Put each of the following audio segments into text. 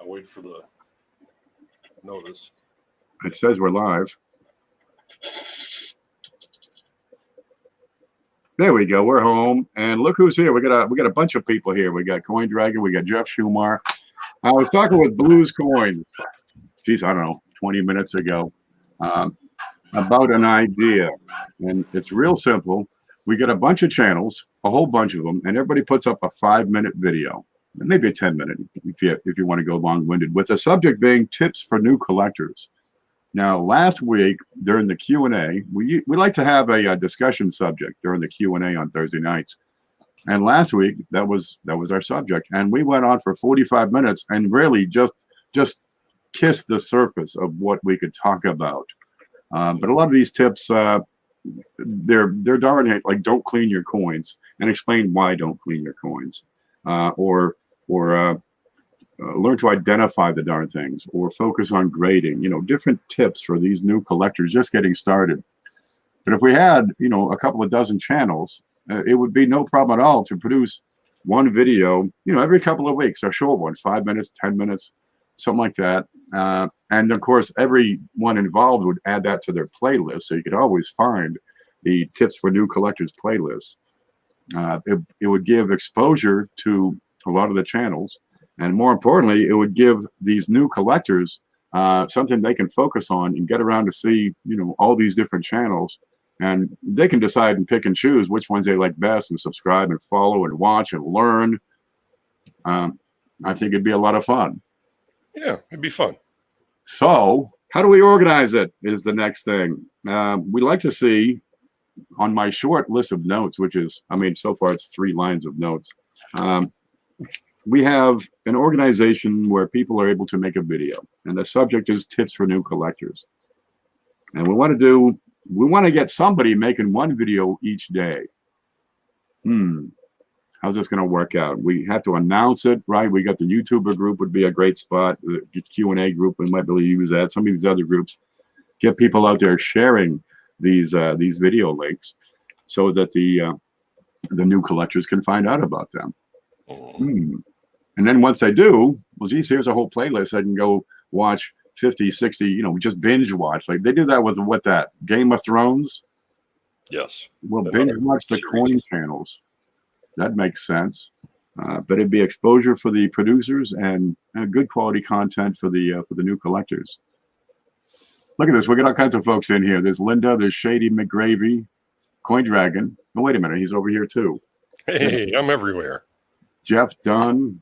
I'll wait for the notice. It says we're live. There we go. We're home, and look who's here. We got a bunch of people here. We got Coin Dragon. We got Jeff Schumar. I was talking with Blues Coin. Geez, I don't know, 20 minutes ago, about an idea, and it's real simple. We get a bunch of channels, a whole bunch of them, and everybody puts up a 5-minute video, maybe a 10-minute if you want to go long-winded, with the subject being tips for new collectors. Now, last week during the Q&A, we like to have a discussion subject during the Q&A on Thursday nights. And last week, that was our subject. And we went on for 45 minutes and really just kissed the surface of what we could talk about. But a lot of these tips, they're darn like don't clean your coins, and explain why don't clean your coins, or learn to identify the darn things, or focus on grading, different tips for these new collectors just getting started. But if we had, a couple of dozen channels, it would be no problem at all to produce one video, every couple of weeks, a short one, 5 minutes, 10 minutes, something like that. And of course, everyone involved would add that to their playlist. So you could always find the tips for new collectors playlist. It would give exposure to a lot of the channels. And more importantly, it would give these new collectors something they can focus on and get around to see, all these different channels. And they can decide and pick and choose which ones they like best and subscribe and follow and watch and learn. I think it'd be a lot of fun. Yeah, it'd be fun. So how do we organize it is the next thing. We like to see on my short list of notes, which is, so far it's 3 lines of notes. We have an organization where people are able to make a video, and the subject is tips for new collectors. And we want to get somebody making one video each day. How's this going to work out? We have to announce it, right? We got the YouTuber group would be a great spot. The Q&A group, we might be able to use that. Some of these other groups, get people out there sharing these video links so that the new collectors can find out about them. And then once they do, well, geez, here's a whole playlist. I can go watch 50, 60, just binge watch. Like they do that with Game of Thrones. Yes. We'll binge watch the coin channels. That makes sense. But it'd be exposure for the producers and good quality content for the new collectors. Look at this. We got all kinds of folks in here. There's Linda, there's Shady McGravy, Coin Dragon. Oh, wait a minute. He's over here too. Hey, I'm everywhere. Jeff Dunn,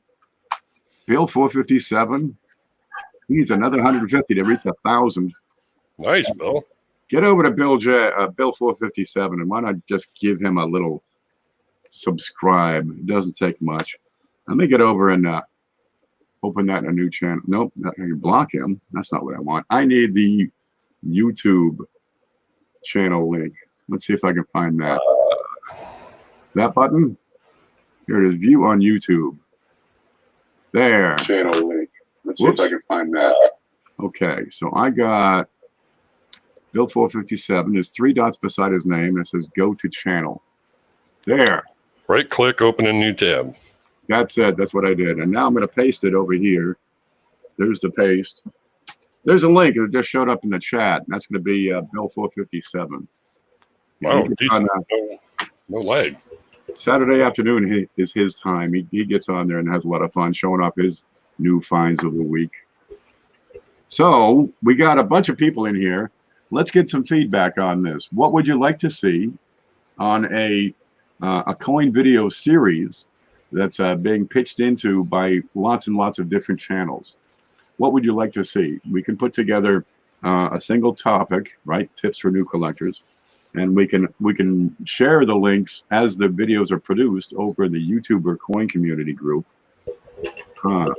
Bill 457. He needs another 150 to reach 1,000. Nice, Bill. Get over to Bill 457, and why not just give him a little subscribe? It doesn't take much. Let me get over and open that in a new channel. Nope, I can block him. That's not what I want. I need the YouTube channel link. Let's see if I can find that. That button? Here it is, view on YouTube. There. Channel link. Let's see if I can find that. Okay, so I got Bill 457. There's 3 dots beside his name. It says go to channel. There. Right click, open a new tab. That's it. That's what I did. And now I'm going to paste it over here. There's the paste. There's a link that just showed up in the chat. That's going to be Bill 457. Wow, decent. No lag. Saturday afternoon is his time. He gets on there and has a lot of fun showing off his new finds of the week. So we got a bunch of people in here. Let's get some feedback on this. What would you like to see on a coin video series that's being pitched into by lots and lots of different channels? What would you like to see? We can put together a single topic, right? Tips for new collectors. And we can share the links as the videos are produced over in the YouTuber coin community group. Well,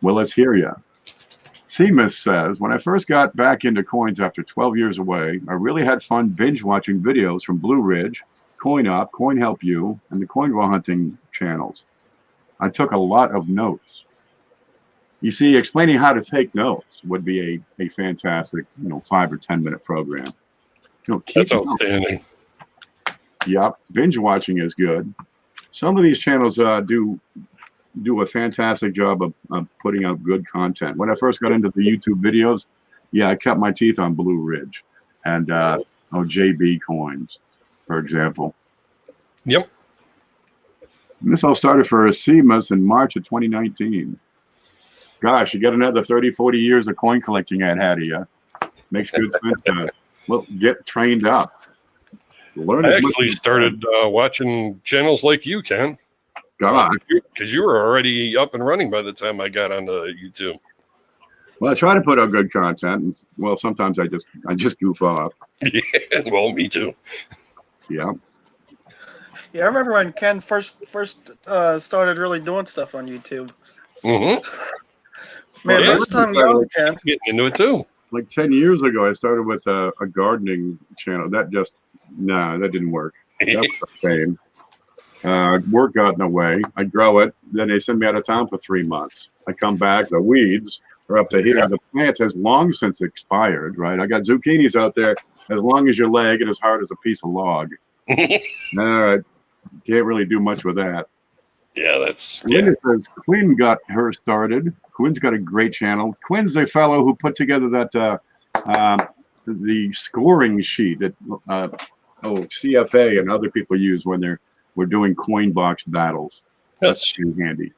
let's hear you. Seamus says, when I first got back into coins after 12 years away, I really had fun binge watching videos from Blue Ridge, Coin Up, Coin Help You, and the Coin Raw Hunting channels. I took a lot of notes. You see, explaining how to take notes would be a fantastic, 5 or 10 minute program. That's outstanding. Yep, binge watching is good. Some of these channels do do a fantastic job of putting out good content. When I first got into the YouTube videos, yeah, I cut my teeth on Blue Ridge and JB coins, for example. Yep. And this all started for CMUS in March of 2019. Gosh, you got another 30, 40 years of coin collecting ahead of you. Makes good sense to, well, get trained up. Learn I as much actually as you started watching channels like you, Ken. God. Because you were already up and running by the time I got onto YouTube. Well, I try to put out good content. And, well, sometimes I just goof off. Yeah, well, me too. Yeah. Yeah, I remember when Ken first started really doing stuff on YouTube. Mm-hmm. Man, Yeah. first time go, Ken. Getting into it too. Like 10 years ago, I started with a gardening channel. That just, no, that didn't work. That was a shame. Work got in the way. I grow it. Then they send me out of town for 3 months. I come back. The weeds are up to here. The plant has long since expired, right? I got zucchinis out there as long as your leg and as hard as a piece of log. All right. Can't really do much with that. Yeah, that's... Linda says Quinn got her started. Quinn's got a great channel. Quinn's the fellow who put together that the scoring sheet that CFA and other people use when we're doing coin box battles. That's too handy.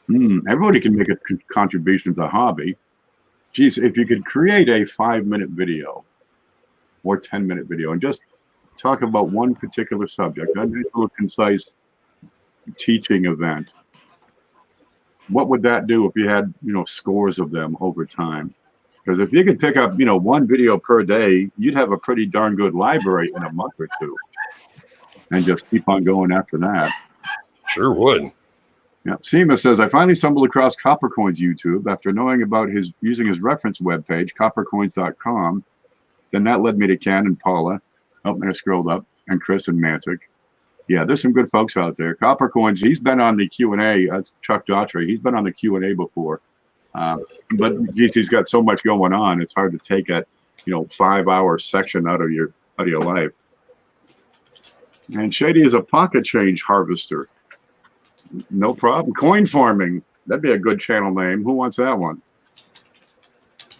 Everybody can make a contribution to the hobby. Geez, if you could create a 5-minute video or 10-minute video and just talk about one particular subject, a nice little concise teaching event, what would that do if you had, scores of them over time? Because if you could pick up, one video per day, you'd have a pretty darn good library in a month or two. And just keep on going after that. Sure would. Yeah. Seema says, I finally stumbled across Coppercoin's YouTube after knowing about using his reference webpage, coppercoins.com. Then that led me to Ken and Paula. Oh, I scrolled up. And Chris and Mantic. Yeah, there's some good folks out there. Coppercoins, he's been on the Q&A. That's Chuck Daughtry. He's been on the Q&A before. But geez, he's got so much going on. It's hard to take a 5-hour section out of your life. And Shady is a pocket change harvester. No problem. Coin farming. That'd be a good channel name. Who wants that one?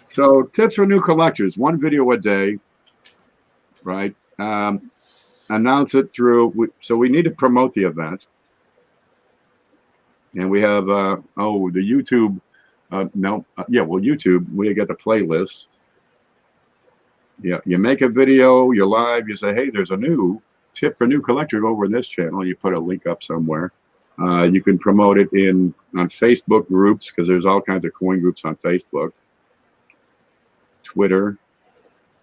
So tips for new collectors. 1 video a day, right? Announce it through. So we need to promote the event. And we have, the YouTube. YouTube. We get the playlist. Yeah, you make a video, you're live, you say, hey, there's a new tip for new collectors over in this channel. You put a link up somewhere. You can promote it on Facebook groups because there's all kinds of coin groups on Facebook. Twitter.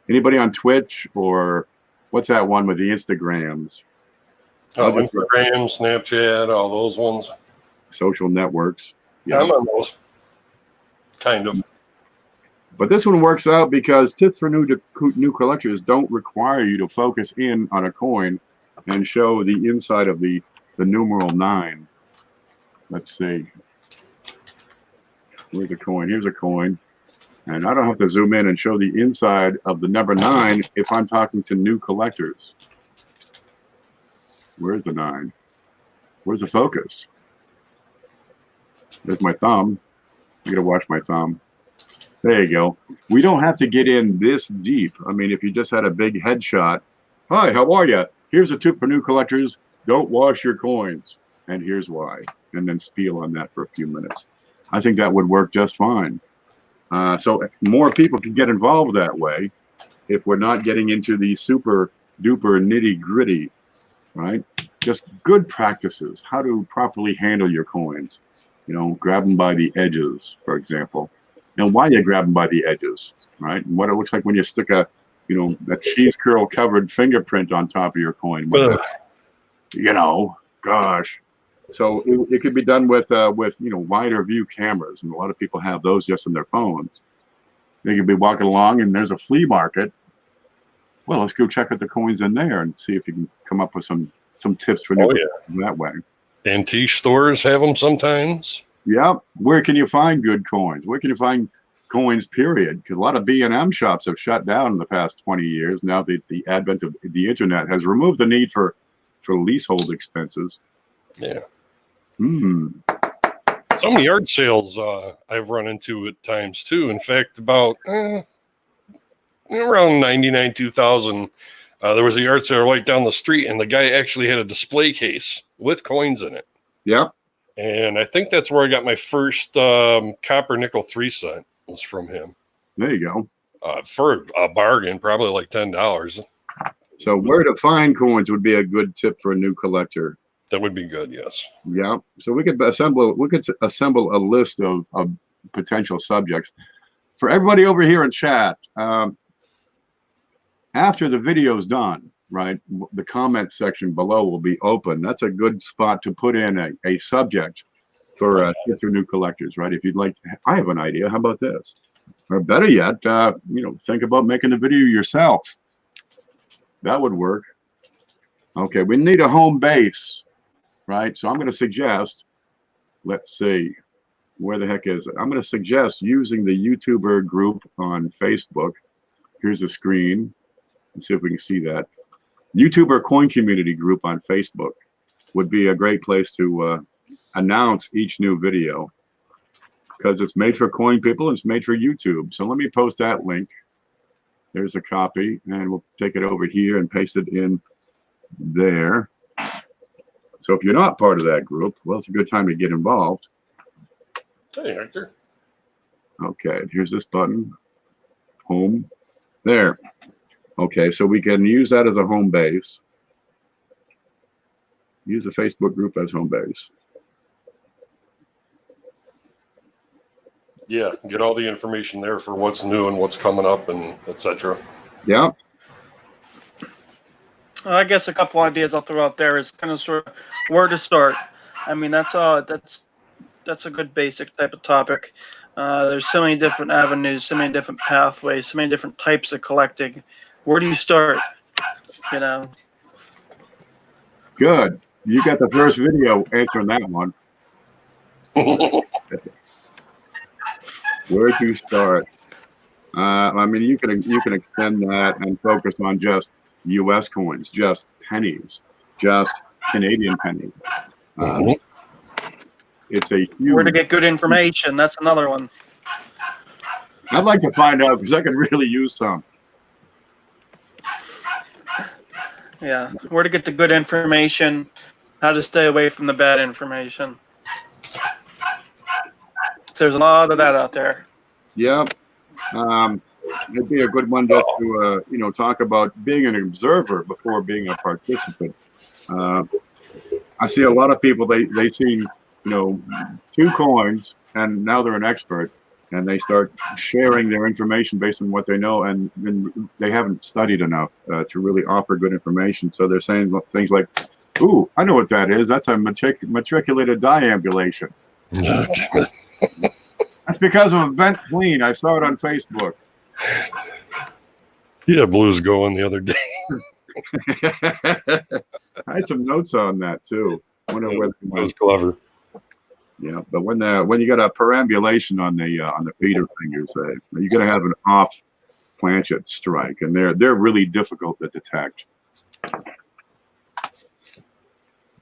Anybody on Twitch or what's that one with the Instagrams? Oh, Instagram, Snapchat, all those ones. Social networks. Yeah, I'm on those. Kind of. But this one works out because tips for new collectors don't require you to focus in on a coin and show the inside of the numeral 9. Let's see. Where's a coin? Here's a coin. And I don't have to zoom in and show the inside of the number 9 if I'm talking to new collectors. Where's the 9? Where's the focus? There's my thumb. I gotta watch my thumb. There you go. We don't have to get in this deep. I mean, if you just had a big headshot, hi, how are you? Here's a tip for new collectors. Don't wash your coins. And here's why. And then spiel on that for a few minutes. I think that would work just fine. So more people can get involved that way if we're not getting into the super duper nitty gritty, right? Just good practices, how to properly handle your coins. Grab them by the edges, for example. And why you grab them by the edges, right? And what it looks like when you stick a cheese curl covered fingerprint on top of your coin. Gosh. So it could be done with wider view cameras, and a lot of people have those just on their phones. They could be walking along, and there's a flea market. Well, let's go check out the coins in there and see if you can come up with some tips for new that way. Antique stores have them sometimes. Yeah. Where can you find good coins? Where can you find coins, period? Because a lot of B&M shops have shut down in the past 20 years. Now the advent of the internet has removed the need for leasehold expenses. Yeah. Hmm. Some yard sales I've run into at times too. In fact, about around 99, 2000, there was a yard sale right down the street, and the guy actually had a display case with coins in it. Yep. And I think that's where I got my first copper nickel 3-cent was from him. There you go. For a bargain, probably like $10. So where to find coins would be a good tip for a new collector. That would be good, yes. Yeah. So we could assemble a list of potential subjects for everybody over here in chat. After the video is done, right, the comment section below will be open. That's a good spot to put in a subject for new collectors, right? If you'd like, I have an idea. How about this? Or better yet, think about making a video yourself. That would work. Okay, we need a home base, right? So I'm going to suggest, let's see, where the heck is it? I'm going to suggest using the YouTuber group on Facebook. Here's a screen. Let's see if we can see that. YouTuber coin community group on Facebook would be a great place to announce each new video, because it's made for coin people and it's made for YouTube. So let me post that link. There's a copy, and we'll take it over here and paste it in there. So if you're not part of that group, well, it's a good time to get involved. Hey, Hector. Okay, here's this button. Home. There. Okay, so we can use that as a home base. Use the Facebook group as home base. Yeah, get all the information there for what's new and what's coming up and etc. Yeah. I guess a couple ideas I'll throw out there is kind of sort of where to start. I mean, that's a good basic type of topic. There's so many different avenues, so many different pathways, so many different types of collecting. Where do you start? You know. Good. You got the first video answering that one. Where to start? I mean, you can extend that and focus on just U.S. coins, just pennies, just Canadian pennies. It's a huge. Where to get good information? That's another one. I'd like to find out, because I could really use some. Yeah, where to get the good information, how to stay away from the bad information. So there's a lot of that out there. Yeah. It'd be a good one just to, talk about being an observer before being a participant. I see a lot of people, they see, 2 coins, and now they're an expert, and they start sharing their information based on what they know, and they haven't studied enough to really offer good information. So they're saying things like, ooh, I know what that is. That's a matriculated diambulation. That's because of Event Clean. I saw it on Facebook. Yeah, Blues going the other day. I had some notes on that too. That was clever. Yeah, but when you got a perambulation on the feeder fingers, you got to have an off planchet strike, and they're really difficult to detect.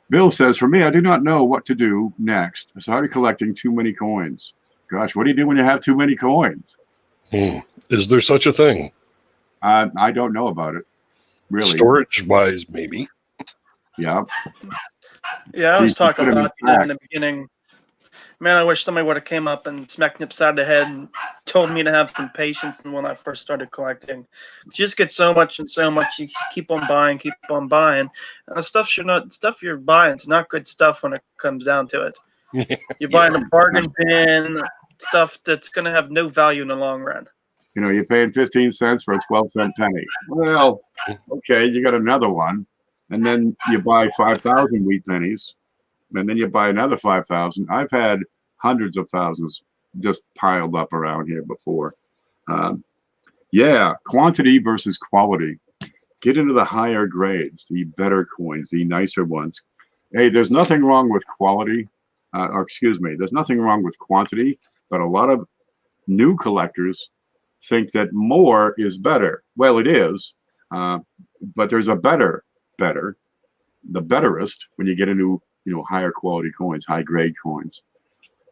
Bill says, for me, I do not know what to do next. I started collecting too many coins. Gosh, what do you do when you have too many coins? Is there such a thing? I don't know about it. Really. Storage-wise, maybe. Yeah. Yeah, I was talking about that in the beginning. Man, I wish somebody would have came up and smacked me upside the head and told me to have some patience. And when I first started collecting, you just get so much and so much. You keep on buying. And the stuff you're buying is not good stuff when it comes down to it. You're buying a bargain bin, stuff that's going to have no value in the long run. You're paying 15 cents for a 12-cent penny. Well, okay, you got another one, and then you buy 5,000 wheat pennies, and then you buy another 5,000. I've had hundreds of thousands just piled up around here before. Yeah, quantity versus quality. Get into the higher grades, the better coins, the nicer ones. Hey, there's nothing wrong with quality, there's nothing wrong with quantity, but a lot of new collectors think that more is better. Well, it is, but there's a better, the betterest when you get into higher quality coins, high grade coins,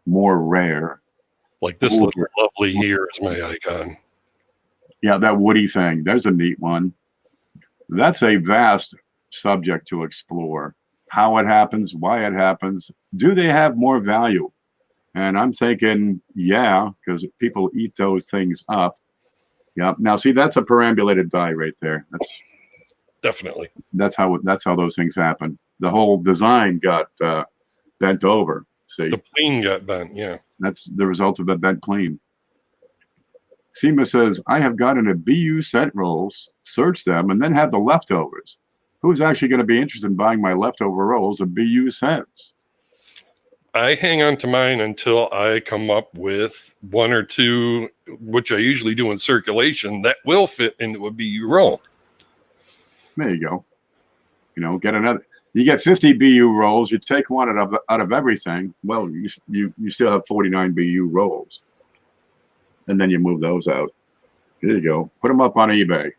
more rare. Like this little lovely here is my icon. Yeah, that woody thing. There's a neat one. That's a vast subject to explore. How it happens, why it happens. Do they have more value? And I'm thinking, yeah, because people eat those things up. Yeah. Now, see, that's a perambulated die right there. That's how those things happen. The whole design got bent over. See, the plane got bent. Yeah, that's the result of a bent plane. Seema says, I have gotten a BU set rolls, search them, and then have the leftovers. Who's actually going to be interested in buying my leftover rolls of BU sets? I hang on to mine until I come up with one or two, which I usually do in circulation, that will fit into a BU roll. There you go. Get another. You get 50 BU rolls. You take one out of everything. Well, you still have 49 BU rolls, and then you move those out. There you go. Put them up on eBay.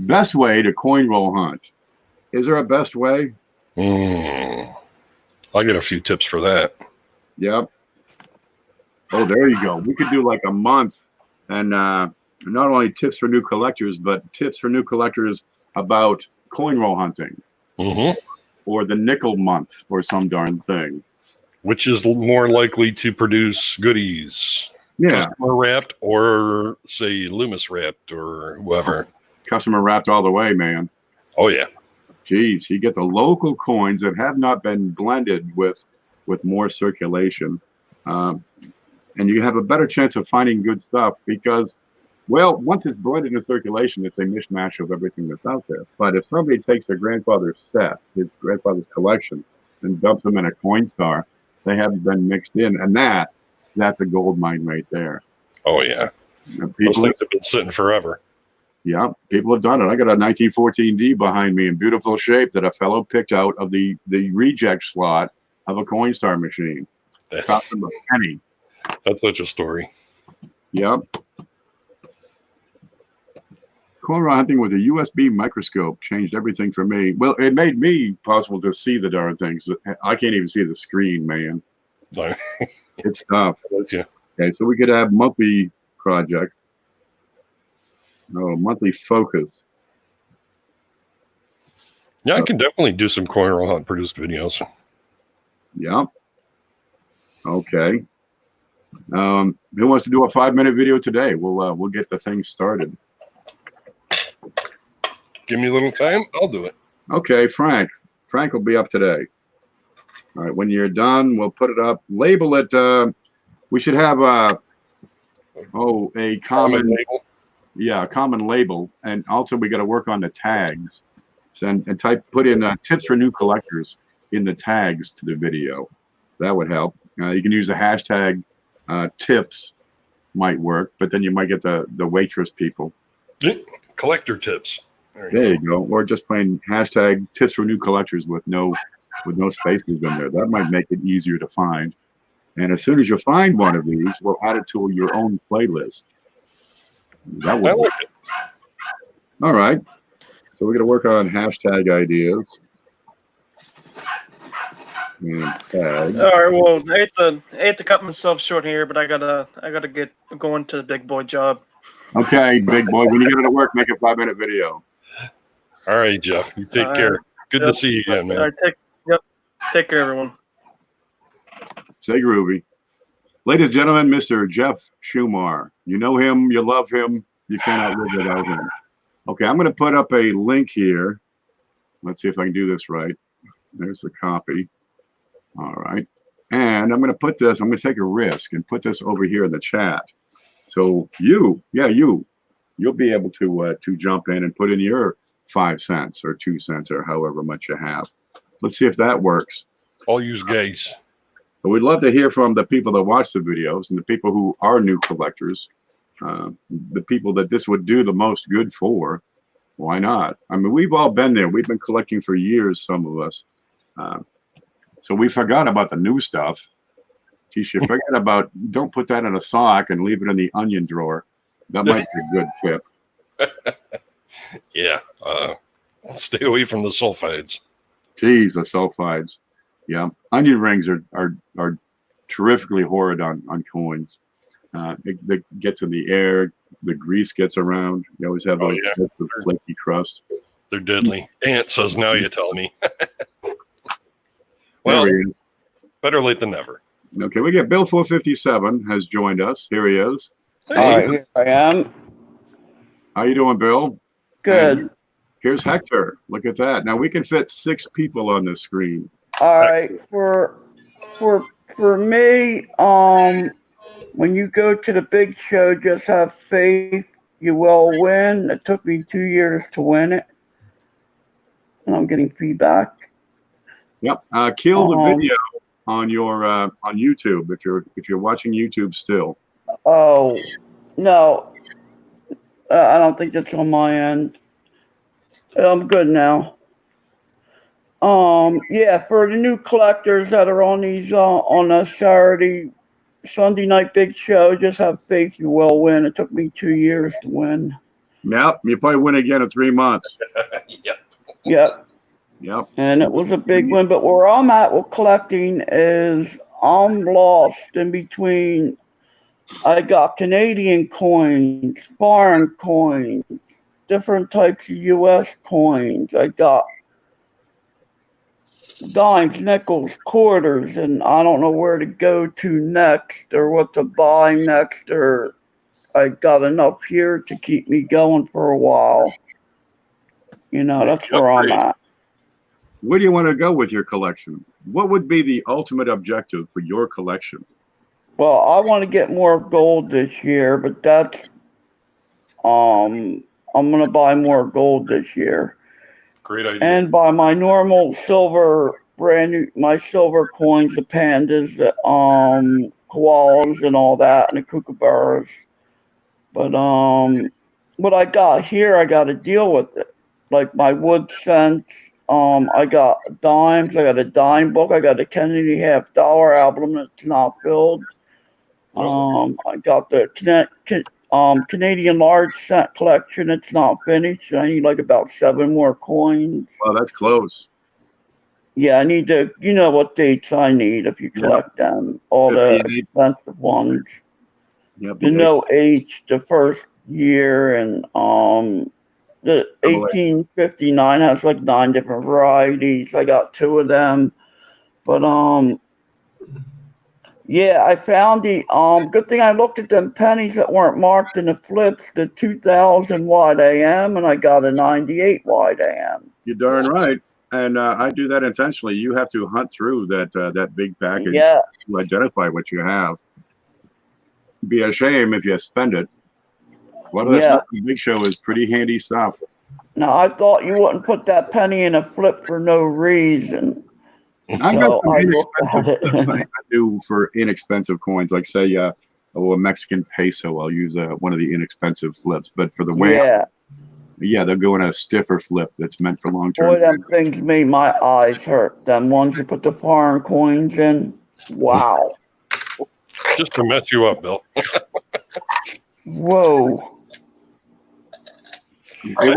Best way to coin roll hunt. Is there a best way? I'll get a few tips for that. Yep. Oh, there you go. We could do like a month, and not only tips for new collectors, but tips for new collectors about coin roll hunting, or the nickel month, or some darn thing. Which is more likely to produce goodies? Yeah, customer wrapped, or say Loomis wrapped, or whoever. Customer wrapped all the way, man. Oh yeah. Geez, you get the local coins that have not been blended with more circulation, and you have a better chance of finding good stuff because, well, once it's blended in circulation, it's a mishmash of everything that's out there. But if somebody takes their grandfather's set, his grandfather's collection, and dumps them in a Coinstar, they haven't been mixed in, and that's a gold mine right there. Oh yeah, those things have been sitting forever. Yeah, people have done it. I got a 1914D behind me in beautiful shape that a fellow picked out of the reject slot of a Coinstar machine. Cost him a penny. That's such a story. Yep. Coin roll hunting with a USB microscope changed everything for me. Well, it made me possible to see the darn things. I can't even see the screen, man. It's tough. Yeah. Okay, so we could have monthly projects. Monthly focus. Yeah, I can definitely do some coin roll hunt produced videos. Yeah. Okay. Who wants to do a 5-minute video today? We'll get the thing started. Give me a little time. I'll do it. Okay, Frank. Frank will be up today. All right. When you're done, we'll put it up. Label it. We should have a common label. Yeah, a common label, and also we got to work on the tags, and put in tips for new collectors in the tags to the video. That would help. You can use a hashtag tips, might work, but then you might get the waitress people. Collector tips. There you go. Or just plain hashtag tips for new collectors with no spaces in there. That might make it easier to find. And as soon as you find one of these, we'll add it to your own playlist. That would work. All right. So we're going to work on hashtag ideas. And tag. All right. Well, I hate to cut myself short here, but I gotta get going to the big boy job. Okay, big boy. When you get to work, make a 5-minute video. All right, Jeff. You take care. Good to see you again, man. All right, take care, everyone. Stay groovy. Ladies and gentlemen, Mr. Jeff Schumar. You know him, you love him, you cannot live without him. Okay, I'm going to put up a link here. Let's see if I can do this right. There's the copy. All right. And I'm going to put this, I'm going to take a risk and put this over here in the chat. So you'll be able to jump in and put in your 5 cents or 2 cents or however much you have. Let's see if that works. I'll use gaze. But we'd love to hear from the people that watch the videos and the people who are new collectors, the people that this would do the most good for. Why not? I mean, we've all been there. We've been collecting for years, some of us. So we forgot about the new stuff. Geez, you forget about, don't put that in a sock and leave it in the onion drawer. That might be a good tip. Yeah. Stay away from the sulfides. Geez, the sulfides. Yeah, onion rings are terrifically horrid on coins. It gets in the air. The grease gets around. You always have those bits of flaky crust. They're deadly. Aunt says, now you tell me. Well, better late than never. Okay, we get Bill 457 has joined us. Here he is. Hey. All right, here I am. How you doing, Bill? Good. And here's Hector. Look at that. Now we can fit 6 people on the screen. All right, for me, when you go to the big show, just have faith you will win. It took me 2 years to win it, and I'm getting feedback. Yep. Kill the video on your on YouTube if you're watching YouTube still. Oh no, I don't think that's on my end. I'm good now. Yeah, for the new collectors that are on these on a Sunday night big show, just have faith you will win. It took me 2 years to win. Yep. You probably win again in 3 months. Yep. Yep. And it was a big win. But where I'm at with collecting is I'm lost in between. I got Canadian coins, foreign coins, different types of U.S. coins. I got dimes, nickels, quarters, and I don't know where to go to next or what to buy next, or I got enough here to keep me going for a while. You know, that's where I'm at. Where do you want to go with your collection? What would be the ultimate objective for your collection? Well, I want to get more gold this year, but that's I'm gonna buy more gold this year. Great idea. And buy my normal silver, my silver coins, the pandas, the koalas and all that, and the kookaburras. But what I got here, I got to deal with it. Like my wood cents, I got dimes, I got a dime book, I got a $10.50 album that's not filled. I got the Canadian large cent collection. It's not finished. I need like about 7 more coins. Well, that's close. Yeah, I need to. You know what dates I need if you collect them. All the expensive ones. Yep. The no H, the first year, and the 1859 has like 9 different varieties. I got 2 of them, but yeah, I found the good thing I looked at them pennies that weren't marked in the flips, the 2000 wide AM, and I got a 98 wide AM. You're darn right. And I do that intentionally. You have to hunt through that big package to identify what you have. It'd be a shame if you spend it. Well, that's not the big show is pretty handy stuff. Now, I thought you wouldn't put that penny in a flip for no reason. I've got some inexpensive flips I do for inexpensive coins, like say a Mexican peso. I'll use one of the inexpensive flips, but for the way they'll go in a stiffer flip that's meant for long term. Boy, them things made my eyes hurt. Them ones you put the foreign coins in. Wow. Just to mess you up, Bill. Whoa. I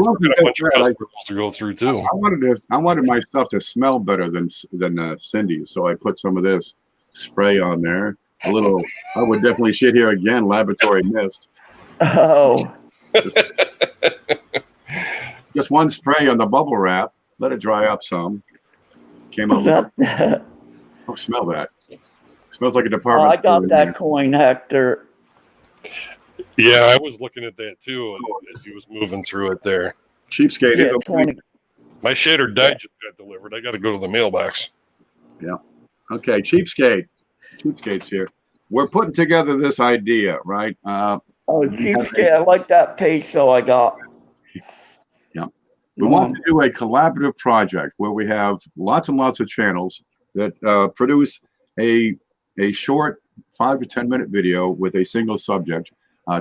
go through too. I wanted my stuff to smell better than Cindy's, so I put some of this spray on there. A little. I would definitely shit here again. Laboratory mist. Oh. Just one spray on the bubble wrap. Let it dry up some. Came out. Oh, smell that. Smells like a department. I got that coin, Hector. Yeah, I was looking at that too as he was moving through it there. Cheapskate. Yeah, my shader just got delivered. I got to go to the mailbox. Yeah. Okay, Cheapskate. Cheapskate's here. We're putting together this idea, right? Cheapskate. I like that peso I got. Yeah. We want to do a collaborative project where we have lots and lots of channels that produce a short 5 to 10 minute video with a single subject.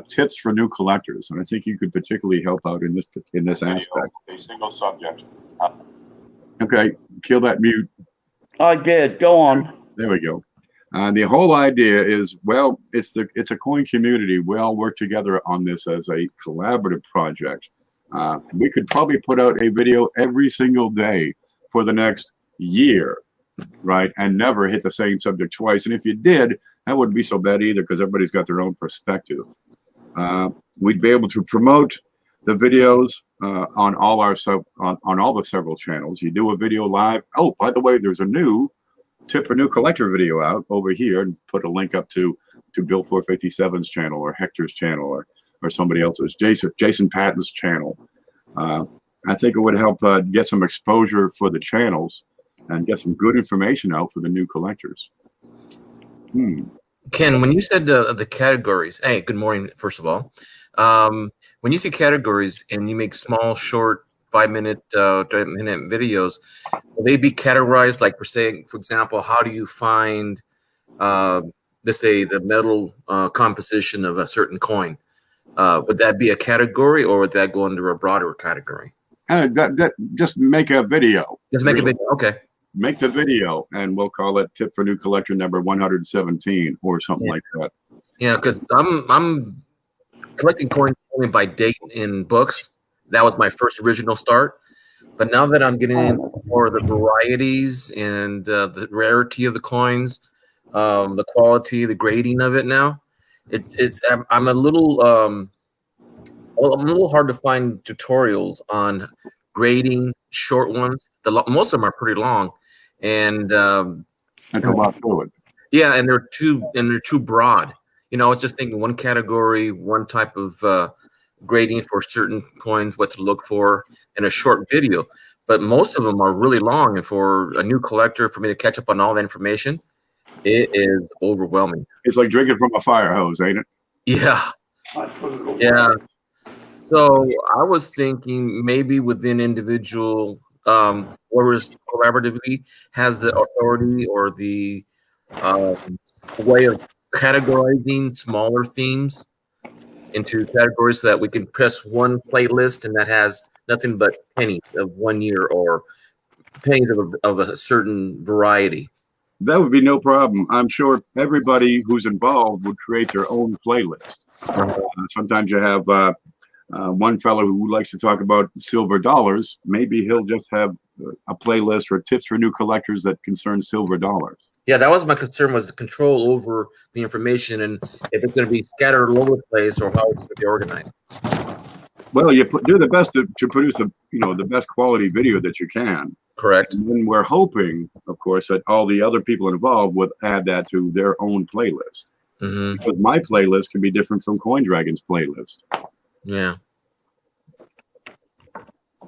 Tips for new collectors, and I think you could particularly help out in this aspect. A single subject. Okay, kill that mute. I did. Go on. There we go. The whole idea is, well, it's a coin community. We all work together on this as a collaborative project. We could probably put out a video every single day for the next year, right? And never hit the same subject twice. And if you did, that wouldn't be so bad either, because everybody's got their own perspective. We'd be able to promote the videos on all our on all the several channels. You do a video live. Oh, by the way, there's a new tip for new collector video out over here, and put a link up to Bill 457's channel, or Hector's channel, or somebody else's, Jason Patton's channel. I think it would help get some exposure for the channels and get some good information out for the new collectors. Ken, when you said the categories, hey, good morning, first of all. When you say categories and you make small, short, 5-minute, 10-minute videos, will they be categorized? Like, for example, how do you find, let's say, the metal composition of a certain coin? Would that be a category, or would that go under a broader category? Just make a video. Just make a video. Okay. Make the video, and we'll call it Tip for New Collector number 117 or something like that. Yeah, because I'm collecting coins only by date in books. That was my first original start. But now that I'm getting into more of the varieties and the rarity of the coins, the quality, the grading of it now, I'm a little hard to find tutorials on grading short ones. Most of them are pretty long, and That's a lot to it. yeah, and they're too broad. You know, I was just thinking one category, one type of grading for certain coins, what to look for in a short video. But most of them are really long, and for a new collector, for me to catch up on all that information, it is overwhelming. It's like drinking from a fire hose, ain't it? Yeah. Yeah. So I was thinking maybe within individual, whoever's collaboratively has the authority or the way of categorizing smaller themes into categories, so that we can press one playlist and that has nothing but pennies of 1 year, or pennies of a certain variety. That would be no problem. I'm sure everybody who's involved would create their own playlist. Sometimes you have one fellow who likes to talk about silver dollars. Maybe he'll just have a playlist or tips for new collectors that concern silver dollars. Yeah, that was my concern, was the control over the information, and if it's going to be scattered all over the place, or how it's going to be organized. Well, you do the best to produce the best quality video that you can. Correct. And then we're hoping, of course, that all the other people involved would add that to their own playlist. Mm-hmm. Because my playlist can be different from Coin Dragon's playlist. Yeah.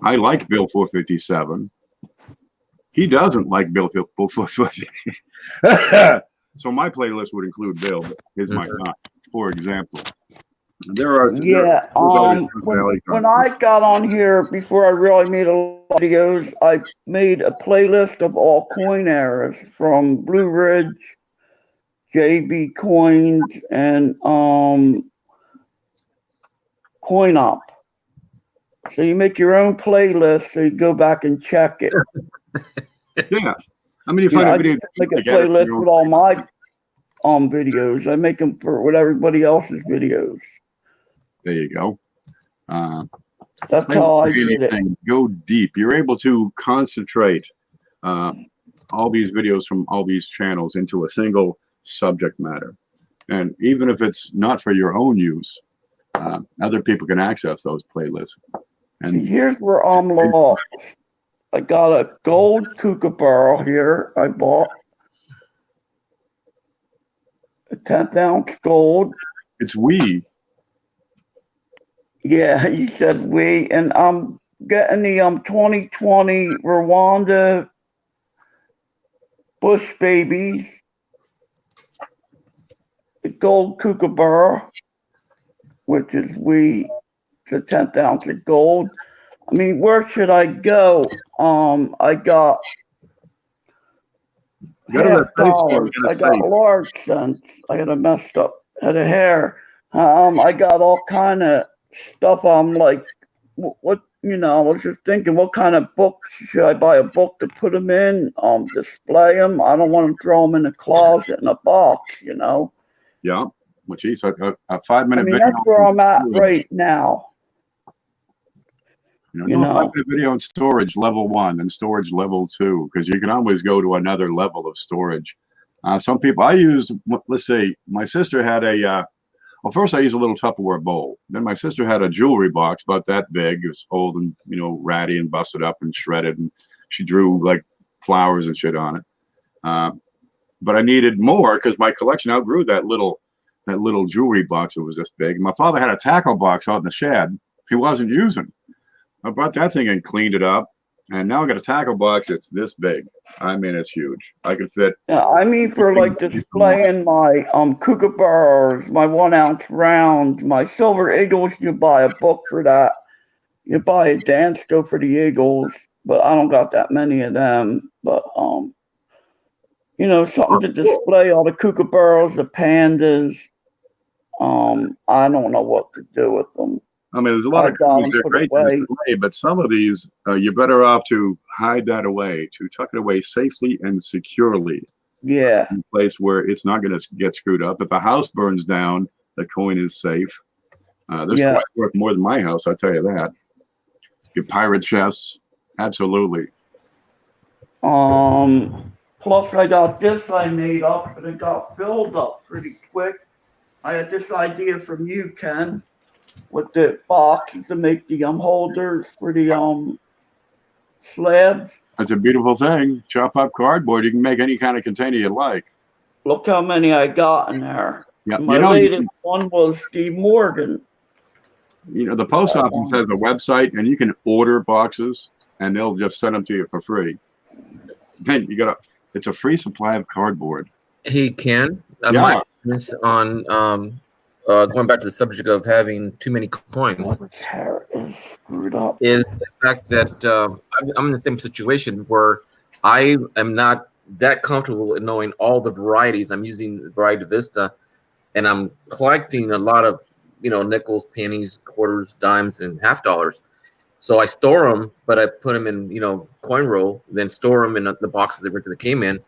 I like Bill 457. He doesn't like Bill 457. So my playlist would include Bill, but his might not, for example. When I got on here, before I really made a lot of videos, I made a playlist of all coin eras, from Blue Ridge, JB Coins, and Coin Op. So you make your own playlist, so you go back and check it. Yeah. I mean, you find a video. I make a playlist with all my videos. I make them with everybody else's videos. There you go. That's how I did it. Go deep. You're able to concentrate all these videos from all these channels into a single subject matter. And even if it's not for your own use, other people can access those playlists. And here's where I'm lost. I got a gold kookaburra here. I bought a 10th ounce gold. It's we. Yeah, he said we. And I'm getting the 2020 Rwanda Bush Babies, the gold kookaburra, which is we. It's a 10th ounce of gold. I mean, where should I go? I got $50. I got large cents. I got a messed up head of hair. I got all kind of stuff. I'm like, what? I was just thinking, what kind of books should I buy? A book to put them in, display them. I don't want to throw them in a closet in a box, Yeah. Well, geez, a 5-minute I mean, video. that's where I'm at right now. Don't type in a video in storage level 1 and storage level 2, because you can always go to another level of storage. Some people, I used, let's see, my sister had a, well, first I used a little Tupperware bowl. Then my sister had a jewelry box about that big. It was old and, ratty and busted up and shredded. And she drew like flowers and shit on it. But I needed more because my collection outgrew that little jewelry box that was this big. My father had a tackle box out in the shed he wasn't using. I brought that thing and cleaned it up. And now I got a tackle box that's this big. I mean, it's huge. I could fit. Yeah, I mean, for like displaying my kookaburras, my 1 ounce rounds, my silver eagles, you buy a book for that. You buy a dance go for the eagles, but I don't got that many of them. But something to display all the kookaburras, the pandas. I don't know what to do with them. I mean, there's a lot of things that are great to display, but some of these, you're better off to hide that away, to tuck it away safely and securely. Yeah. In a place where it's not going to get screwed up. If the house burns down, the coin is safe. There's coins worth more than my house, I'll tell you that. Your pirate chests, absolutely. Plus, I got this I made up, but it got filled up pretty quick. I had this idea from you, Ken, with the boxes to make the holders for the slabs. That's a beautiful thing. Chop up cardboard. You can make any kind of container you like. Look how many I got in there. Yeah, my latest one was Steve Morgan. The post office has a website, and you can order boxes, and they'll just send them to you for free. Then it's a free supply of cardboard. He can. Yeah. On going back to the subject of having too many coins, screwed up. is the fact that I'm in the same situation where I am not that comfortable in knowing all the varieties. I'm using Variety Vista, and I'm collecting a lot of nickels, pennies, quarters, dimes, and half dollars. So I store them, but I put them in coin roll, then store them in the boxes that originally came in,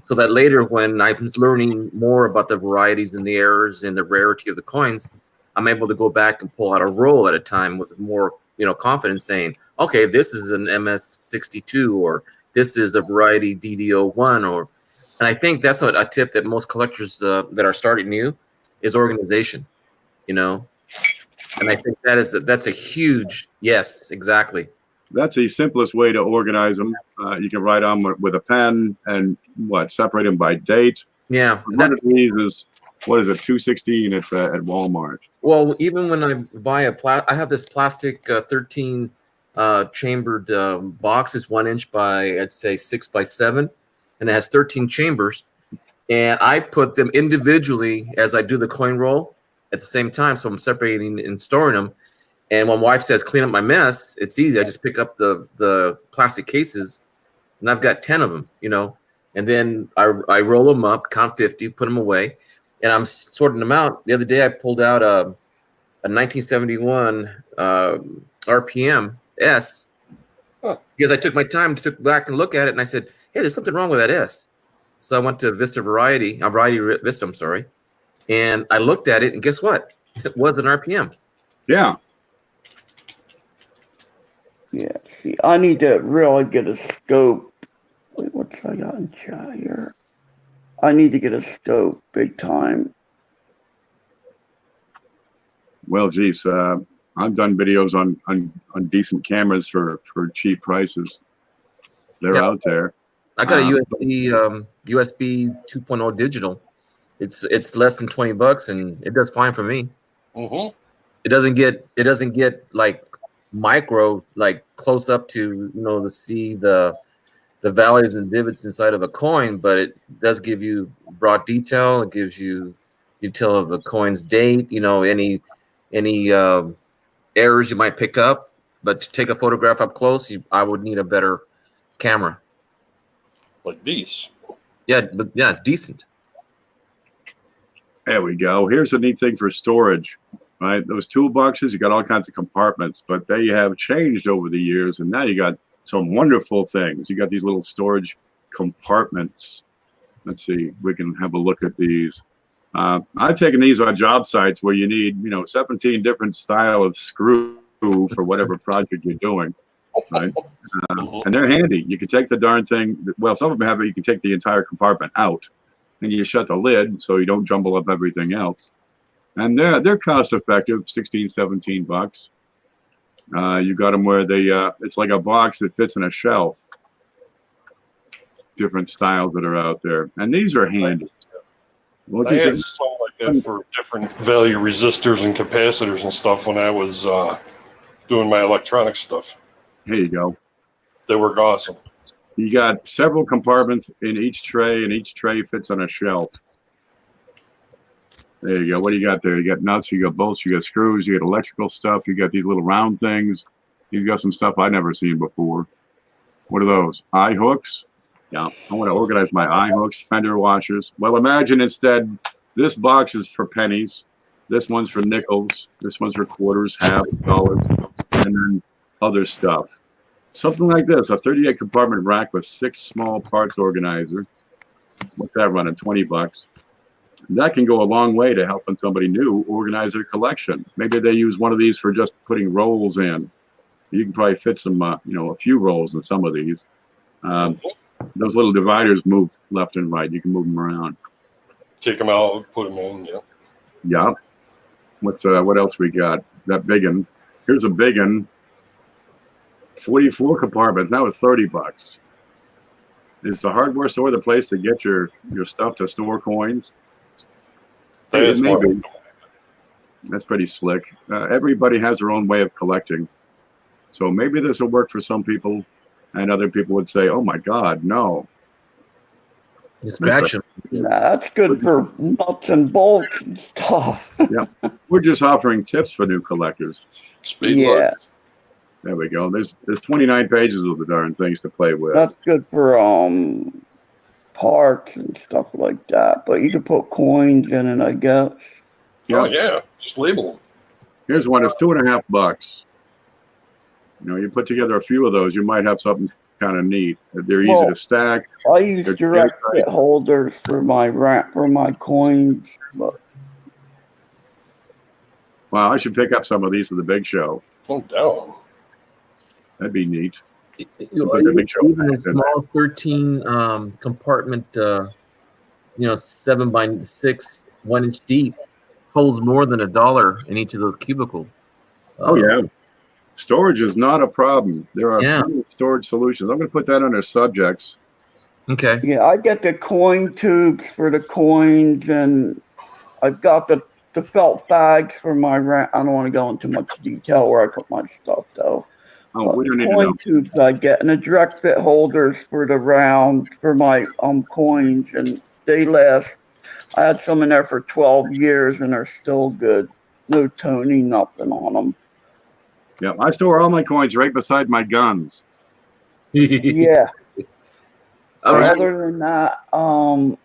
so that later when I'm learning more about the varieties and the errors and the rarity of the coins, I'm able to go back and pull out a roll at a time with more confidence, saying, okay, this is an MS62 or this is a variety DD01 and I think that's what a tip that most collectors that are starting new is organization, and I think that's a huge yes, exactly. That's the simplest way to organize them. You can write on with a pen and separate them by date. Yeah. One of these is, what is it, $2.16 at Walmart. Well, even when I buy I have this plastic 13 chambered box. It's 1 inch by, I'd say 6 by 7, and it has 13 chambers. And I put them individually as I do the coin roll at the same time. So I'm separating and storing them. And when my wife says clean up my mess, it's easy. I just pick up the plastic cases, and I've got 10 of them, and then I roll them up, count 50, put them away, and I'm sorting them out. The other day I pulled out a 1971 RPM S because I took my time to look back and look at it, and I said, hey, there's something wrong with that S. So I went to Variety Vista, I'm sorry, and I looked at it, and guess what? It was an RPM. Yeah. Yeah, see, I need to really get a scope. Wait, what's I got in chat here? I need to get a scope big time. Well, geez, I've done videos on decent cameras for cheap prices. They're out there. I got a USB 2.0 digital. It's less than $20, and it does fine for me. Mm-hmm. It doesn't get like micro, like close up to to see the values and divots inside of a coin, but it does give you broad detail. It gives you detail of the coin's date, any errors you might pick up. But to take a photograph up close, I would need a better camera. Like these. Yeah, but yeah, decent. There we go. Here's a neat thing for storage. Right, those toolboxes, you got all kinds of compartments, but they have changed over the years, and now you got some wonderful things. You got these little storage compartments. Let's see, we can have a look at these. I've taken these on job sites where you need, 17 different style of screw for whatever project you're doing. right? And they're handy. You can take the darn thing. Well, some of them have it. You can take the entire compartment out, and you shut the lid so you don't jumble up everything else. And they're cost effective, 16, 17 bucks. You got them where they it's like a box that fits in a shelf. Different styles that are out there, and these are handy. Well, I had some like that for different value resistors and capacitors and stuff when I was doing my electronic stuff. Here you go. They work awesome. You got several compartments in each tray, and each tray fits on a shelf. There you go. What do you got there? You got nuts, you got bolts, you got screws, you got electrical stuff, you got these little round things. You've got some stuff I've never seen before. What are those? Eye hooks? Yeah, I want to organize my eye hooks, fender washers. Well, imagine instead, this box is for pennies. This one's for nickels. This one's for quarters, halves, dollars, and then other stuff. Something like this, a 38 compartment rack with 6 small parts organizer. What's that running? 20 bucks. That can go a long way to helping somebody new organize their collection. Maybe they use one of these for just putting rolls in. You can probably fit some, a few rolls in some of these. Those little dividers move left and right. You can move them around. Take them out, put them in. Yeah. Yeah. What else we got? That big one. Here's a big one. 44 compartments. That was 30 bucks. Is the hardware store the place to get your stuff to store coins? That is maybe. That's pretty slick. Everybody has their own way of collecting. So maybe this will work for some people, and other people would say, oh my God, no. Distraction. That's good for nuts and bolts and stuff. Yeah. We're just offering tips for new collectors. Speed Yeah. loads. There we go. There's 29 pages of the darn things to play with. That's good for parts and stuff like that. But you can put coins in it, I guess. Oh yeah, just label them. Here's one. It's $2.50. You put together a few of those, you might have something kind of neat. They're easy to stack. I use direct fit holders for my coins. But Wow, I should pick up some of these at the big show. Oh, down. That'd be neat. Even a small 13 compartment, 7x6, 1 inch deep, holds more than $1 in each of those cubicles. Oh yeah, storage is not a problem. There are plenty of storage solutions. I'm going to put that under subjects. Okay. Yeah, I get the coin tubes for the coins, and I've got the felt bags for my I don't want to go into much detail where I put my stuff though. Oh, we don't need to coin know. tubes I get, and the direct fit holders for the round for my coins, and they last. I had some in there for 12 years, and they're still good. No toning, nothing on them. Yeah, I store all my coins right beside my guns. Yeah. I don't have, Other than that, You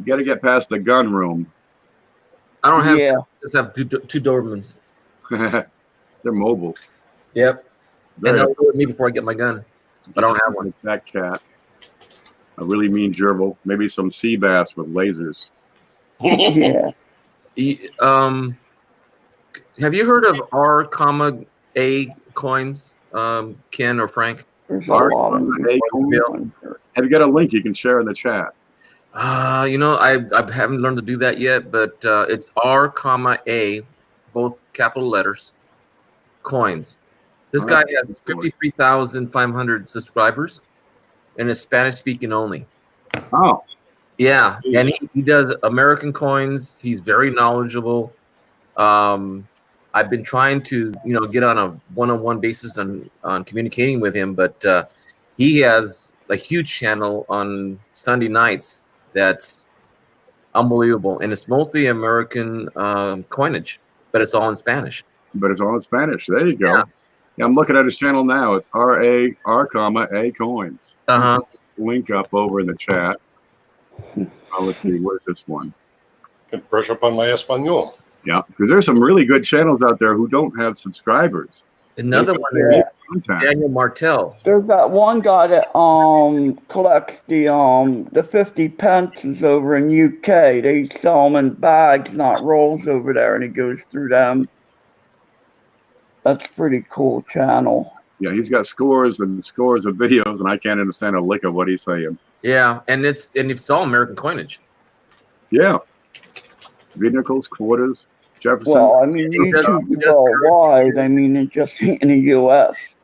got to get past the gun room. I don't have. yeah. Just have two Dobermans. They're mobile. Yep. Very And they'll do it me before I get my gun. But I don't have one. That cat. A really mean gerbil. Maybe some sea bass with lasers. Yeah. Have you heard of R, coins, Ken or Frank? There's a lot of them. Have you got a link you can share in the chat? I haven't learned to do that yet, but it's R, A, both capital letters, coins. This guy has 53,500 subscribers, and is Spanish speaking only. Oh. Yeah, and he does American coins. He's very knowledgeable. I've been trying to, get on a one-on-one basis on communicating with him, but he has a huge channel on Sunday nights that's unbelievable, and it's mostly American coinage, but it's all in Spanish. But it's all in Spanish. There you go. Yeah. Yeah, I'm looking at his channel now. It's R, A coins. Link up over in the chat. Let's see. What is this one? Can brush up on my Espanol. Yeah, because there's some really good channels out there who don't have subscribers. Another one, Daniel Martel. There's that one guy that collects the 50 pences over in UK. They sell them in bags, not rolls over there, and he goes through them. That's a pretty cool channel. Yeah, he's got scores and scores of videos, and I can't understand a lick of what he's saying. Yeah, and it's all American coinage. Yeah. Vehicles, quarters, Jefferson. Well, I mean, YouTube is worldwide. I mean, it just ain't in the U.S.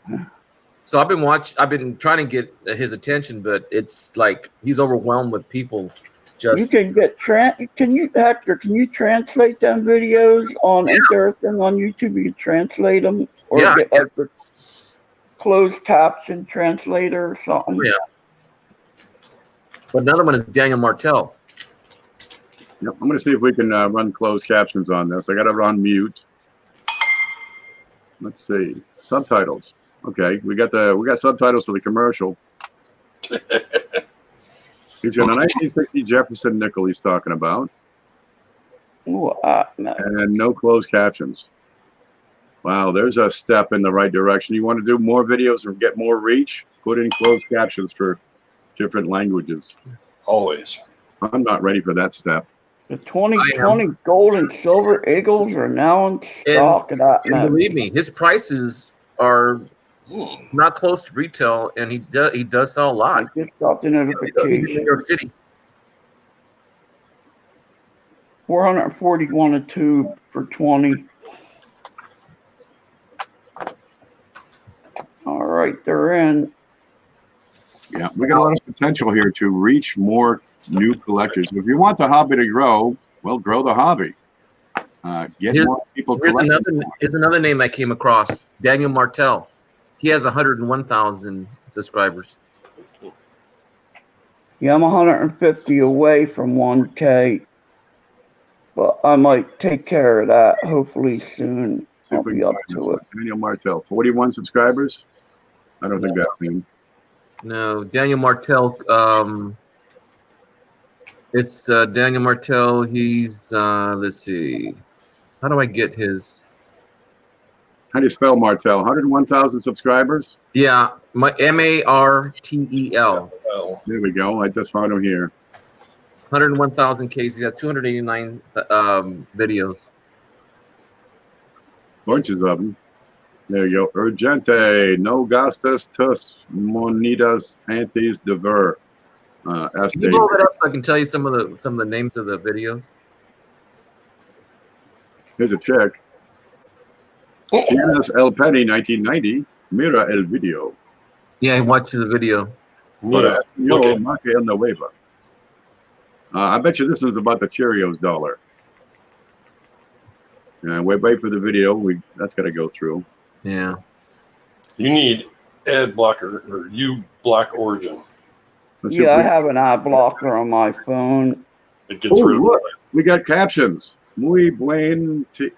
So I've been trying to get his attention, but it's like he's overwhelmed with people. You can get Hector, can you translate them videos on everything on YouTube? You can translate them or get like the closed caption translator or something. Yeah. But another one is Daniel Martell. Yep, I'm going to see if we can run closed captions on this. I got it on mute. Let's see. Subtitles. Okay, we got subtitles for the commercial. He's got a 1960 Jefferson nickel he's talking about. Ooh, no. And no closed captions. Wow, there's a step in the right direction. You want to do more videos and get more reach? Put in closed captions for different languages. Always. I'm not ready for that step. The 2020 gold and silver eagles are now in stock. And believe me, his prices are not close to retail, and he does sell a lot. I just got the notification. He's in New York City. 441 a tube for 20. All right, they're in. Yeah, we got a lot of potential here to reach more new collectors. If you want the hobby to grow, well, grow the hobby. Get more people collecting. Here's another name I came across, Daniel Martell. He has 101,000 subscribers. Yeah, I'm 150 away from 1K, but I might take care of that hopefully soon. I'll be up to it. Daniel Martell, 41 subscribers. I don't think that's him. No, Daniel Martell. It's Daniel Martell. He's let's see. How do I get his? How do you spell Martell? 101,000 subscribers? Yeah, my Martel. There we go. I just found him here. 101,000 cases. He has 289 videos. Bunches of them. There you go. Urgente, no gastos tus monidas antes de ver. Can you blow that up so I can tell you some of the names of the videos? Here's a check. Tienes el penny 1990. Mira el video. Yeah, I watched the video. Yeah. I bet you this is about the Cheerios dollar. And we wait for the video. That's got to go through. Yeah. You need ad blocker or you block origin. Yeah, I have an ad blocker on my phone. It gets rid of look, we got captions. Muy buen tienes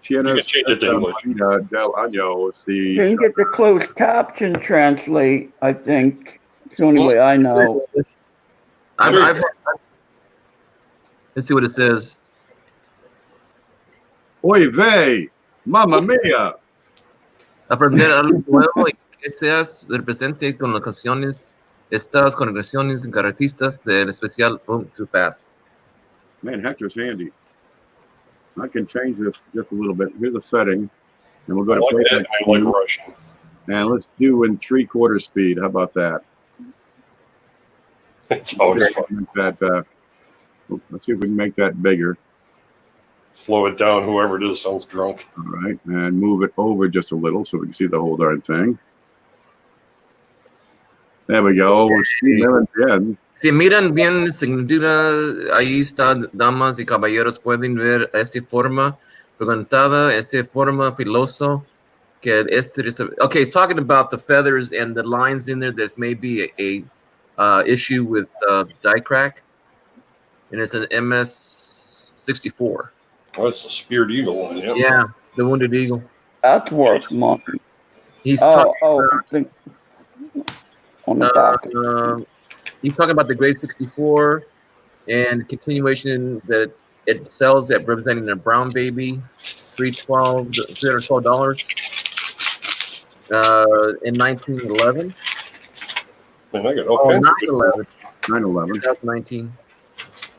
del año. You can get the closed caption translate, I think. It's the only way I know. Let's see what it says. Oy vey, mamma mia. Aprender algo nuevo y que seas represente con las canciones, estas congregaciones características del especial Too Fast. Man, Hector's handy. I can change this just a little bit. Here's a setting, and we'll go to I like Russian. And let's do in 3/4 speed. How about that? It's always fun. Let's see if we can make that bigger. Slow it down. Whoever it is sounds drunk. All right, and move it over just a little so we can see the whole darn thing. There we go. Si miran bien, significa ahí está, damas y caballeros, pueden ver esta forma preguntada, esta forma filoso. Okay, it's talking about the feathers and the lines in there. There's maybe a issue with die crack, and it's an MS-64. Oh, it's a speared eagle one. Yep. Yeah, the wounded eagle. That's worth money. He's talking on the back. He's talking about the grade 64 and continuation that it sells that representing the brown baby, $312 in 1911. Man, I got all kinds 9/11. 9/11. 2019.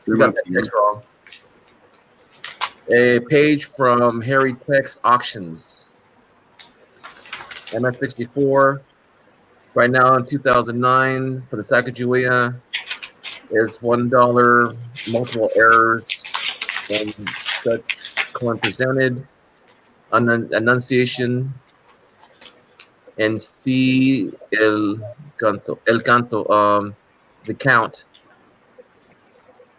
You got that text wrong. A page from Harry Tex Auctions. MS64. Right now in 2009 for the Sacagawea is $1, multiple errors, and such coin presented, enunciation, and C el canto, the count.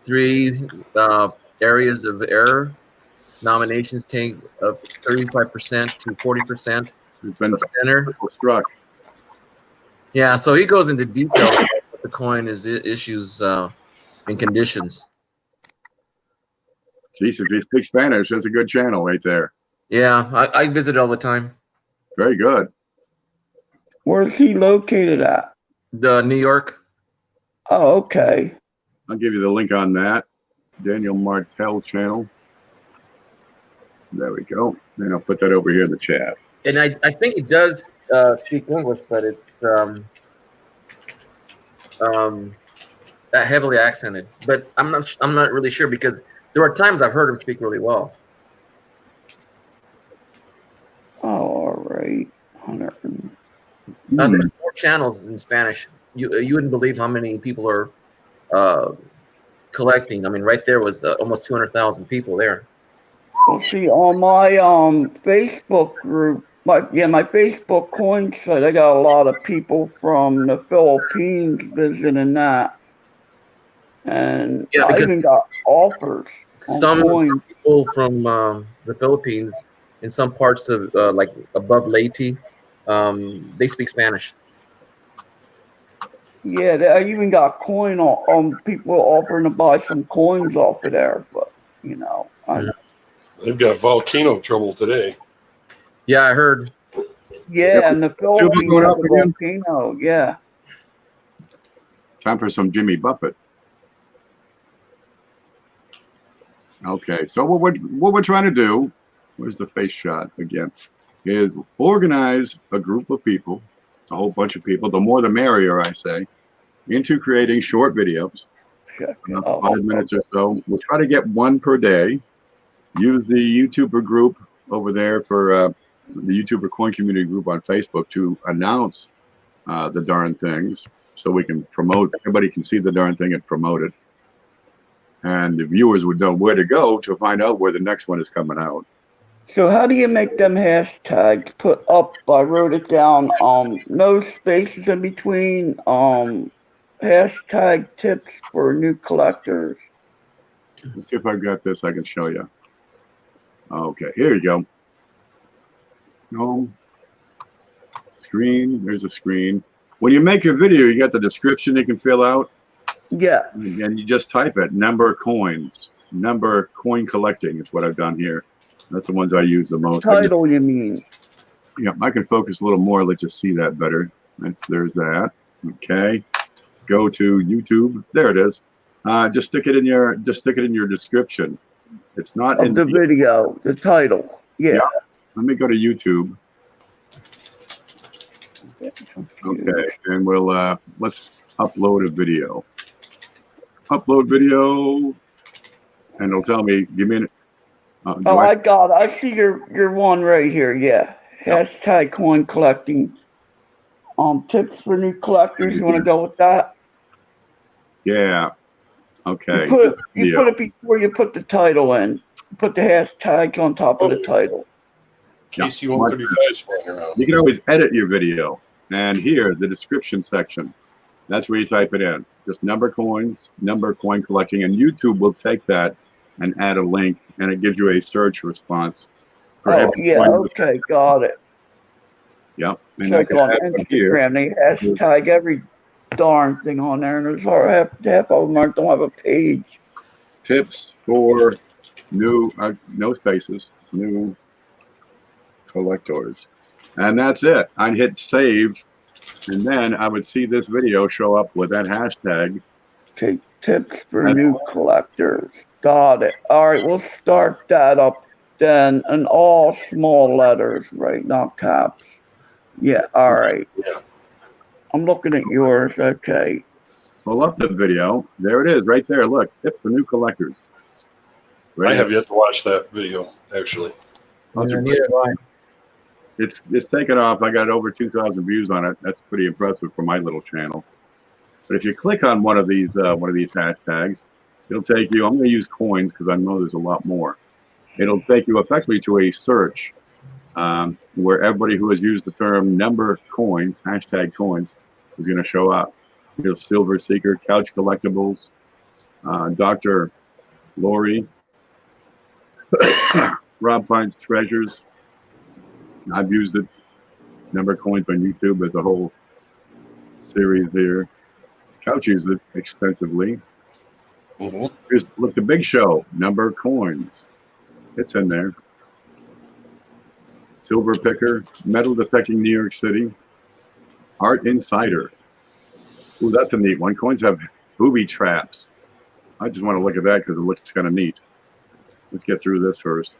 3 areas of error. Nominations take of 35% to 40%. It's been Center. struck. Yeah, so he goes into detail about what the coin is issues and conditions. Jeez, if you speak Spanish, that's a good channel right there. Yeah, I visit all the time. Very good. Where's he located at? The New York. Oh, okay. I'll give you the link on that. Daniel Martel channel. There we go. And I'll put that over here in the chat. And I think he does speak English, but it's heavily accented. But I'm not really sure because there are times I've heard him speak really well. Oh, all right. 100. There's 4 channels in Spanish. You wouldn't believe how many people are collecting. I mean, right there was almost 200,000 people there. Well, see, on my Facebook group, my Facebook coin site, I got a lot of people from the Philippines visiting that, and Yeah, I even got offers on coins. Some people from the Philippines in some parts of like above Leyte, they speak Spanish. Yeah, I even got coin on people offering to buy some coins off of there, but you know, They've got volcano trouble today. Yeah, I heard. Yeah, and the Philippines going has up a again? volcano. Yeah. Time for some Jimmy Buffett. Okay, so what we're trying to do, where's the face shot again, is organize a group of people, a whole bunch of people, the more the merrier, I say, into creating short videos, Check it about out. 5 minutes or so. We'll try to get one per day. Use the YouTuber group over there for the YouTuber coin community group on Facebook to announce the darn things so we can promote, everybody can see the darn thing and promote it. And the viewers would know where to go to find out where the next one is coming out. So how do you make them hashtags put up? I wrote it down. No spaces in between. Hashtag tips for new collectors. Let's see if I've got this. I can show you. Okay, here you go. No screen. There's a screen. When you make a video, you got the description you can fill out. Yeah. And you just type it. Number coins. Number coin collecting is what I've done here. That's the ones I use the most. Title, you mean? Yeah, I can focus a little more. Let you see that better. There's that. Okay. Go to YouTube. There it is. Just stick it in your description. It's not in the video, the title. Yeah. Let me go to YouTube. Okay, and we'll let's upload a video. Upload video, and it'll tell me. Give me an. I got it. I see your one right here. Yeah. Hashtag coin collecting. Tips for new collectors. You want to go with that? Yeah. Okay. You put it before you put the title in. Put the hashtags on top of the title. KC135 is flying around. You can always edit your video, and here the description section. That's where you type it in. Just number coins, number coin collecting, and YouTube will take that and add a link, and it gives you a search response. For every yeah. coin. Okay, got it. Yep. And Check on Instagram. They hashtag every darn thing on there, and there's half of them don't have a page. Tips for new, no spaces, new collectors. And that's it. I'd hit save, and then I would see this video show up with that hashtag. Okay, tips for new collectors. Got it. All right, we'll start that up then in all small letters, right? Not caps. Yeah, all right. Yeah. I'm looking at yours. Okay. Pull up the video. There it is, right there. Look, tips for new collectors. I have yet to watch that video, actually. Yeah, neither have I. It's taken off. I got over 2,000 views on it. That's pretty impressive for my little channel. But if you click on one of these hashtags, it'll take you. I'm going to use coins because I know there's a lot more. It'll take you effectively to a search where everybody who has used the term number coins, hashtag coins, is going to show up. You know, Silver Seeker, Couch Collectibles, Dr. Lori, Rob Finds Treasures. I've used it. Number coins on YouTube. There's a whole series here. Couch uses it extensively. Here's look, the Big Show. Number coins. It's in there. Silver Picker, Metal Detecting New York City, Art Insider. Ooh, that's a neat one. Coins have booby traps. I just want to look at that because it looks kind of neat. Let's get through this first.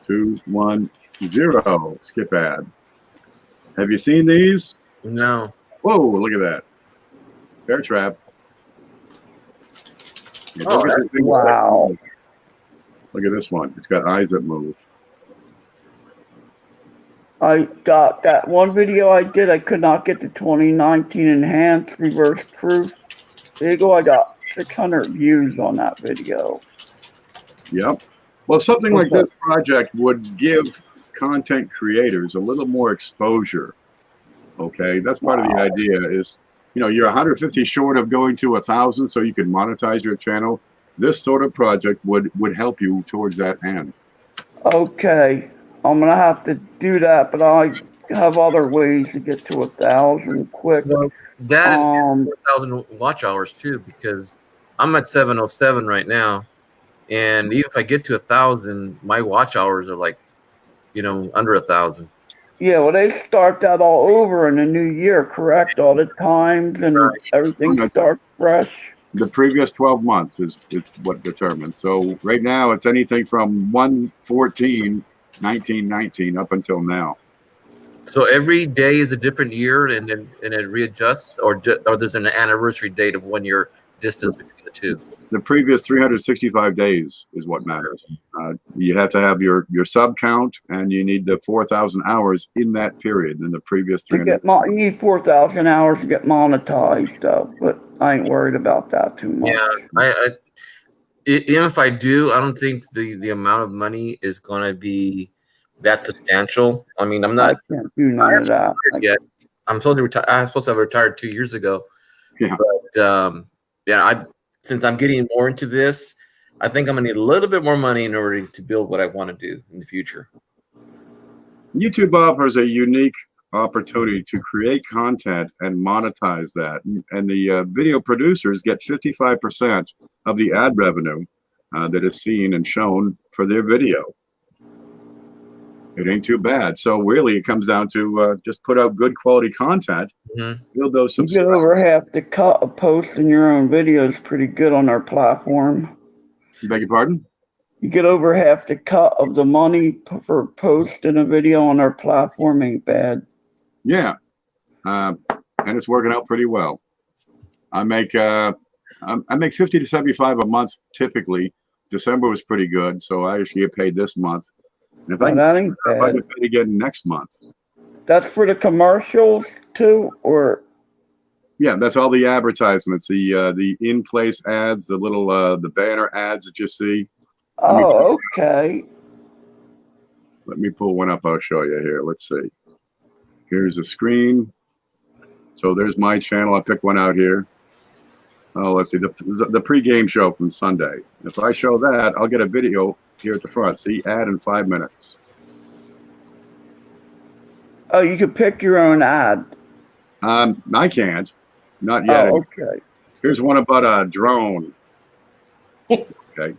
2, 1, 0. Skip ad. Have you seen these? No. Whoa, look at that. Bear trap. Yeah, Oh, wow. Look at this one. It's got eyes that move. I got that one video I did. I could not get the 2019 enhanced reverse proof. There you go. I got 600 views on that video. Yep. Well, something like this project would give content creators a little more exposure. Okay, that's part of the idea. Is you're 150 short of going to 1,000, so you can monetize your channel. This sort of project would help you towards that end. Okay, I'm gonna have to do that, but I have other ways to get to 1,000 quick. Well, that and 4,000 watch hours too, because I'm at 707 right now, and even if I get to 1,000, my watch hours are like, under 1,000. Yeah, well, they start that all over in the new year, correct? All the times and everything starts fresh. The previous 12 months is what determines. So right now, it's anything from 1/14/1919 up until now. So every day is a different year, and it readjusts, or there's an anniversary date of 1 year distance between the two. The previous 365 days is what matters. You have to have your sub count, and you need the 4,000 hours in that period in the previous 300. You need 4,000 hours to get monetized, though. But I ain't worried about that too much. Yeah, even if I do, I don't think the amount of money is going to be that substantial. I mean, I'm not. I can't do none of that yet. I'm supposed to retire. I'm supposed to have retired 2 years ago. Yeah. But since I'm getting more into this, I think I'm gonna need a little bit more money in order to build what I want to do in the future. YouTube offers a unique opportunity to create content and monetize that, and the video producers get 55% of the ad revenue that is seen and shown for their video. It ain't too bad. So really, it comes down to just put out good quality content. Build those. You get over half the cut of posting your own videos pretty good on our platform. Beg your pardon? You get over half the cut of the money for posting a video on our platform ain't bad. Yeah, and it's working out pretty well. I make 50 to 75 a month typically. December was pretty good, so I actually get paid this month. And if that ain't bad. I get paid again next month. That's for the commercials too, or? Yeah, that's all the advertisements, the in-place ads, the little the banner ads that you see. Oh, okay. Let me pull one up. I'll show you here. Let's see. Here's a screen. So there's my channel. I picked one out here. Oh, let's see the pre-game show from Sunday. If I show that, I'll get a video here at the front. See, ad in 5 minutes. Oh, you can pick your own ad. I can't. Not yet. Oh, okay. Here's one about a drone. Okay.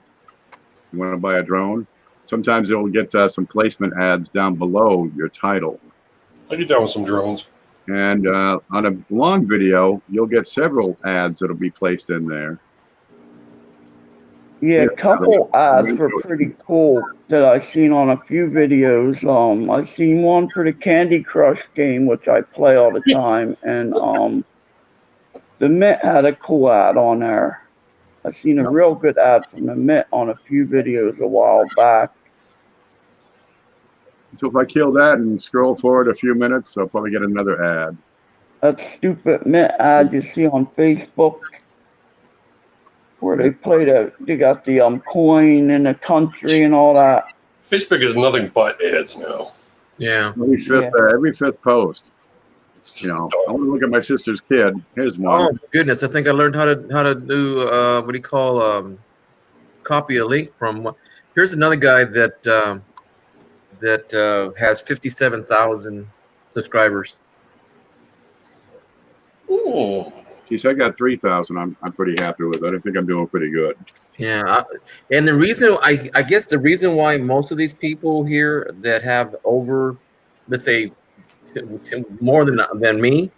You want to buy a drone? Sometimes it'll get some placement ads down below your title. I get down with some drones. And on a long video, you'll get several ads that'll be placed in there. Yeah, a couple ads were pretty cool that I've seen on a few videos. I've seen one for the Candy Crush game, which I play all the time, and the Mint had a cool ad on there. I've seen a real good ad from the Mint on a few videos a while back. So if I kill that and scroll forward a few minutes, I'll probably get another ad. That stupid mint ad you see on Facebook where they got the coin in the country and all that. Facebook is nothing but ads now. Yeah. Every fifth post. It's just You know, I dumb. want to look at my sister's kid. Here's one. Oh goodness! I think I learned how to do what do you call copy a link from. Here's another guy that has 57,000 subscribers. Ooh. Geez, I got 3,000. I'm pretty happy with it. I think I'm doing pretty good. Yeah, and the reason I guess the reason why most of these people here that have over, let's say, more than me,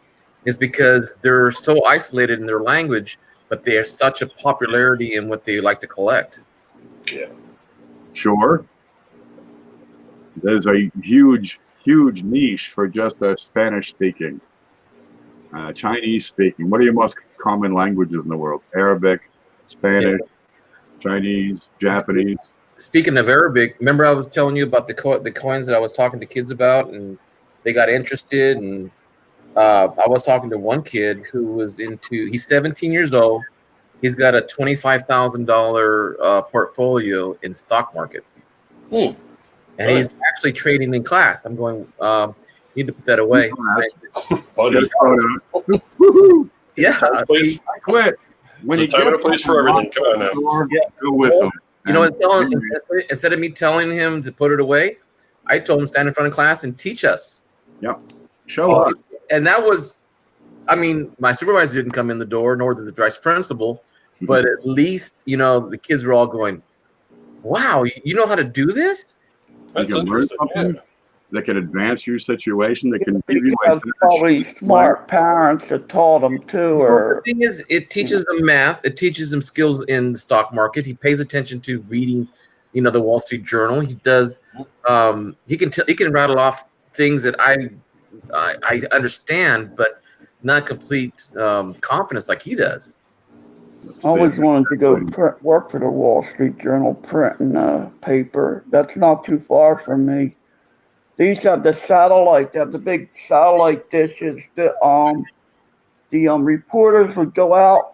is because they're so isolated in their language, but they are such a popularity in what they like to collect. Yeah. Sure. There's a huge niche for just Spanish speaking, Chinese speaking. What are your most common languages in the world? Arabic, Spanish, Chinese, Japanese. Speaking of Arabic, remember I was telling you about the coins that I was talking to kids about, and they got interested. And I was talking to one kid who was he's 17 years old. He's got a $25,000 portfolio in the stock market. And he's actually trading in class. I'm going, you need to put that away. Yeah. I quit. When you time and a place for everything. Come on now. Go with them. You know, instead of me telling him to put it away, I told him stand in front of class and teach us. Yep. Show us. And that was, I mean, my supervisor didn't come in the door, nor did the vice principal, but at least, you know, the kids were all going, wow, you know how to do this? That's you can learn interesting. something that can advance your situation, that can give you That's probably smart parents that taught them too. Or the thing is, it teaches them math. It teaches them skills in the stock market. He pays attention to reading, you know, the Wall Street Journal. He does. He can rattle off things that I understand, but not complete confidence like he does. I always wanted to go work for the Wall Street Journal, printing paper. That's not too far from me. They used to have the satellite. They have the big satellite dishes. The reporters would go out,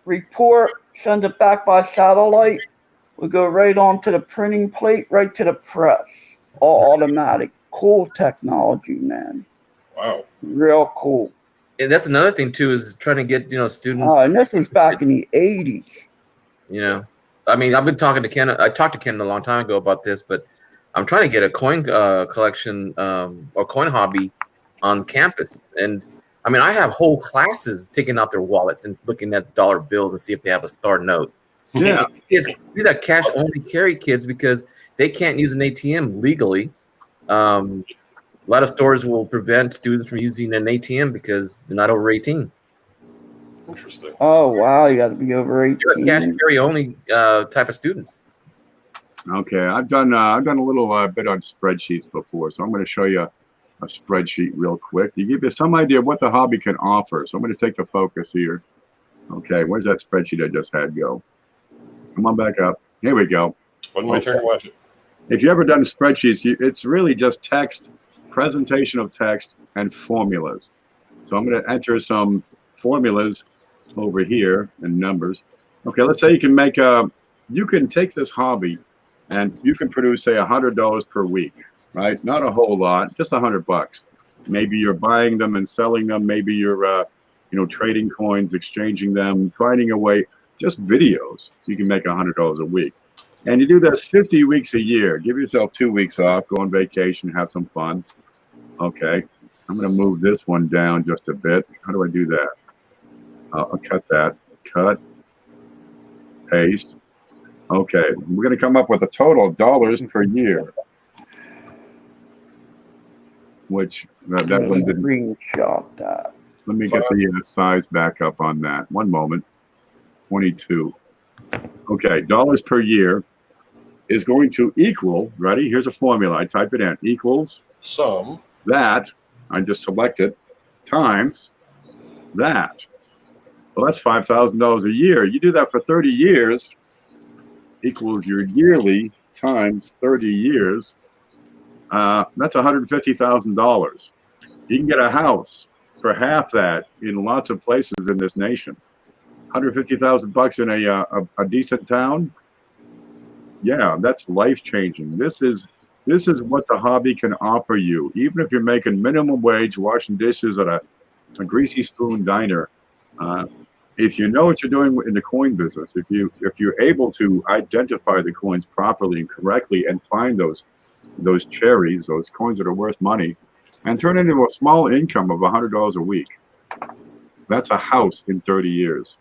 report, send it back by satellite. Would go right onto the printing plate, right to the press. All automatic. Cool technology, man. Wow. Real cool. And that's another thing too, is trying to get, you know, students. And this was back in the 80s. You know, I mean, I've been talking to Ken. I talked to Ken a long time ago about this, but I'm trying to get a coin collection or coin hobby on campus. And I mean, I have whole classes taking out their wallets and looking at dollar bills and see if they have a star note. Yeah. These are cash only carry kids because they can't use an ATM legally. A lot of stores will prevent students from using an ATM because they're not over 18. Interesting. Oh, wow. You got to be over 18. You're a cash carry only type of students. Okay, I've done a little bit on spreadsheets before, so I'm going to show you a spreadsheet real quick to give you some idea of what the hobby can offer. So I'm going to take the focus here. Okay, where's that spreadsheet I just had go? Come on back up. Here we go. Wasn't my turn to watch it. If you ever done spreadsheets, it's really just text, presentation of text, and formulas. So I'm going to enter some formulas over here and numbers. Okay, let's say you can take this hobby and you can produce, say, $100 per week, right? Not a whole lot, just $100. Maybe you're buying them and selling them. Maybe you're, trading coins, exchanging them, finding a way, just videos. You can make $100 a week. And you do this 50 weeks a year. Give yourself 2 weeks off, go on vacation, have some fun. Okay, I'm going to move this one down just a bit. How do I do that? I'll cut that. Cut. Paste. Okay, we're going to come up with a total of dollars per year. Which, that one didn't. Screenshot that. Let me get the size back up on that. One moment. 22. Okay, dollars per year is going to equal, ready? Here's a formula. I type it in. Equals Some. that, I just select it, times that. Well, that's $5,000 a year. You do that for 30 years, equals your yearly times 30 years. That's $150,000. You can get a house for half that in lots of places in this nation. 150,000 bucks in a decent town. Yeah, that's life changing. This is what the hobby can offer you. Even if you're making minimum wage, washing dishes at a greasy spoon diner, if you know what you're doing in the coin business, if you're able to identify the coins properly and correctly and find those cherries, those coins that are worth money, and turn it into a small income of $100 a week, that's a house in 30 years.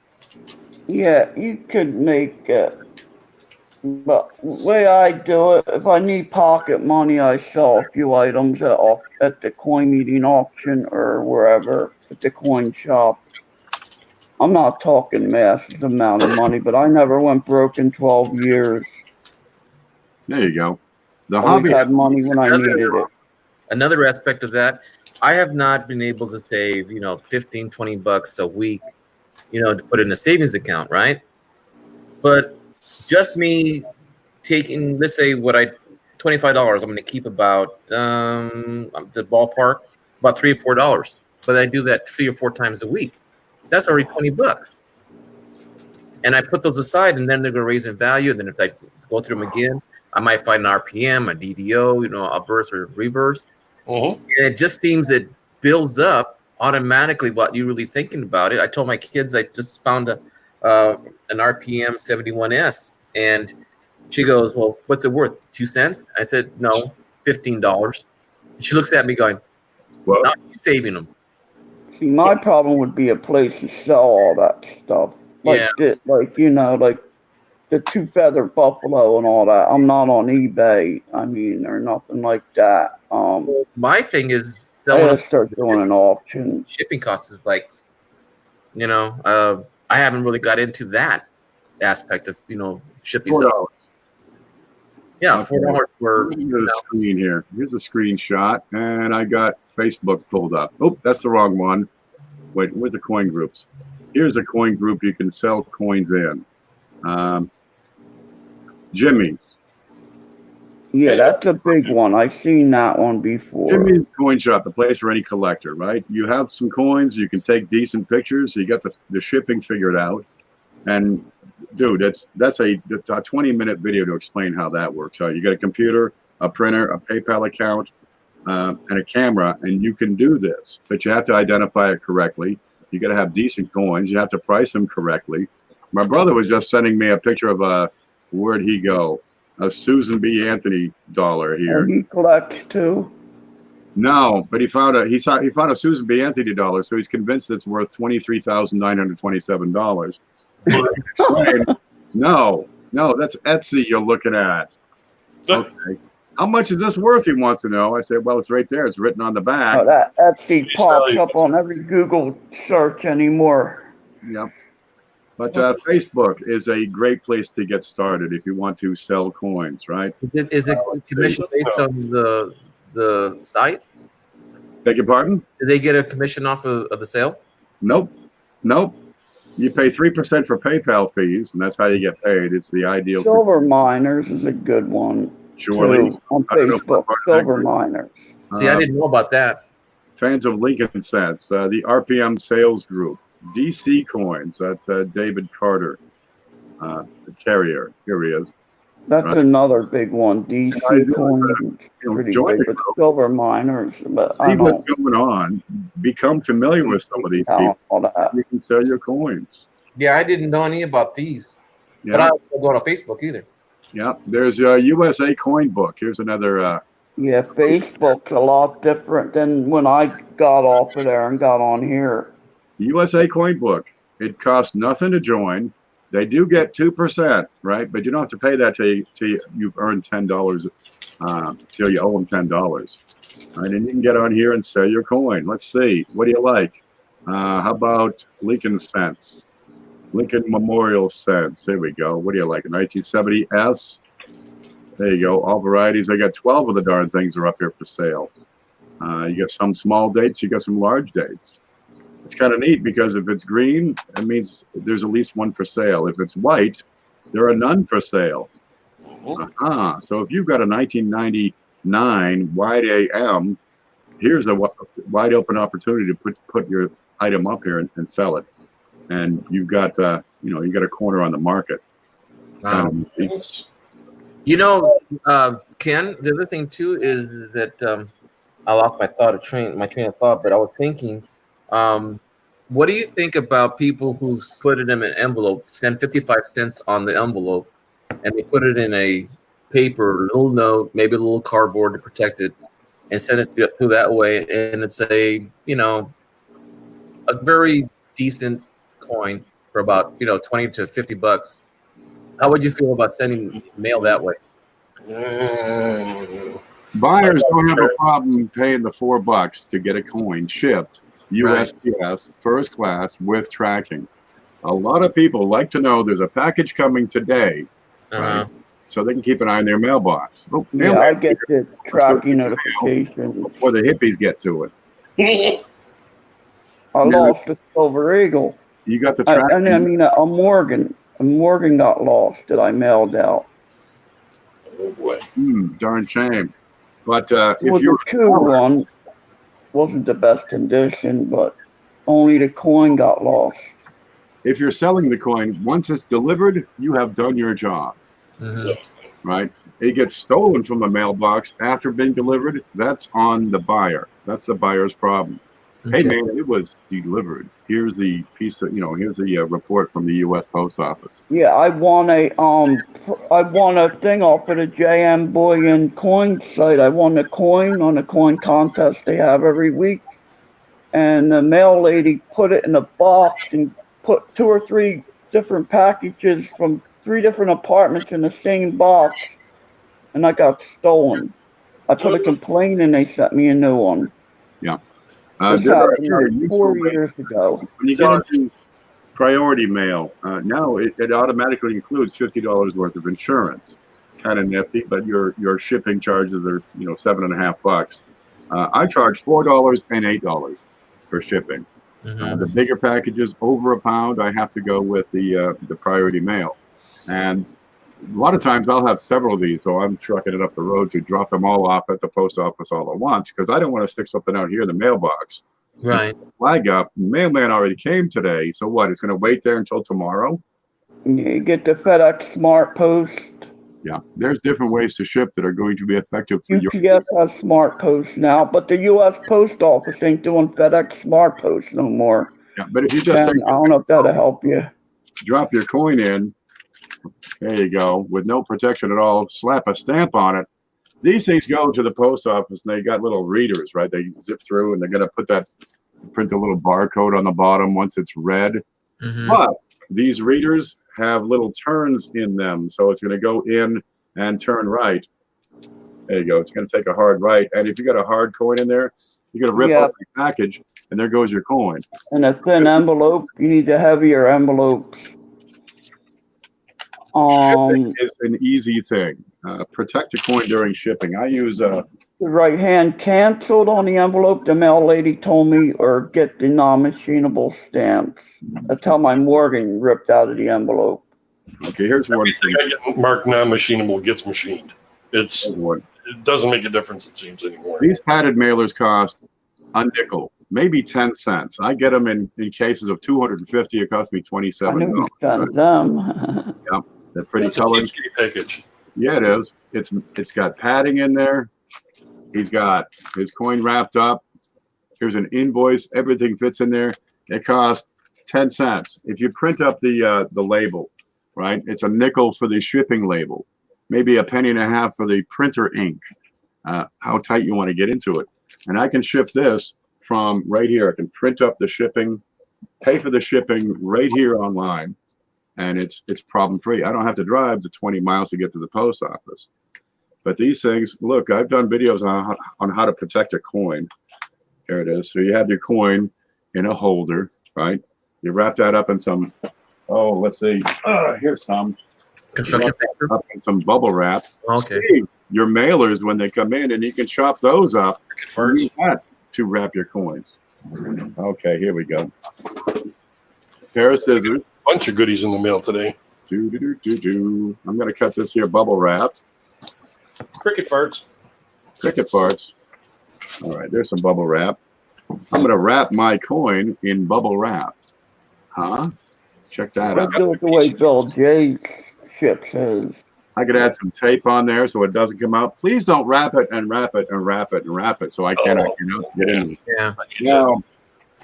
Yeah, you could make it. But the way I do it, if I need pocket money, I sell a few items at the coin meeting auction or wherever at the coin shop. I'm not talking massive amount of money, but I never went broke in 12 years. There you go. The I hobby had money when I needed it. Another aspect of that, I have not been able to save, 15, 20 bucks a week, to put in a savings account, right? But just me taking, let's say $25, I'm going to keep about the ballpark, about $3 or $4. But I do that 3 or 4 times a week. That's already 20 bucks. And I put those aside, and then they're going to raise in value. And then if I go through them again, I might find an RPM, a DDO, a verse or reverse. And it just seems it builds up automatically without you really thinking about it. I told my kids I just found an RPM 71S, and she goes, "Well, what's it worth? 2 cents?" I said, "No, $15." She looks at me going, Well, "No, you're saving them." See, my problem would be a place to sell all that stuff. Like like the 2-feathered buffalo and all that. I'm not on eBay, or nothing like that. My thing is I selling. gotta start doing an auction. Shipping costs is like, I haven't really got into that aspect of shipping stuff. $4. Yeah, Okay. $4 for. Here's the screen here. Here's a screenshot, and I got Facebook pulled up. Oh, that's the wrong one. Wait, where's the coin groups? Here's a coin group you can sell coins in. Jimmy's. Yeah, that's a big one. I've seen that one before. Jimmy's Coin Shop, the place for any collector, right? You have some coins, you can take decent pictures, you got the shipping figured out. And dude, that's a 20-minute video to explain how that works. So you got a computer, a printer, a PayPal account, and a camera, and you can do this, but you have to identify it correctly. You got to have decent coins. You have to price them correctly. My brother was just sending me a picture of where'd he go? A Susan B. Anthony dollar here. And he collects too. No, but he found a Susan B. Anthony dollar, so he's convinced it's worth $23,927. No, that's Etsy you're looking at. Okay. How much is this worth? He wants to know. I said, well, it's right there. It's written on the back. Oh, that Etsy pops up on every Google search anymore. Yep. But Facebook is a great place to get started if you want to sell coins, right? Is it commission based on the site? Beg your pardon? Did they get a commission off of the sale? Nope. You pay 3% for PayPal fees, and that's how you get paid. It's the ideal. Silver Miners is a good one. Surely. Too, on Facebook, Silver Miners. See, I didn't know about that. Fans of Lincoln Cents, the RPM Sales Group, DC Coins, that's David Carter, the carrier. Here he is. That's another big one. DC Coins, pretty join big, but Silver Miners. But See what's going on. Become familiar with some of these people. You can sell your coins. Yeah, I didn't know any about these. Yeah. But I don't go on Facebook either. Yeah, there's a USA Coin Book. Here's another. Yeah, Facebook's a lot different than when I got off of there and got on here. USA Coin Book. It costs nothing to join. They do get 2%, right? But you don't have to pay that till you've earned $10. Till you owe them $10. Right, and you can get on here and sell your coin. Let's see. What do you like? How about Lincoln Cents? Lincoln Memorial Cents. There we go. What do you like? A 1970S? There you go. All varieties. I got 12 of the darn things are up here for sale. You got some small dates. You got some large dates. It's kind of neat because if it's green, it means there's at least one for sale. If it's white, there are none for sale. So if you've got a 1990 9 wide AM. Here's a wide open opportunity to put your item up here and sell it, and you've got you got a corner on the market. Wow. You know, Ken, the other thing too is that I lost my train of thought, but I was thinking, what do you think about people who put it in an envelope, send 55 cents on the envelope, and they put it in a paper, little note, maybe a little cardboard to protect it, and send it through that way, and it's a very decent coin for about 20 to 50 bucks. How would you feel about sending mail that way? Buyers don't have a problem paying the $4 to get a coin shipped USPS first class with tracking. A lot of people like to know there's a package coming today, right? So they can keep an eye on their mailbox. Oh, Yeah, I get the tracking notification. Before the hippies get to it. I lost a silver eagle. You got the tracking. I mean, a Morgan. A Morgan got lost that I mailed out. Oh boy. Darn shame. But if you're the one wasn't the best condition, but only the coin got lost. If you're selling the coin, once it's delivered, you have done your job. Right? It gets stolen from the mailbox after being delivered. That's on the buyer. That's the buyer's problem. Hey man, it was delivered. Here's the piece of, here's the report from the U.S. Post Office. Yeah, I won a thing off of the JM Bullion coin site. I won a coin on a coin contest they have every week, and the mail lady put it in a box and put 2 or 3 different packages from 3 different apartments in the same box, and I got stolen. I put a complaint and they sent me a new one. Yeah. This happened 4 years ago. When you get into priority mail, now it automatically includes $50 worth of insurance. Kind of nifty, but your shipping charges are $7.50. I charge $4 and $8 for shipping. The bigger packages over £1, I have to go with the priority mail, and a lot of times I'll have several of these, so I'm trucking it up the road to drop them all off at the post office all at once, because I don't want to stick something out here in the mailbox. Right. Flag up. Mailman already came today, so what? It's going to wait there until tomorrow? You get the FedEx Smart Post. Yeah, there's different ways to ship that are going to be effective for UPS has Smart Post now, but the U.S. Post Office ain't doing FedEx Smart Post no more. Yeah, but if you just I don't know if that'll help you. Drop your coin in. There you go, with no protection at all. Slap a stamp on it. These things go to the post office, and they got little readers, right? They zip through, and they're going to print a little barcode on the bottom once it's read. But these readers have little turns in them, so it's going to go in and turn right. There you go. It's going to take a hard right, and if you got a hard coin in there, you're going to rip up the package, and there goes your coin. And a thin envelope. You need the heavier envelopes. Shipping is an easy thing. Protect the coin during shipping. I use the right hand canceled on the envelope, the mail lady told me, or get the non-machinable stamps. That's how my Morgan ripped out of the envelope. Okay, here's one thing. I get marked non-machinable gets machined. It doesn't make a difference, it seems, anymore. These padded mailers cost a nickel, maybe 10 cents. I get them in cases of 250. It cost me $27. I knew you got them. Yeah. They're pretty colored. It's a cheapskate package. Yeah, it is. It's got padding in there. He's got his coin wrapped up. Here's an invoice. Everything fits in there. It costs 10 cents. If you print up the label, right? It's a nickel for the shipping label. Maybe a penny and a half for the printer ink. How tight you want to get into it. And I can ship this from right here. I can print up the shipping, pay for the shipping right here online. And it's problem free. I don't have to drive the 20 miles to get to the post office. But these things, look, I've done videos on how to protect a coin. There it is. So you have your coin in a holder, right? You wrap that up in some, let's see. Here's some. Construction paper. Up in some bubble wrap. Okay. See your mailers when they come in, and you can chop those up first to wrap your coins. Okay, here we go. Pair of scissors. Bunch of goodies in the mail today. I'm going to cut this here bubble wrap. Cricket farts. cricket parts. All right, there's some bubble wrap. I'm going to wrap my coin in bubble wrap. Huh? Check that Let's out. do it the way Bill J's ship says. I could add some tape on there so it doesn't come out. Please don't wrap it and wrap it and wrap it and wrap it so I cannot get in. Yeah. Now,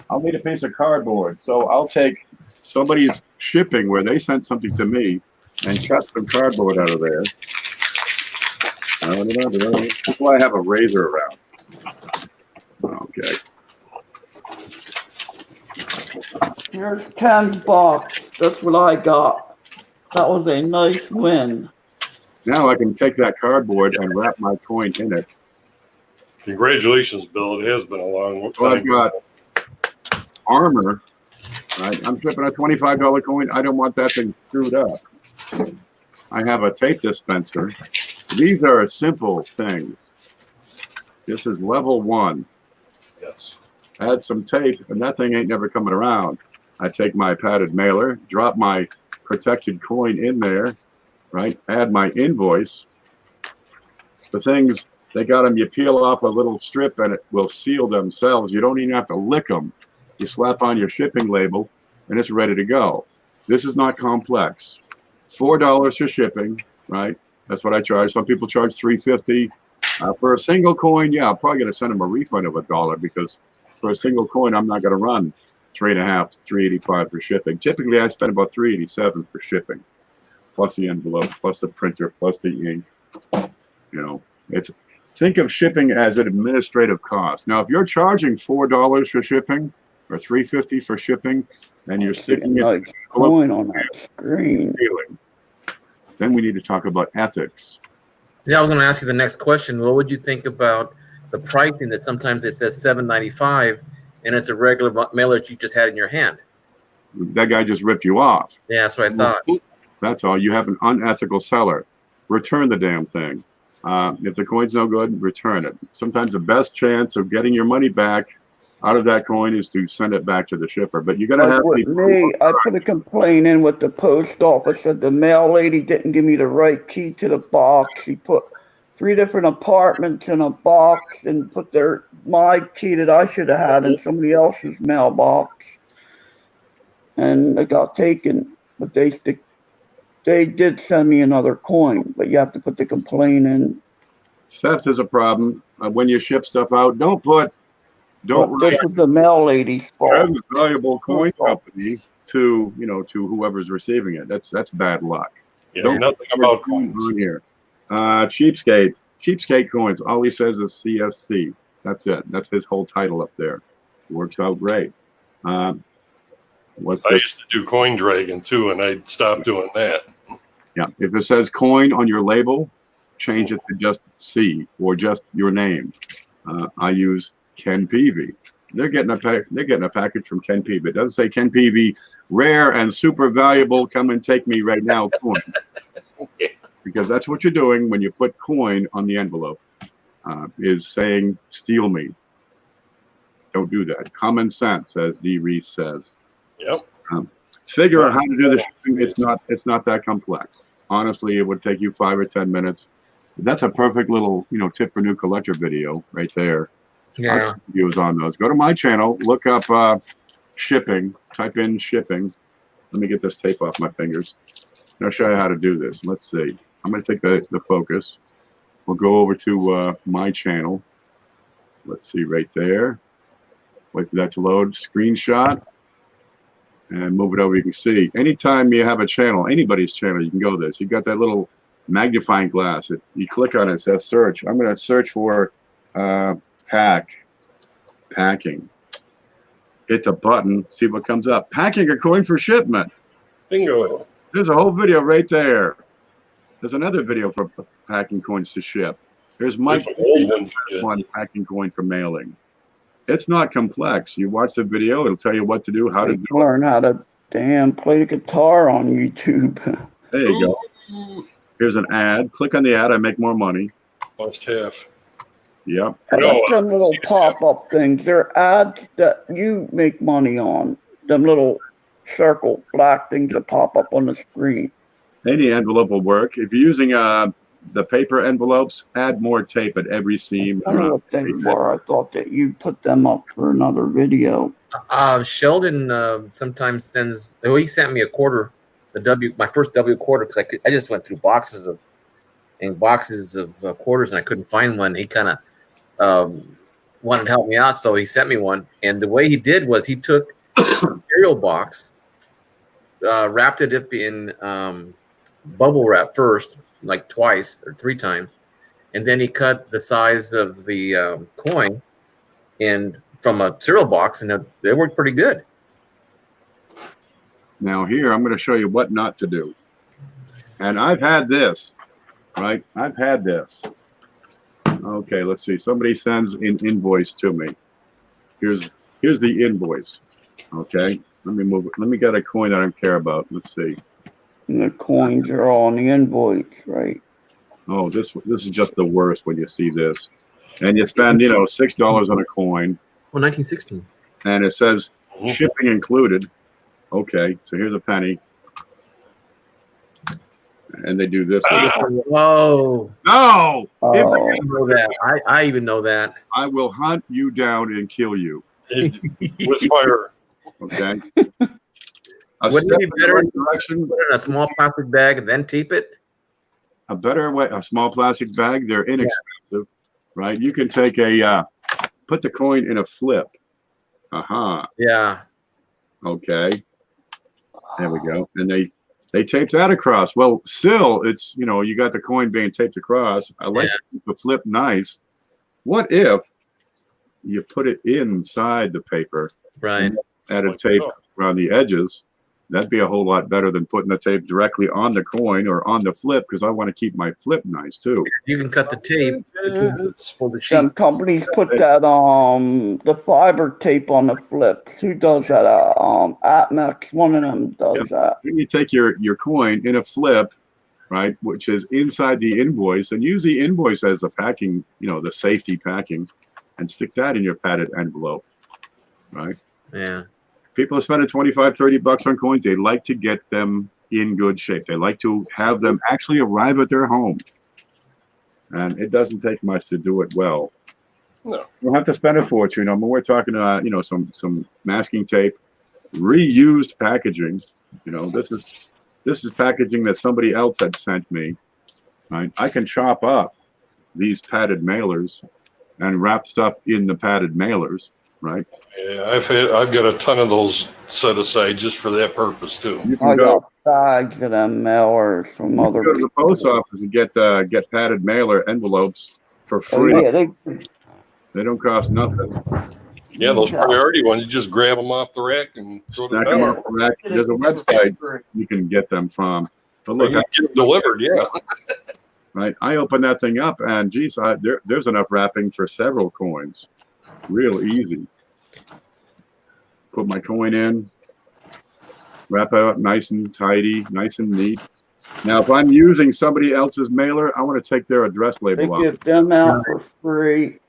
I'll need a piece of cardboard. So I'll take somebody's shipping where they sent something to me and cut some cardboard out of there. That's why I have a razor around. Okay. Here's Ken's box. That's what I got. That was a nice win. Now I can take that cardboard and wrap my coin in it. Congratulations, Bill. It has been a long Well, I've time. got armor. Right? I'm flipping a $25 coin. I don't want that thing screwed up. I have a tape dispenser. These are simple things. This is level 1. Yes. Add some tape, and that thing ain't never coming around. I take my padded mailer, drop my protected coin in there, right? Add my invoice. The things, they got them, you peel off a little strip and it will seal themselves. You don't even have to lick them. You slap on your shipping label and it's ready to go. This is not complex. $4 for shipping, right? That's what I charge. Some people charge $3.50 for a single coin. Yeah, I'm probably going to send them a refund of $1 because for a single coin, I'm not going to run $3.50, $3.85 for shipping. Typically, I spend about $3.87 for shipping, plus the envelope, plus the printer, plus the ink. You know, think of shipping as an administrative cost. Now, if you're charging $4 for shipping or $3.50 for shipping, and you're sticking nice coin on that screen, then we need to talk about ethics. Yeah, I was going to ask you the next question. What would you think about the pricing that sometimes it says $7.95 and it's a regular mailer that you just had in your hand? That guy just ripped you off. Yeah, that's what I thought. That's all. You have an unethical seller. Return the damn thing. If the coin's no good, return it. Sometimes the best chance of getting your money back out of that coin is to send it back to the shipper. But you got to have me. I put a complaint in with the post office that the mail lady didn't give me the right key to the box. She put 3 different apartments in a box and put my key that I should have had in somebody else's mailbox, and it got taken. But they did send me another coin. But you have to put the complaint in. Theft is a problem. When you ship stuff out, don't This is the mail lady's fault. Valuable coin company to whoever's receiving it. That's bad luck. Yeah, Don't nothing about coins on here. Cheapskate coins. All he says is CSC. That's it. That's his whole title up there. Works out great. I used to do Coin Dragon too, and I stopped doing that. Yeah. If it says coin on your label, change it to just C or just your name. I use Ken Peavy. They're getting a package from Ken Peavy. It doesn't say Ken Peavy, rare and super valuable. Come and take me right now, coin. Because that's what you're doing when you put coin on the envelope. Is saying steal me. Don't do that. Common sense, as D. Reese says. Yep. Figure out how to do the shipping. It's not that complex. Honestly, it would take you 5 or 10 minutes. That's a perfect little tip for new collector video right there. Yeah. Videos on those. Go to my channel, look up shipping, type in shipping. Let me get this tape off my fingers. I'll show you how to do this. Let's see. I'm going to take the focus. We'll go over to my channel. Let's see right there. Wait for that to load. Screenshot. And move it over. You can see. Anytime you have a channel, anybody's channel, you can go this. You've got that little magnifying glass. You click on it, it says search. I'm going to search for packing. Hit the button, see what comes up. Packing a coin for shipment. Bingo. There's a whole video right there. There's another video for packing coins to ship. There's Mike one packing coin for mailing. It's not complex. You watch the video, it'll tell you what to do, how to do it. Learn how to play the guitar on YouTube. There you go. Here's an ad. Click on the ad, I make more money. Lost half. Yep. I like them little pop-up things. They're ads that you make money on. Them little circle black things that pop up on the screen. Any envelope will work. If you're using the paper envelopes, add more tape at every seam. I don't know what they were. I thought that you put them up for another video. Sheldon sometimes sends. Oh, he sent me a quarter, my first W quarter, because I just went through boxes of quarters and I couldn't find one. He kind of wanted to help me out, so he sent me one. And the way he did was he took the cereal box, wrapped it up in bubble wrap first, like twice or 3 times, and then he cut the size of the coin and from a cereal box, and they worked pretty good. Now here, I'm going to show you what not to do. And I've had this, right? I've had this. Okay, let's see. Somebody sends an invoice to me. Here's the invoice. Okay, let me move it. Let me get a coin that I care about. Let's see. And the coins are all on the invoice, right? Oh, this is just the worst when you see this. And you spend, $6 on a coin. Well, 1916. And it says shipping included. Okay, so here's a penny. And they do this. Whoa. No! Oh. I know that. I even know that. I will hunt you down and kill you. With fire. Okay? Wouldn't it be better to direction, put it in a small plastic bag and then tape it? a better way, a small plastic bag, they're inexpensive, right? You can take put the coin in a flip. Yeah. Okay. There we go. And they tape that across. Well, still, it's, you got the coin being taped across. I like to keep the flip nice. What if you put it inside the paper? Right. Added tape around the edges. That'd be a whole lot better than putting the tape directly on the coin or on the flip, because I want to keep my flip nice too. You can cut the tape for the Some sheet. companies put that the fiber tape on the flips. Who does that? Atmex, one of them does that. When you take your coin in a flip, right, which is inside the invoice, and use the invoice as the packing, the safety packing, and stick that in your padded envelope, right? Yeah. People are spending $25-$30 on coins. They like to get them in good shape. They like to have them actually arrive at their home. And it doesn't take much to do it well. No. You don't have to spend a fortune. We're talking about, some masking tape, reused packaging. This is packaging that somebody else had sent me. Right? I can chop up these padded mailers and wrap stuff in the padded mailers, right? Yeah, I've got a ton of those set aside just for that purpose too. You I can go got bags of them mailers from other to the people. post office and get padded mailer envelopes for Oh, free. yeah, They don't cost nothing. Yeah, those priority ones, you just grab them off the rack and throw them Stack them down. up the rack. There's a website you can get them from. But Or look, you get them delivered, yeah. right? I open that thing up, and geez, there's enough wrapping for several coins. Real easy. Put my coin in, wrap it up nice and tidy, nice and neat. Now, if I'm using somebody else's mailer, I want to take their address They label off. give them out for free.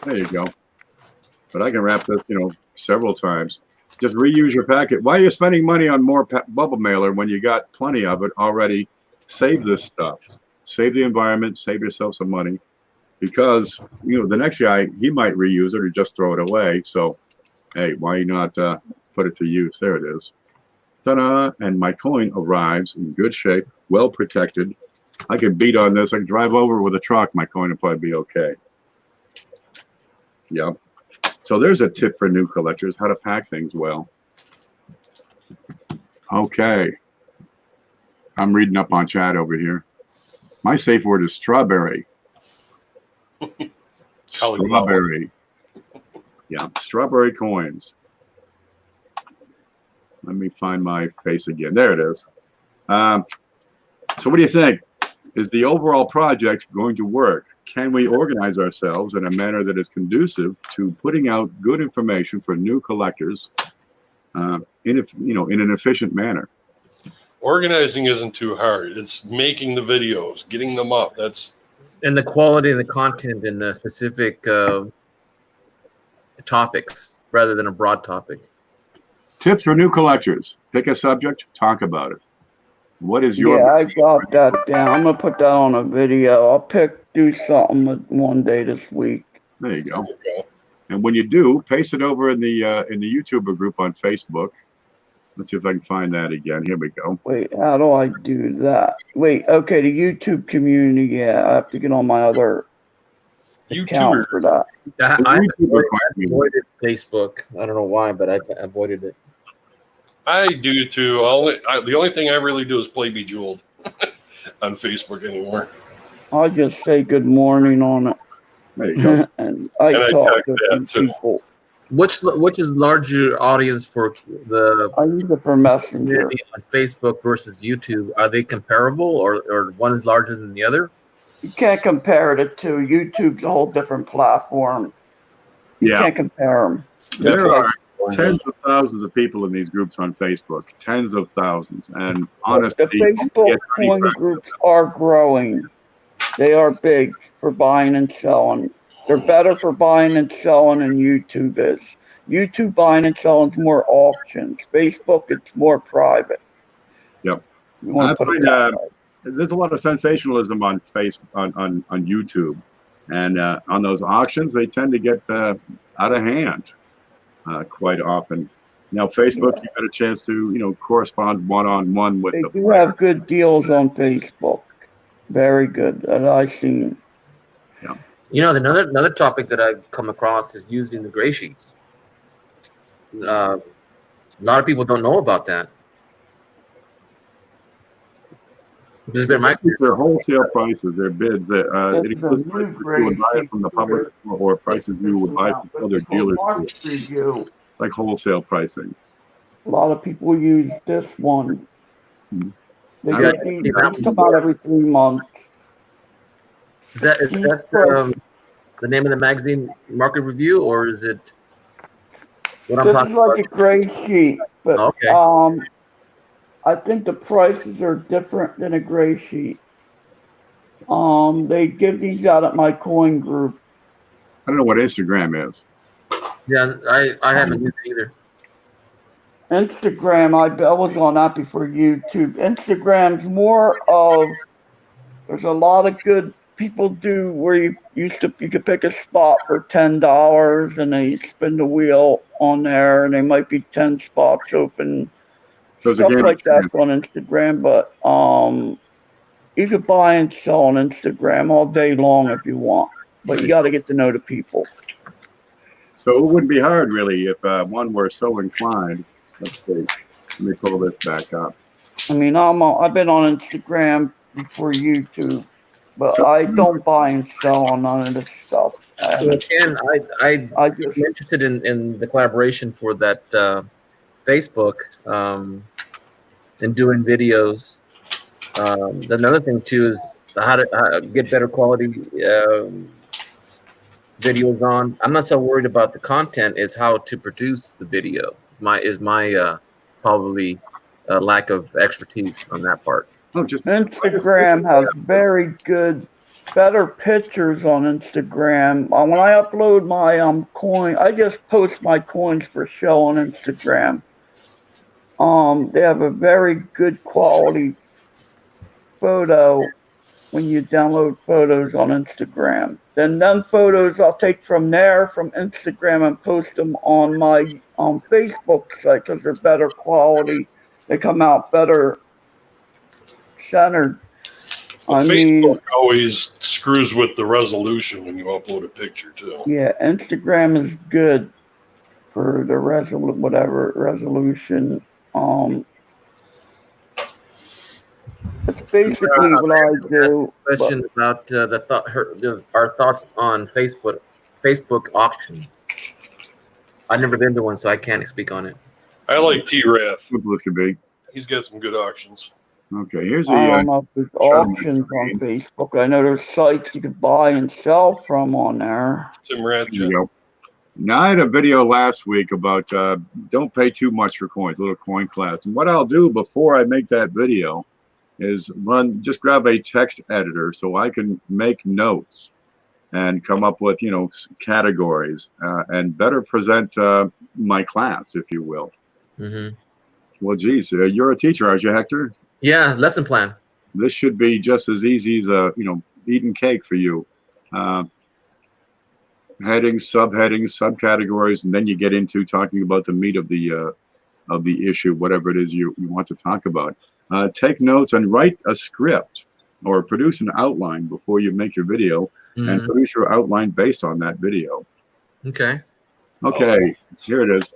There you go. But I can wrap this, several times. Just reuse your packet. Why are you spending money on more bubble mailer when you got plenty of it already? Save this stuff. Save the environment. Save yourself some money. Because, the next guy, he might reuse it or just throw it away. So, hey, why not put it to use? There it is. Ta-da! And my coin arrives in good shape, well protected. I can beat on this. I can drive over with a truck. My coin will probably be okay. Yep. So there's a tip for new collectors, how to pack things well. Okay. I'm reading up on chat over here. My safe word is strawberry. Strawberry. Yeah, strawberry coins. Let me find my face again. There it is. So what do you think? Is the overall project going to work? Can we organize ourselves in a manner that is conducive to putting out good information for new collectors in an efficient manner? Organizing isn't too hard. It's making the videos, getting them up. And the quality of the content and the specific topics rather than a broad topic. Tips for new collectors. Pick a subject, talk about it. What is your? Yeah, I got that down. I'm gonna put that on a video. I'll do something with one day this week. There you go. And when you do, paste it over in the YouTuber group on Facebook. Let's see if I can find that again. Here we go. Wait, how do I do that? Wait, okay, the YouTube community. Yeah, I have to get on my other account for that. I avoided Facebook. I don't know why, but I avoided it. I do too. The only thing I really do is play Bejeweled on Facebook anymore. I'll just say good morning on it. There you go. and I talk to some too. people. Which is larger audience for the I use it for Messenger. community on Facebook versus YouTube? Are they comparable, or one is larger than the other? You can't compare the two. YouTube's a whole different platform. You can't compare them. There are tens of thousands of people in these groups on Facebook. Tens of thousands. And honestly, the Facebook coin groups are growing. They are big for buying and selling. They're better for buying and selling than YouTube is. YouTube buying and selling is more auctions. Facebook, it's more private. Yep. You want to put it that way. There's a lot of sensationalism on on YouTube, and on those auctions, they tend to get out of hand quite often. Now, Facebook, you got a chance to correspond one-on-one with. They the do have good deals on Facebook. Very good that I've seen. Yeah. Another topic that I've come across is using the gray sheets. A lot of people don't know about that. This has been my Their wholesale prices, their bids. It includes prices you would buy it from the public or prices you would buy from other dealers. It's like wholesale pricing. A lot of people use this one. Mhm. They come out every 3 months. Is that the name of the magazine, Market Review, or is it what I'm This talking is like about? a gray sheet, but Okay. I think the prices are different than a gray sheet. They give these out at my coin group. I don't know what Instagram is. Yeah, I haven't used it either. Instagram, I was on that before YouTube. Instagram's more of, there's a lot of good people do where you could pick a spot for $10 and they spin the wheel on there and they might be 10 spots open. So Stuff like that's on Instagram, but you could buy and sell on Instagram all day long if you want, but you got to get to know the people. So it wouldn't be hard, really, if one were so inclined. Let's see. Let me pull this back up. I mean, I've been on Instagram before YouTube, but I don't buy and sell on none of this stuff. Well, Ken, I'm interested in the collaboration for that Facebook and doing videos. Another thing too is how to get better quality videos on. I'm not so worried about the content; is how to produce the video. Is my probably lack of expertise on that part. Instagram has very good, better pictures on Instagram. When I upload my coin, I just post my coins for show on Instagram. They have a very good quality photo when you download photos on Instagram. Then them photos I'll take from there, from Instagram, and post them on my Facebook site because they're better quality. They come out better centered. Facebook always screws with the resolution when you upload a picture too. Yeah, Instagram is good for the resolution. It's basically what I do. Question about our thoughts on Facebook auctions. I've never been to one, so I can't speak on it. I like T-Rath. Simple as could be. He's got some good auctions. Okay, here's I don't know if there's auctions on Facebook. I know there's sites you could buy and sell from on there. Tim Rath. Now, I had a video last week about don't pay too much for coins, a little coin class. And what I'll do before I make that video is just grab a text editor so I can make notes and come up with, categories and better present my class, if you will. Mm-hmm. Well, geez, you're a teacher, aren't you, Hector? Yeah, lesson plan. This should be just as easy as eating cake for you. Headings, subheadings, subcategories, and then you get into talking about the meat of the issue, whatever it is you want to talk about. Take notes and write a script or produce an outline before you make your video, and produce your outline based on that video. Okay. Okay, here it is.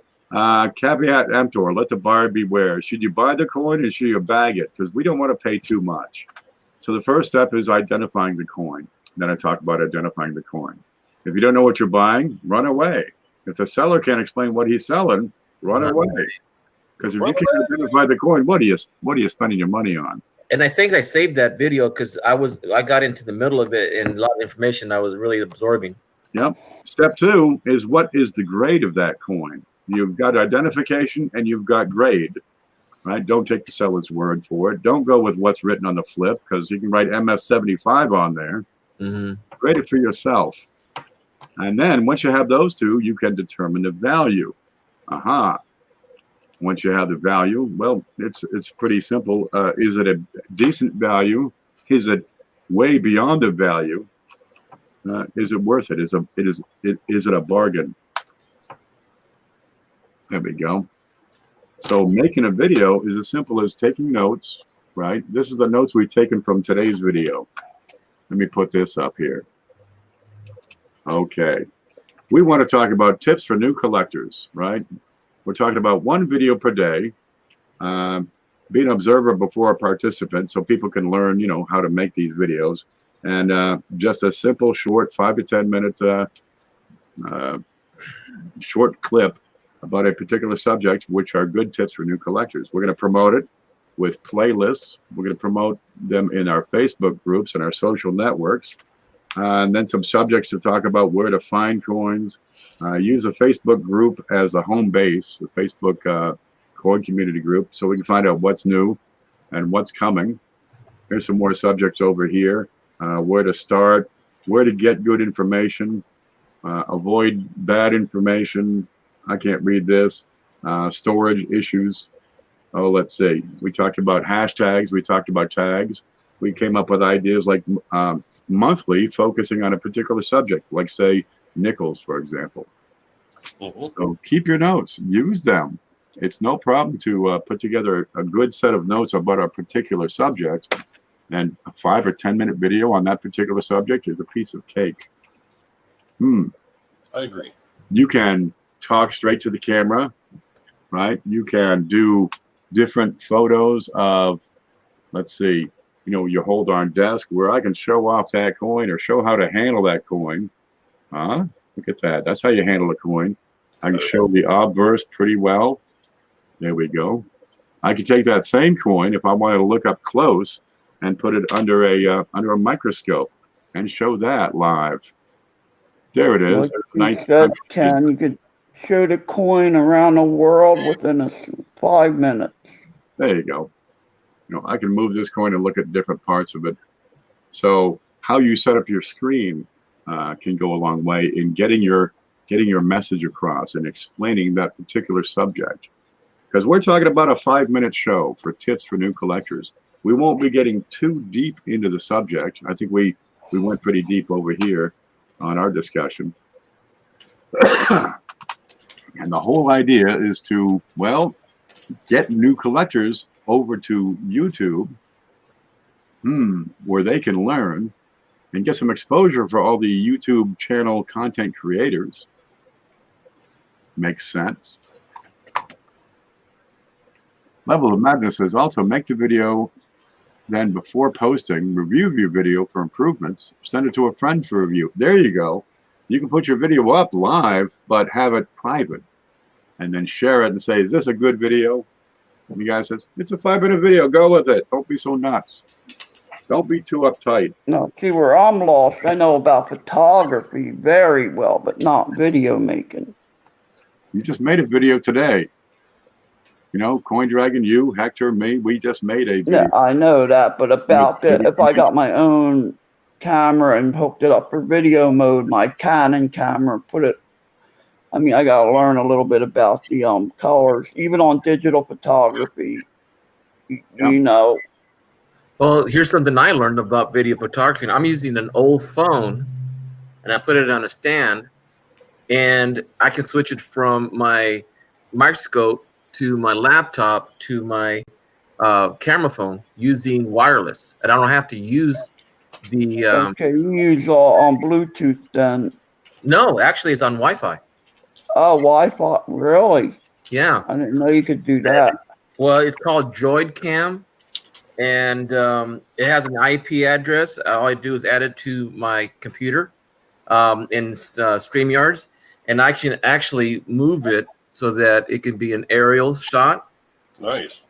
Caveat emptor, let the buyer beware. Should you buy the coin or should you bag it? Because we don't want to pay too much. So the first step is identifying the coin. Then I talk about identifying the coin. If you don't know what you're buying, run away. If the seller can't explain what he's selling, run away. Because if you can't identify the coin, what are you spending your money on? And I think I saved that video because I got into the middle of it and a lot of information I was really absorbing. Yep. Step 2 is what is the grade of that coin? You've got identification and you've got grade, right? Don't take the seller's word for it. Don't go with what's written on the flip, because you can write MS75 on there. Grade it for yourself. And then once you have those two, you can determine the value. Once you have the value, well, it's pretty simple. Is it a decent value? Is it way beyond the value? Is it worth it? Is it a bargain? There we go. So making a video is as simple as taking notes, right? This is the notes we've taken from today's video. Let me put this up here. Okay. We want to talk about tips for new collectors, right? We're talking about one video per day. Be an observer before a participant so people can learn, how to make these videos. And just a simple, short 5 to 10 minute short clip about a particular subject, which are good tips for new collectors. We're going to promote it with playlists. We're going to promote them in our Facebook groups and our social networks. And then some subjects to talk about where to find coins. Use a Facebook group as a home base, the Facebook coin community group, so we can find out what's new and what's coming. Here's some more subjects over here. Where to start, where to get good information, avoid bad information. I can't read this. Storage issues. Oh, let's see. We talked about hashtags. We talked about tags. We came up with ideas like monthly focusing on a particular subject, like say nickels, for example. So keep your notes, use them. It's no problem to put together a good set of notes about a particular subject, and a 5 or 10 minute video on that particular subject is a piece of cake. I agree. You can talk straight to the camera, right? You can do different photos of, let's see, your hold on desk where I can show off that coin or show how to handle that coin. Look at that. That's how you handle a coin. I can show the obverse pretty well. There we go. I can take that same coin if I wanted to look up close and put it under a microscope and show that live. There it is. Like you said, you could show the coin around the world within 5 minutes. There you go. I can move this coin and look at different parts of it. So how you set up your screen can go a long way in getting your message across and explaining that particular subject. Because we're talking about a 5-minute show for tips for new collectors. We won't be getting too deep into the subject. I think we went pretty deep over here on our discussion. And the whole idea is to, well, get new collectors over to YouTube, where they can learn and get some exposure for all the YouTube channel content creators. Makes sense. Level of madness is also make the video, then before posting, review your video for improvements, send it to a friend for review. There you go. You can put your video up live, but have it private, and then share it and say, is this a good video? And the guy says, it's a 5-minute video, go with it. Don't be so nuts. Don't be too uptight. No, see where I'm lost. I know about photography very well, but not video making. You just made a video today. Coin Dragon, you, Hector, me, we just made a video. Yeah, I know that, but about that, if I got my own camera and hooked it up for video mode, my Canon camera, I got to learn a little bit about the colors, even on digital photography. Well, here's something I learned about video photography. I'm using an old phone, and I put it on a stand, and I can switch it from my microscope to my laptop to my camera phone using wireless, and I don't have to use the. Okay, you use on Bluetooth then. No, actually, it's on Wi-Fi. Oh, Wi-Fi, really? Yeah. I didn't know you could do that. Well, it's called Droid Cam, and it has an IP address. All I do is add it to my computer in StreamYards, and I can actually move it so that it can be an aerial shot. Nice.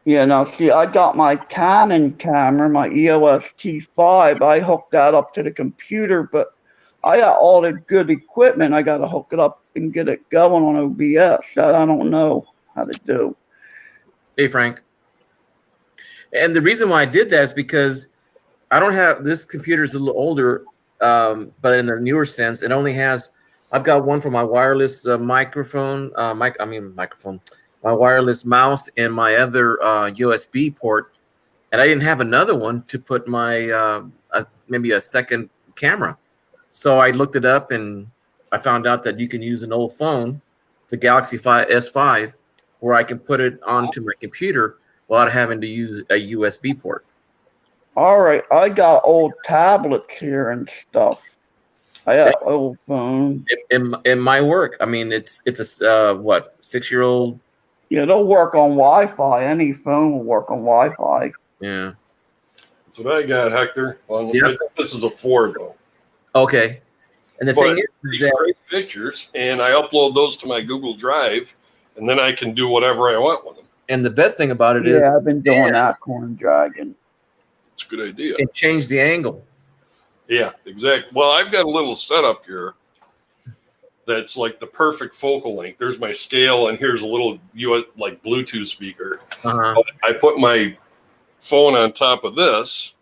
Yeah, now see, I got my Canon camera, my EOS T5. I hooked that up to the computer, but I got all the good equipment. I got to hook it up and get it going on OBS. That I don't know how to do. Hey, Frank. And the reason why I did that is because I don't have, this computer is a little older, but in the newer sense, it only has, I've got one for my wireless microphone, my wireless mouse and my other USB port. And I didn't have another one to put my, maybe a second camera. So I looked it up and I found out that you can use an old phone. It's a Galaxy S5 where I can put it onto my computer without having to use a USB port. All right, I got old tablets here and stuff. I got old phone. In my work, I mean, it's a what, 6-year-old? Yeah, they'll work on Wi-Fi. Any phone will work on Wi-Fi. Yeah. That's what I got, Hector. Well, Yeah. I think this is a 4 though. Okay. And the thing is These that great pictures, and I upload those to my Google Drive, and then I can do whatever I want with them. and the best thing about it is Yeah, I've been doing that, Corn Dragon. It's a good idea. it changed the angle. Yeah, exactly. Well, I've got a little setup here that's like the perfect focal length. There's my scale, and here's a little like Bluetooth speaker. Uh-huh. I put my phone on top of this,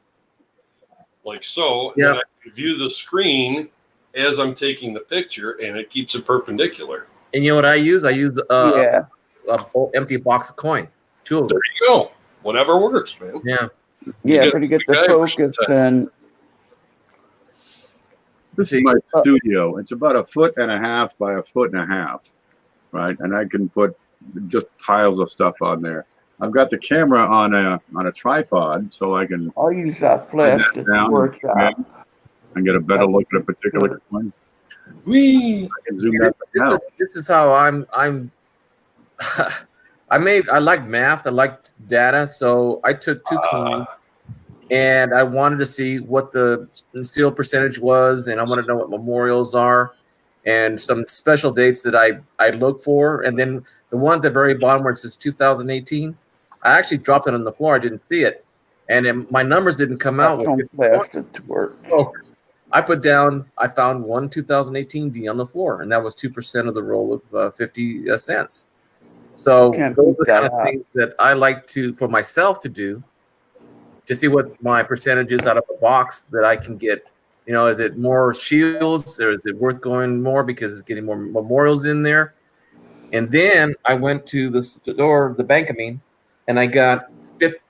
like so, and Yeah. then I can view the screen as I'm taking the picture, and it keeps it perpendicular. And you know what I use? I use Yeah. a empty box of coin. 2 of them. There you go. Whatever works, man. Yeah. Yeah, get but to get the the guy focus and This is my studio. It's about 1.5 feet by 1.5 feet, right? And I can put just piles of stuff on there. I've got the camera on a tripod, so I can I'll use that flash that to down work that. and get a better look at a particular coin. Whee! I can zoom that out. This is how I'm I like math, I like data, so I took 2 coins and I wanted to see what the seal percentage was, and I wanted to know what memorials are and some special dates that I look for. And then the one at the very bottom where it says 2018, I actually dropped it on the floor. I didn't see it, and my numbers didn't come out. Don't flash it to work. So I put down, I found one 2018 D on the floor, and that was 2% of the roll of 50 cents. So Can't those beat are the kind that of up. things that I like to, for myself to do, to see what my percentage is out of the box that I can get. You know, is it more shields, or is it worth going more because it's getting more memorials in there? And then I went to the store, the bank, and I got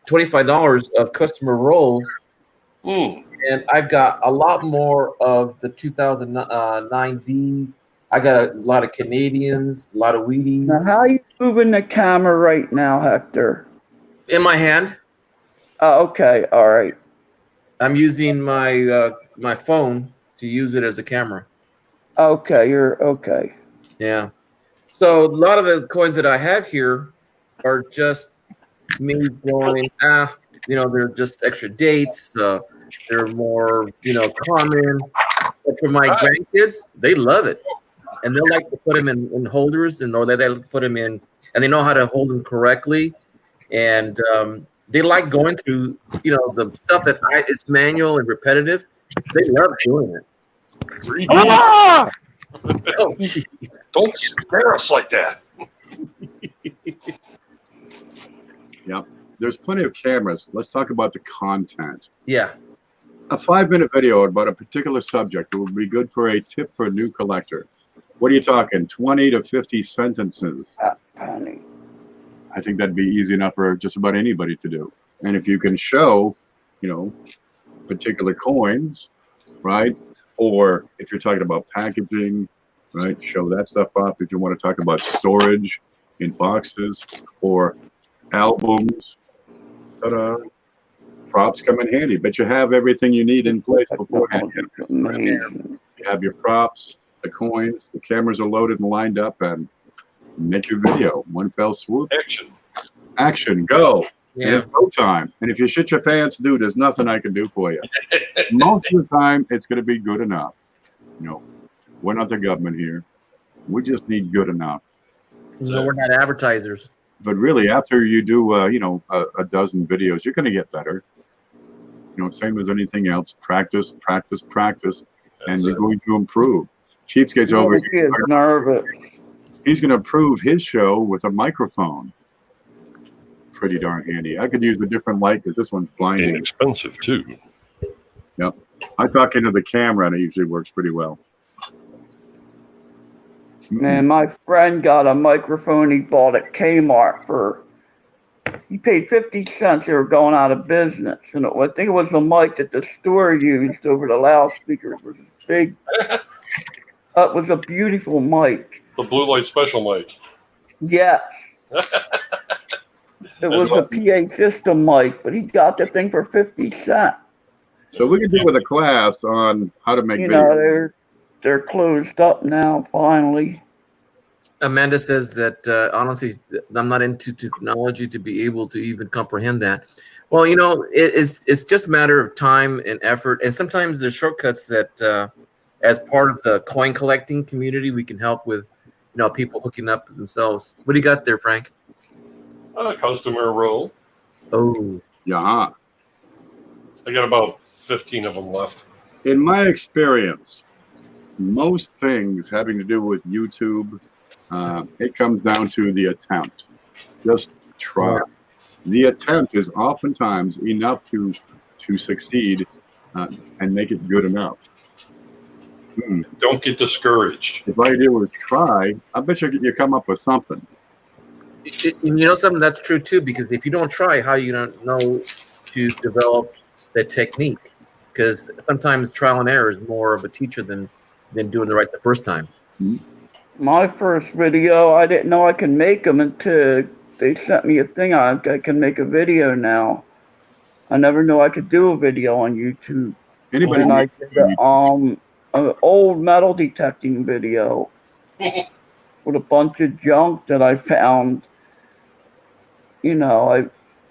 $25 of customer rolls. And I've got a lot more of the 2009 Ds. I got a lot of Canadians, a lot of Wheaties. Now, how are you moving the camera right now, Hector? In my hand, Oh, okay, all right. I'm using my my phone to use it as a camera. Okay, you're okay. Yeah. So a lot of the coins that I have here are just me going, they're just extra dates. They're more, common. But for my grandkids, they love it. And they like to put them in holders, or they like to put them in, and they know how to hold them correctly. And they like going through, the stuff that it's manual and repetitive. They love doing it. 3D. Oh, geez. Don't scare us like that. Yeah, there's plenty of cameras. Let's talk about the content. Yeah. A 5-minute video about a particular subject would be good for a tip for a new collector. What are you talking? 20 to 50 sentences. Honey. I think that'd be easy enough for just about anybody to do. And if you can show, particular coins, right? Or if you're talking about packaging, right? Show that stuff up. If you want to talk about storage in boxes or albums, props come in handy. But you have everything you need in place beforehand. Amazing. You have your props, the coins, the cameras are loaded and lined up, and make your video. One fell swoop. Action, go. Yeah. And it's go time. And if you shit your pants, dude, there's nothing I can do for you. Most of the time, it's going to be good enough. We're not the government here. We just need good enough. No, we're not advertisers. But really, after you do, a dozen videos, you're going to get better. Same as anything else. Practice, practice, practice, and you're going to improve. Cheapskate's over He is nervous. He's going to improve his show with a microphone. Pretty darn handy. I could use a different light because this one's blinding. Inexpensive too. Yep. I talk into the camera and it usually works pretty well. Man, my friend got a microphone he bought at Kmart he paid 50 cents. They were going out of business. And I think it was a mic that the store used over the loudspeaker. It was big. It was a beautiful mic. The blue light special mic. Yeah. It was a PA system mic, but he got the thing for 50 cents. So we could do with a class on how to make videos. They're closed up now, finally. Amanda says that honestly, I'm not into technology to be able to even comprehend that. Well, it's just a matter of time and effort, and sometimes there's shortcuts that, as part of the coin collecting community, we can help with, people hooking up to themselves. What do you got there, Frank? Customer roll. Oh, Yeah. I got about 15 of them left. In my experience, most things having to do with YouTube, it comes down to the attempt. Just try. The attempt is oftentimes enough to succeed and make it good enough. Don't get discouraged. If all you do is try, I bet you come up with something. Something that's true too, because if you don't try, how you don't know to develop that technique? Because sometimes trial and error is more of a teacher than doing it right the first time. My first video, I didn't know I could make them until they sent me a thing. I can make a video now. I never knew I could do a video on YouTube. Anybody? And I did an old metal detecting video with a bunch of junk that I found. I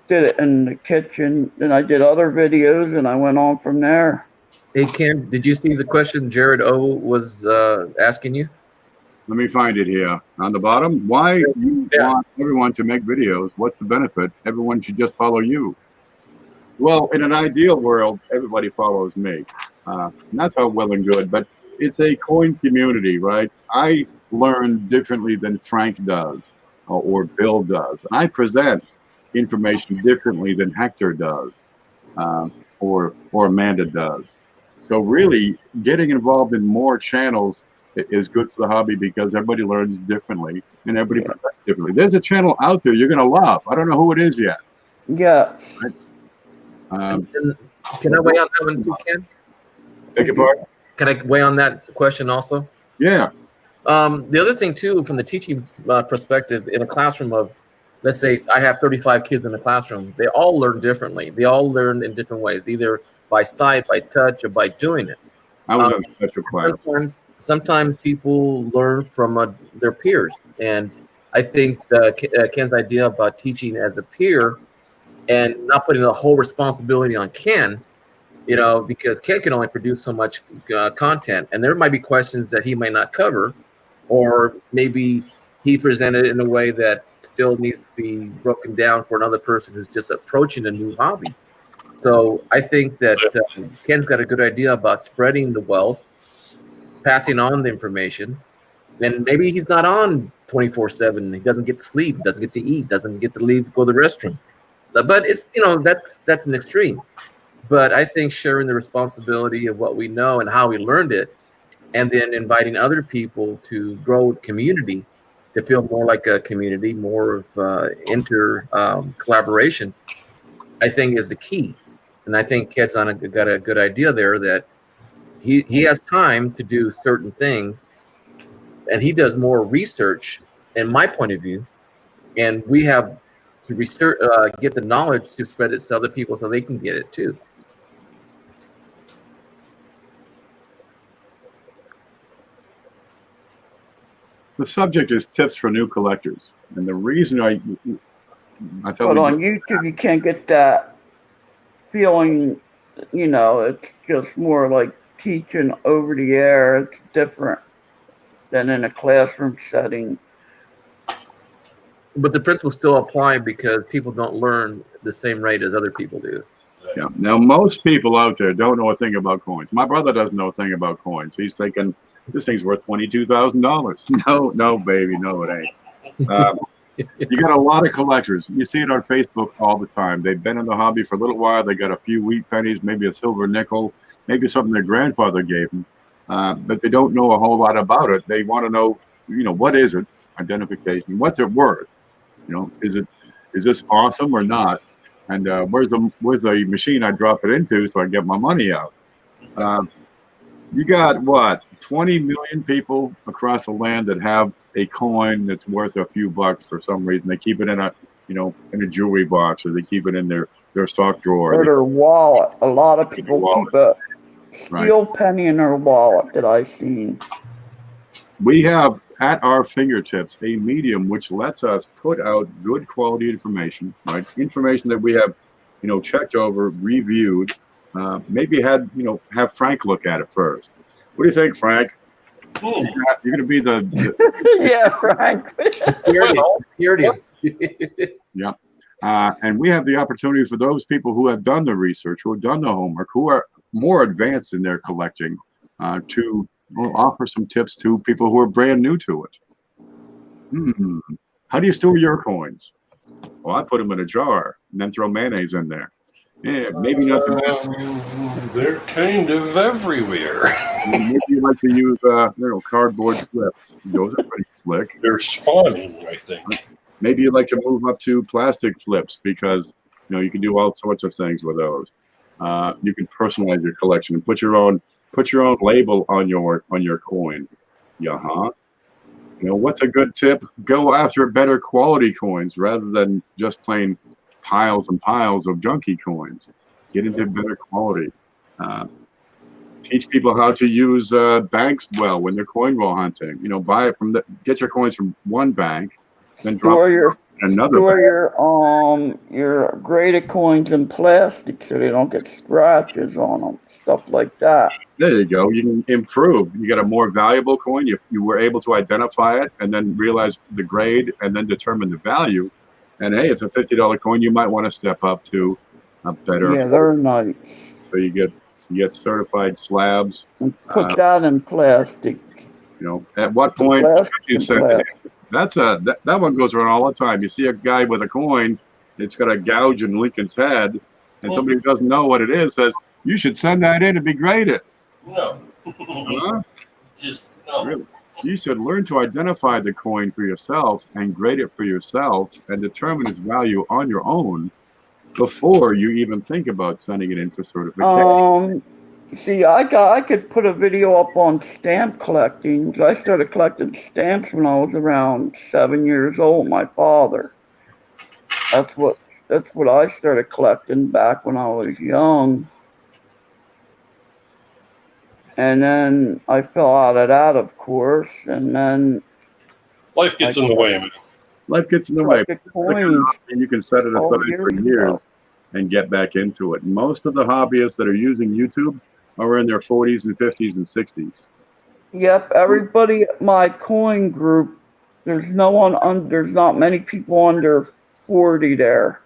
did it in the kitchen, and I did other videos, and I went on from there. Hey, Ken, did you see the question Jared O was asking you? Let me find it here. On the bottom, why you want everyone to make videos? What's the benefit? Everyone should just follow you. Well, in an ideal world, everybody follows me. And that's all well and good, but it's a coin community, right? I learn differently than Frank does or Bill does. And I present information differently than Hector does or Amanda does. So really, getting involved in more channels is good for the hobby because everybody learns differently and everybody presents differently. There's a channel out there you're going to love. I don't know who it is yet. Yeah. Right? Can I weigh on that one too, Ken? Beg your pardon? Can I weigh on that question also? Yeah. The other thing too, from the teaching perspective, in a classroom of, let's say I have 35 kids in the classroom, they all learn differently. They all learn in different ways, either by sight, by touch, or by doing it. I was on special class. Sometimes people learn from their peers, and I think Ken's idea about teaching as a peer and not putting the whole responsibility on Ken, because Ken can only produce so much content, and there might be questions that he might not cover, or maybe he presented it in a way that still needs to be broken down for another person who's just approaching a new hobby. So I think that Ken's got a good idea about spreading the wealth, passing on the information, and maybe he's not on 24/7. He doesn't get to sleep, doesn't get to eat, doesn't get to leave, go to the restroom. But it's that's an extreme. But I think sharing the responsibility of what we know and how we learned it, and then inviting other people to grow community, to feel more like a community, more of collaboration. I think is the key. And I think Ked's got a good idea there that he has time to do certain things, and he does more research, in my point of view, and we have to research, get the knowledge to spread it to other people so they can get it too. The subject is tips for new collectors, and the reason I thought But on YouTube, you can't get that feeling. You know, it's just more like teaching over the air. It's different than in a classroom setting. But the principles still apply because people don't learn the same rate as other people do. Yeah. Now, most people out there don't know a thing about coins. My brother doesn't know a thing about coins. He's thinking this thing's worth $22,000. No, baby, no, it ain't. You got a lot of collectors. You see it on Facebook all the time. They've been in the hobby for a little while. They got a few wheat pennies, maybe a silver nickel, maybe something their grandfather gave them, but they don't know a whole lot about it. They want to know, what is it? Identification. What's it worth? Is this awesome or not? And where's the machine I drop it into so I get my money out? You got what, 20 million people across the land that have a coin that's worth a few bucks for some reason. They keep it in a jewelry box, or they keep it in their sock drawer. Or their wallet. A lot of people keep a steel penny in their wallet that I've seen. We have at our fingertips a medium which lets us put out good quality information, right? Information that we have, checked over, reviewed, maybe have Frank look at it first. What do you think, Frank? You're going to be the yeah, Frank. Heard him. Yeah. And we have the opportunity for those people who have done the research, who have done the homework, who are more advanced in their collecting, to offer some tips to people who are brand new to it. How do you store your coins? Well, I put them in a jar and then throw mayonnaise in there. Yeah, maybe not the best. They're kind of everywhere. Maybe you like to use cardboard slips. Those are pretty slick. They're spawning, I think. Maybe you like to move up to plastic flips because you can do all sorts of things with those. You can personalize your collection and put your own label on your coin. What's a good tip? Go after better quality coins rather than just plain piles and piles of junky coins. Get into better quality. Teach people how to use banks well when they're coin roll hunting. Buy it get your coins from one bank, then drop another. Store your graded coins in plastic so they don't get scratches on them, stuff like that. There you go. You can improve. You get a more valuable coin. You were able to identify it and then realize the grade and then determine the value. And hey, it's a $50 coin. You might want to step up to a better. Yeah, they're nice. So you get certified slabs. And put that in plastic. At what point you send it in? That one goes around all the time. You see a guy with a coin, it's got a gouge in Lincoln's head, and somebody who doesn't know what it is says, "You should send that in to be graded." No. Just no. Really? You should learn to identify the coin for yourself and grade it for yourself and determine its value on your own before you even think about sending it in for certification. See, I could put a video up on stamp collecting. I started collecting stamps when I was around 7 years old. My father. That's what I started collecting back when I was young. And then I fell out of that, of course. And then life gets in the way of it. Life gets in the way. And you can set it aside for years and get back into it. Most of the hobbyists that are using YouTube are in their 40s and 50s and 60s. Yep, everybody at my coin group, there's not many people under 40 there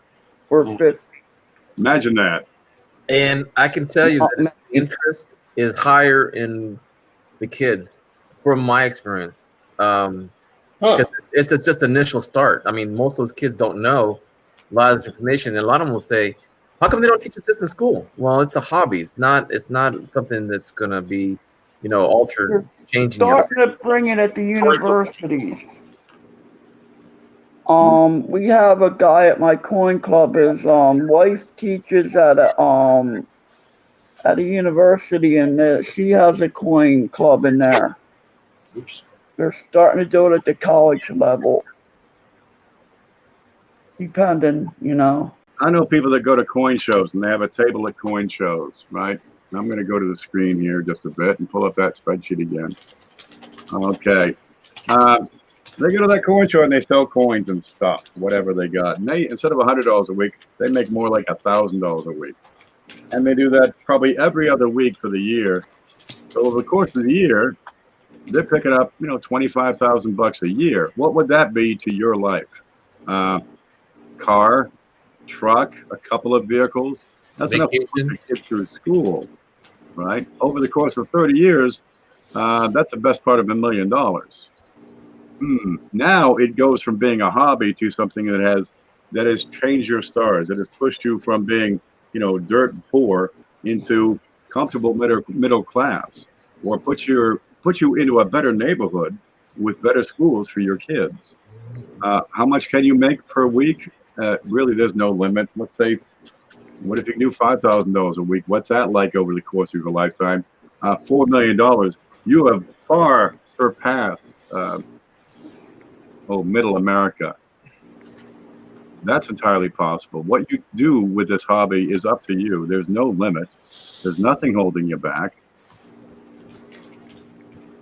or 50. Imagine that. And I can tell you that interest is higher in the kids from my experience. It's just initial start. I mean, most of those kids don't know a lot of this information, and a lot of them will say, how come they don't teach us this in school? Well, it's a hobby. It's not something that's going to be, altered, changing. Starting to bring it at the universities. We have a guy at my coin club. His wife teaches at a university, and she has a coin club in there. Oops. They're starting to do it at the college level, depending, you know. I know people that go to coin shows and they have a table at coin shows, right? And I'm going to go to the screen here just a bit and pull up that spreadsheet again. Okay. They go to that coin show and they sell coins and stuff, whatever they got. And they, instead of $100 a week, they make more like $1,000 a week. And they do that probably every other week for the year. So over the course of the year, they're picking up, 25,000 bucks a year. What would that be to your life? Car, truck, a couple of vehicles. That's enough to put your kids through school, right? Over the course of 30 years, that's the best part of $1 million. Now it goes from being a hobby to something that has changed your stars. It has pushed you from being, dirt poor into comfortable middle class, or put you into a better neighborhood with better schools for your kids. How much can you make per week? Really, there's no limit. Let's say, what if you do $5,000 a week? What's that like over the course of your lifetime? $4 million. You have far surpassed middle America. That's entirely possible. What you do with this hobby is up to you. There's no limit. There's nothing holding you back.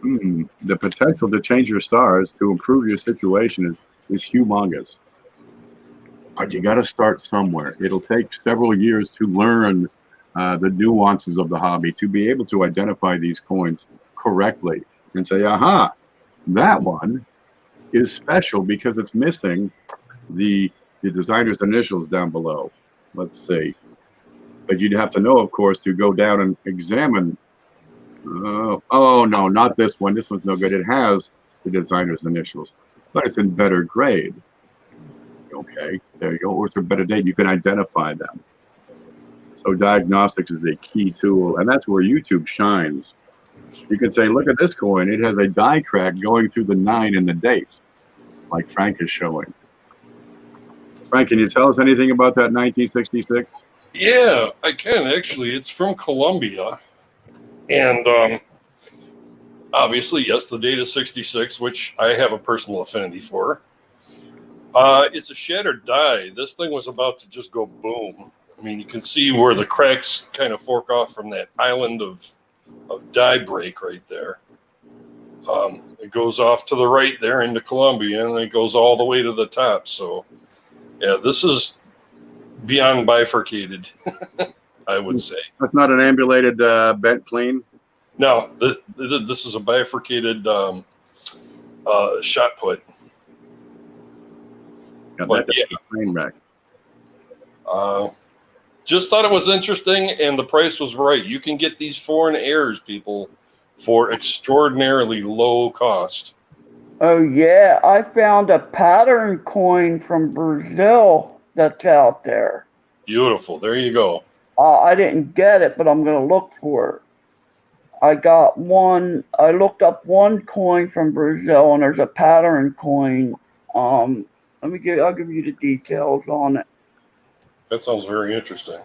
The potential to change your stars, to improve your situation is humongous. But you got to start somewhere. It'll take several years to learn the nuances of the hobby, to be able to identify these coins correctly and say, aha, that one is special because it's missing the designer's initials down below. Let's see. But you'd have to know, of course, to go down and examine. Oh, no, not this one. This one's no good. It has the designer's initials, but it's in better grade. Okay, there you go. Or it's a better date. You can identify them. So diagnostics is a key tool, and that's where YouTube shines. You can say, look at this coin. It has a die crack going through the 9 and the date, like Frank is showing. Frank, can you tell us anything about that 1966? Yeah, I can actually. It's from Colombia. And obviously, yes, the date is 66, which I have a personal affinity for. It's a shattered die. This thing was about to just go boom. I mean, you can see where the cracks kind of fork off from that island of die break right there. It goes off to the right there into Colombia, and it goes all the way to the top. So, yeah, this is beyond bifurcated, I would say. That's not an ambulated bent plane? No, this is a bifurcated shot put. But yeah, plane wreck. Just thought it was interesting, and the price was right. You can get these foreign airs, people, for extraordinarily low cost. Oh yeah, I found a pattern coin from Brazil that's out there. Beautiful. There you go. I didn't get it, but I'm gonna look for it. I got one. I looked up one coin from Brazil, and there's a pattern coin. I'll give you the details on it. That sounds very interesting.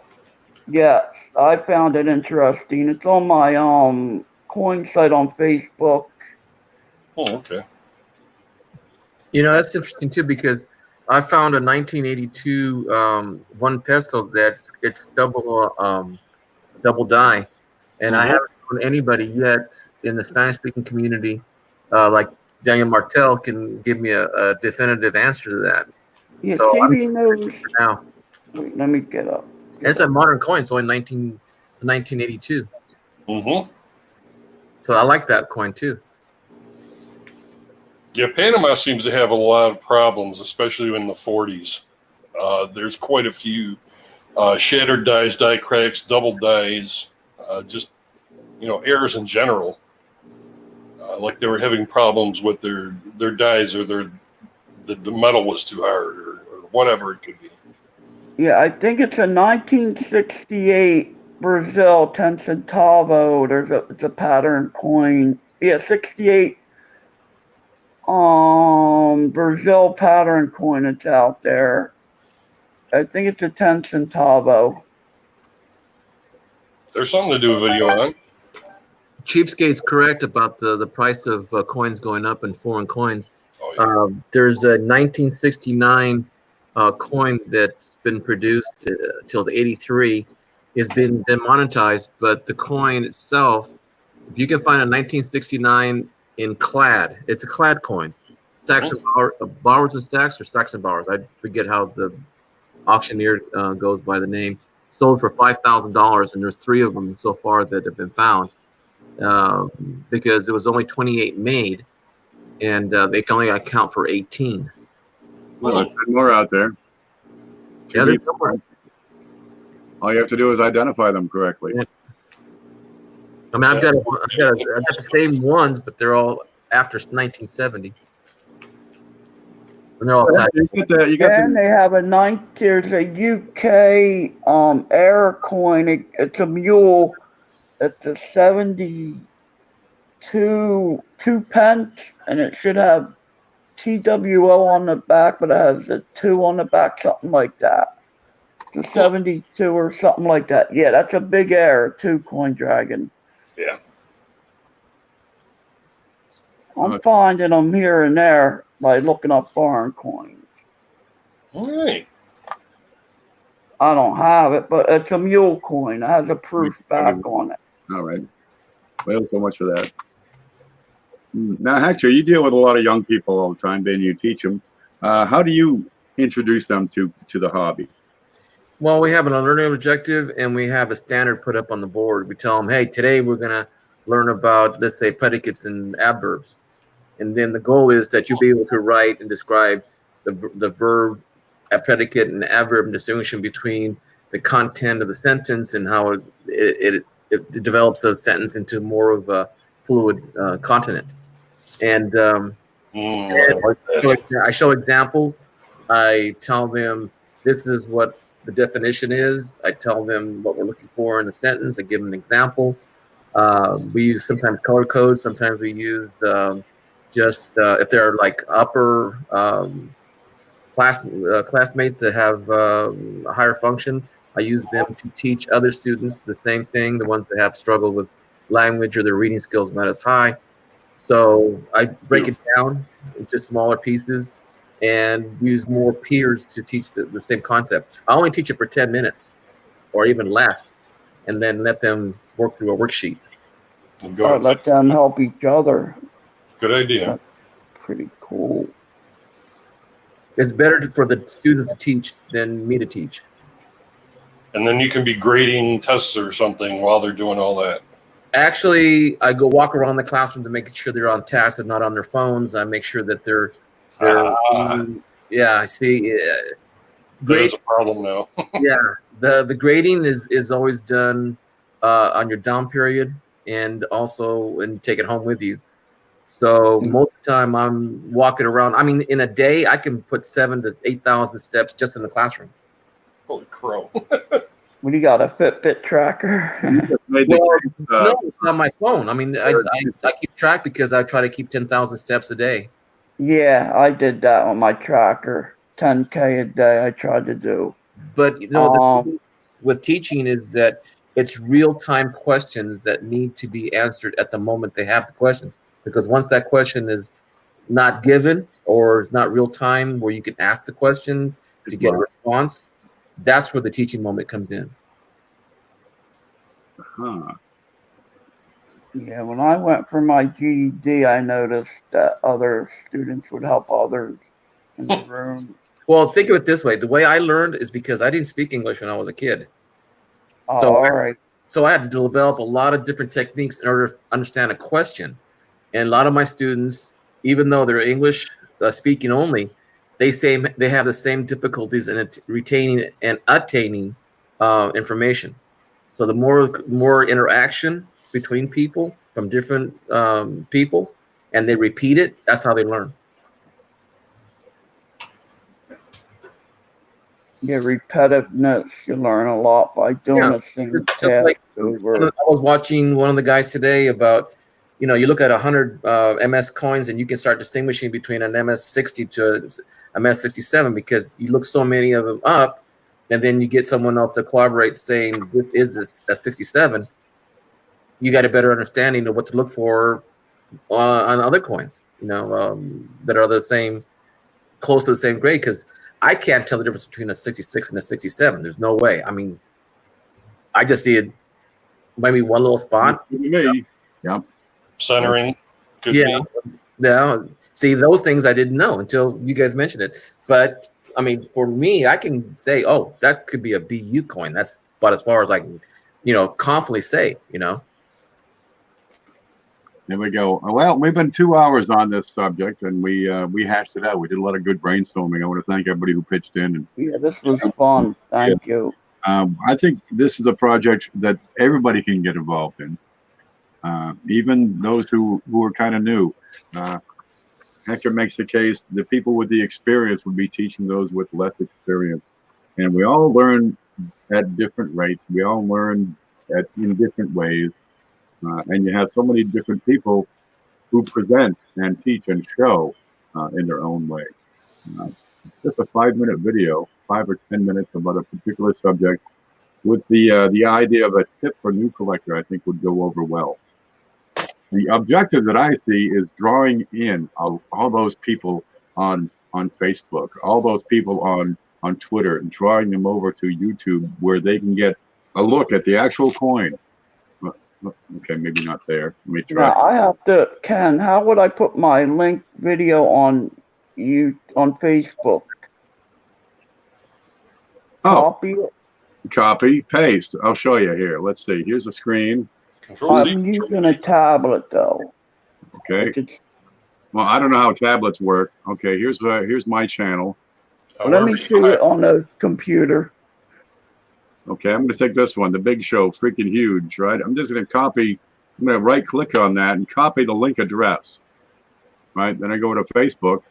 Yeah, I found it interesting. It's on my coin site on Facebook. Oh, okay. That's interesting too, because I found a 1982 one peso that's it's double die, and I haven't found anybody yet in the Spanish-speaking community like Daniel Martel can give me a definitive answer to that. Yeah, so TV knows. Now, wait, let me get up. It's a modern coin. It's only 1982. Mm-hmm. So I like that coin too. Yeah, Panama seems to have a lot of problems, especially in the 40s. There's quite a few shattered dies, die cracks, double dies, just errors in general. Like they were having problems with their dies, or the metal was too hard, or whatever it could be. Yeah, I think it's a 1968 Brazil 10 centavo. It's a pattern coin. Yeah, 68 Brazil pattern coin that's out there. I think it's a 10 centavo. There's something to do a video on. Cheapskate's correct about the price of coins going up in foreign coins. Oh, yeah. There's a 1969 coin that's been produced till the 83 has been demonetized, but the coin itself, if you can find a 1969 in clad, it's a clad coin. Stacks and Bowers and Stacks, or Stacks and Bowers. I forget how the auctioneer goes by the name. Sold for $5,000, and there's 3 of them so far that have been found. Because there was only 28 made, and they can only account for 18. Well, there's more out there. Yeah, there's more. All you have to do is identify them correctly. Yeah. I mean, I've got the same ones, but they're all after 1970. And they're all tied. And they have there's a UK air coin. It's a mule. It's a 72 pence, and it should have TWO on the back, but it has a 2 on the back, something like that. It's a 72 or something like that. Yeah, that's a big air, 2 coin dragon. Yeah. I'm finding them here and there by looking up foreign coins. All right. I don't have it, but it's a mule coin. It has a proof back on it. All right. Well, so much for that. Now, Hector, you deal with a lot of young people all the time, Ben. You teach them. How do you introduce them to the hobby? Well, we have an learning objective, and we have a standard put up on the board. We tell them, hey, today we're going to learn about, let's say, predicates and adverbs. And then the goal is that you'll be able to write and describe the verb, a predicate, and adverb, and distinguishing between the content of the sentence and how it develops a sentence into more of a fluid continent. And I show examples. I tell them this is what the definition is. I tell them what we're looking for in a sentence. I give them an example. We use sometimes color codes. Sometimes we use if they're like upper classmates that have a higher function, I use them to teach other students the same thing, the ones that have struggled with language or their reading skills not as high. So I break it down into smaller pieces and use more peers to teach the same concept. I only teach it for 10 minutes or even less, and then let them work through a worksheet. Let them help each other. Good idea. That's pretty cool. It's better for the students to teach than me to teach. And then you can be grading tests or something while they're doing all that. Actually, I go walk around the classroom to make sure they're on task and not on their phones. I make sure that they're yeah, I see. There's a problem now. Yeah, the grading is always done on your down period, and also when you take it home with you. So most of the time I'm walking around. I mean, in a day, I can put 7,000 to 8,000 steps just in the classroom. Holy crow. What do you got, a Fitbit tracker? No, it's on my phone. I mean, I keep track because I try to keep 10,000 steps a day. Yeah, I did that on my tracker. 10K a day I tried to do. But you know, the thing with teaching is that it's real-time questions that need to be answered at the moment they have the question. Because once that question is not given or it's not real-time where you can ask the question to get a response, that's where the teaching moment comes in. Yeah, when I went for my GED, I noticed that other students would help others in the room. Well, think of it this way. The way I learned is because I didn't speak English when I was a kid. Oh, So, all right. So I had to develop a lot of different techniques in order to understand a question. And a lot of my students, even though they're English speaking only, they say they have the same difficulties in retaining and attaining information. So the more interaction between people from different people, and they repeat it, that's how they learn. Yeah, repetitiveness. You learn a lot by doing the same task over. I was watching one of the guys today about you know, you look at 100 MS coins and you can start distinguishing between an MS60 to a MS67 because you look so many of them up, and then you get someone else to collaborate saying this is a 67. You got a better understanding of what to look for on other coins, you know, that are the same, close to the same grade. Because I can't tell the difference between a 66 and a 67. There's no way. I mean, I just see it maybe one little spot. Me. Yep. Centering could Yeah. be. No, see, those things I didn't know until you guys mentioned it. But I mean, for me, I can say, oh, that could be a BU coin. That's about as far as I can, you know, confidently say, you know. There we go. Well, we've been 2 hours on this subject, and we hashed it out. We did a lot of good brainstorming. I want to thank everybody who pitched in. And Yeah, this was fun. Thank you. I think this is a project that everybody can get involved in, even those who are kind of new. Hector makes the case the people with the experience would be teaching those with less experience, and we all learn at different rates. We all learn in different ways. And you have so many different people who present and teach and show in their own way. Just a 5-minute video, 5 or 10 minutes about a particular subject with the idea of a tip for new collector, I think would go over well. The objective that I see is drawing in all those people on Facebook, all those people on Twitter, and drawing them over to YouTube where they can get a look at the actual coin. Okay, maybe not there. Let me try. Now I have to, Ken, how would I put my link video on Facebook? Oh, Copy it? copy, paste. I'll show you here. Let's see. Here's the screen. Control Z. I'm using a tablet though. Okay. It's, Well, I don't know how tablets work. Okay, here's my channel. let me see it on the computer. Okay, I'm going to take this one, the Big Show, freaking huge, right? I'm just going to copy. I'm going to right click on that and copy the link address, right? Then I go to Facebook,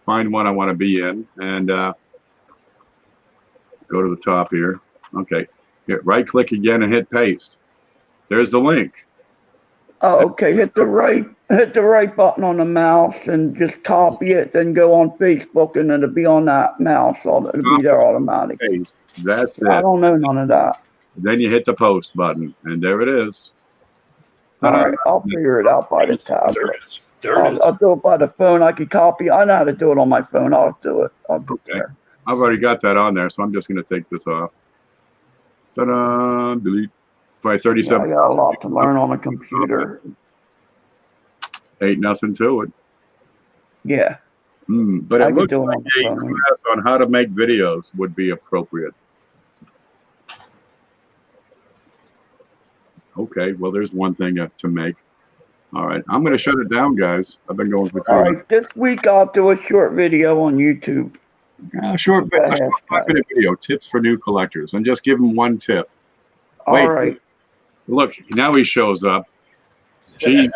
find one I want to be in, and go to the top here. Okay, right click again and hit paste. There's the link. Oh, okay. Hit the right button on the mouse and just copy it. Then go on Facebook, and it'll be on that mouse. It'll be there automatically. Paste. That's it. I don't know none of that. Then you hit the post button, and there it is. All right, I'll figure it out by the tablet. There it is. There it is. I'll do it by the phone. I can copy. I know how to do it on my phone. I'll do it. I'll do it there. I've already got that on there, so I'm just going to take this off. Ta-da! Delete. By Yeah, 37. I got a lot to learn on a computer. Ain't nothing to it. Yeah. But I it could looks do it like on the a phone. class on how to make videos would be appropriate. Okay, well, there's one thing to make. All right, I'm going to shut it down, guys. I've been going for 2 All minutes. right, this week I'll do a short video on YouTube. Short Go ahead. 5-minute video, tips for new collectors, and just give them one tip. All right. Look, now he shows up. Gee,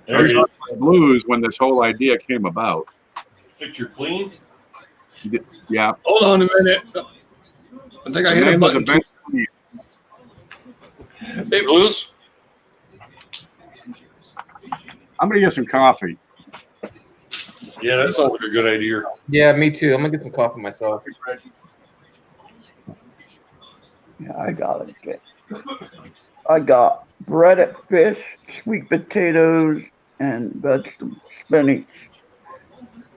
There it is. blues when this whole idea came about. Picture clean. Yeah. Hold on a minute. I think I hit a button. Hey, Blues. I'm going to get some coffee. Yeah, that sounds like a good idea. Yeah, me too. I'm gonna get some coffee myself. Yeah, I got it. I got breaded fish, sweet potatoes, and vegetable spinach.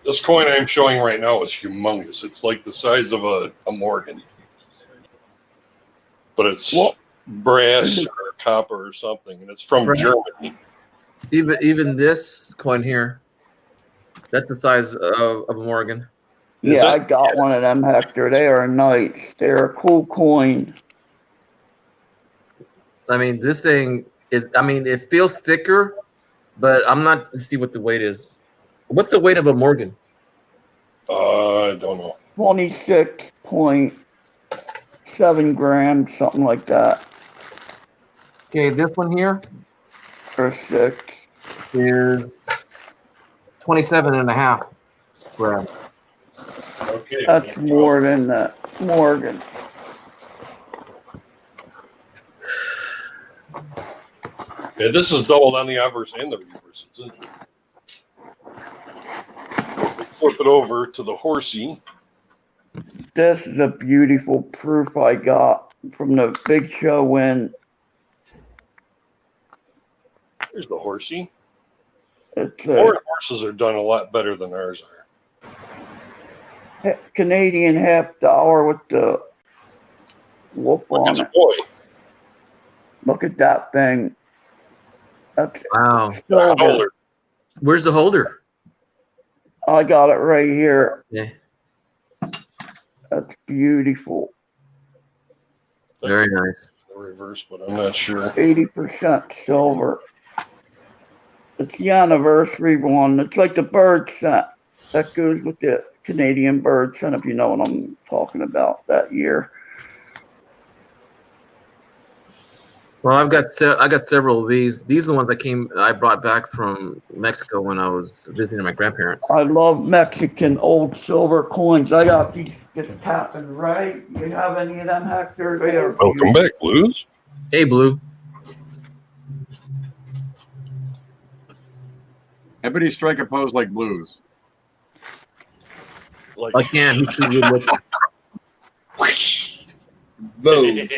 This coin I'm showing right now is humongous. It's like the size of a Morgan. But it's brass or copper or something, and it's from Right. Germany. Even this coin here, that's the size of a Morgan. Is Yeah, it? I got one of them, Hector. They are nice. They're a cool coin. I mean, this thing is. I mean, it feels thicker, but I'm not. Let's see what the weight is. What's the weight of a Morgan? I don't know. 26.7 grams, something like that. Okay, this one here Or 6. is 27.5 grams. Okay. That's more than that. Morgan. Yeah, this is doubled on the obverse and the reverse. It's interesting. Flip it over to the horsey. This is a beautiful proof I got from the big show when Here's the horsey. it's Foreign horses are done a lot better than ours are. a Canadian half dollar with the wolf on It's a it. boy. Look at that thing. That's Wow. silver. Howler. Where's the holder? I got it right here. Yeah. That's beautiful. Very nice. The reverse, but I'm not sure. 80% silver. It's the anniversary one. It's like the bird scent that goes with the Canadian bird scent, if you know what I'm talking about that year. Well, I got several of these. These are the ones I brought back from Mexico when I was visiting my grandparents. I love Mexican old silver coins. I got these just tapping right. You have any of them, Hector? They are Welcome back, Blues. Hey, Blue. Everybody strike a pose like Blues. Like, I can. He's too good looking. Vogue.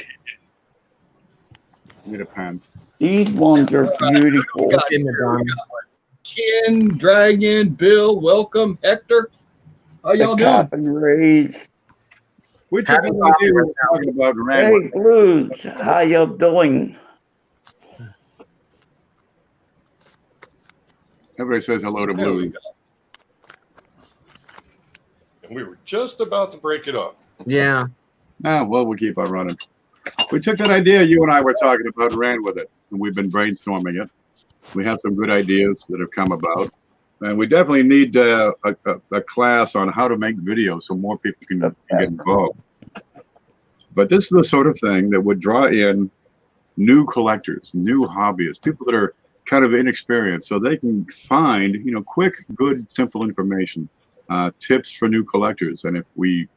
Need a pen. These ones are beautiful. Okay, Madonna. Ken, Dragon, Bill, welcome. Hector, how The y'all doing? cap and raise. We took an idea we were talking about and ran with Hey, Blues, how you doing? Everybody says hello to There we Blues. go. and we were just about to break it up. Yeah. Ah, well, we'll keep on running. We took that idea you and I were talking about and ran with it, and we've been brainstorming it. We have some good ideas that have come about, and we definitely need a class on how to make videos so more people can get involved. But this is the sort of thing that would draw in new collectors, new hobbyists, people that are kind of inexperienced, so they can find, quick, good, simple information, tips for new collectors. And if we,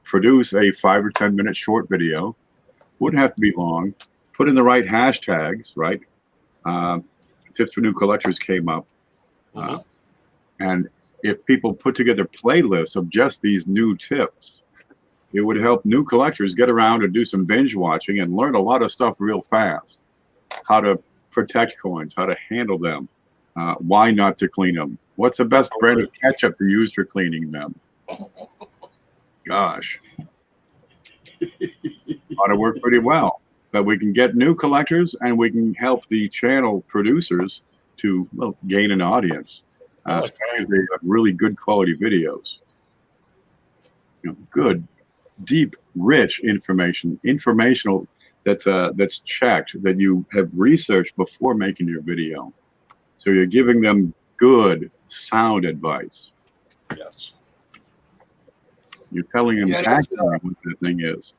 produce a 5 or 10 minute short video, wouldn't have to be long, put in the right hashtags, right? Tips for new collectors came up. And if people put together playlists of just these new tips, it would help new collectors get around and do some binge watching and learn a lot of stuff real fast. How to protect coins, how to handle them, why not to clean them, what's the best brand of ketchup to use for cleaning them. Gosh. Ought to work pretty well. But we can get new collectors and we can help the channel producers to gain an audience. They have really good quality videos. Good, deep, rich information, informational that's checked, that you have researched before making your video. So you're giving them good, sound advice. Yes. You're telling them Yeah, accurately what the thing is.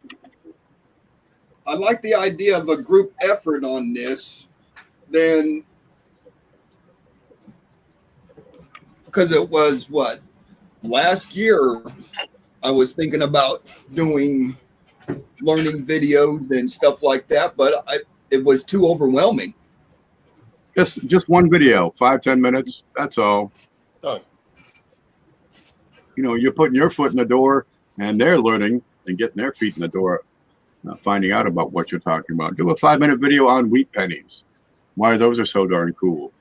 I like the idea of a group effort on this, then, because it was last year I was thinking about doing learning videos and stuff like that, but it was too overwhelming. Just one video, 5-10 minutes. That's all. Done. You're putting your foot in the door, and they're learning and getting their feet in the door, finding out about what you're talking about. Do a 5-minute video on wheat pennies. Why those are so darn cool.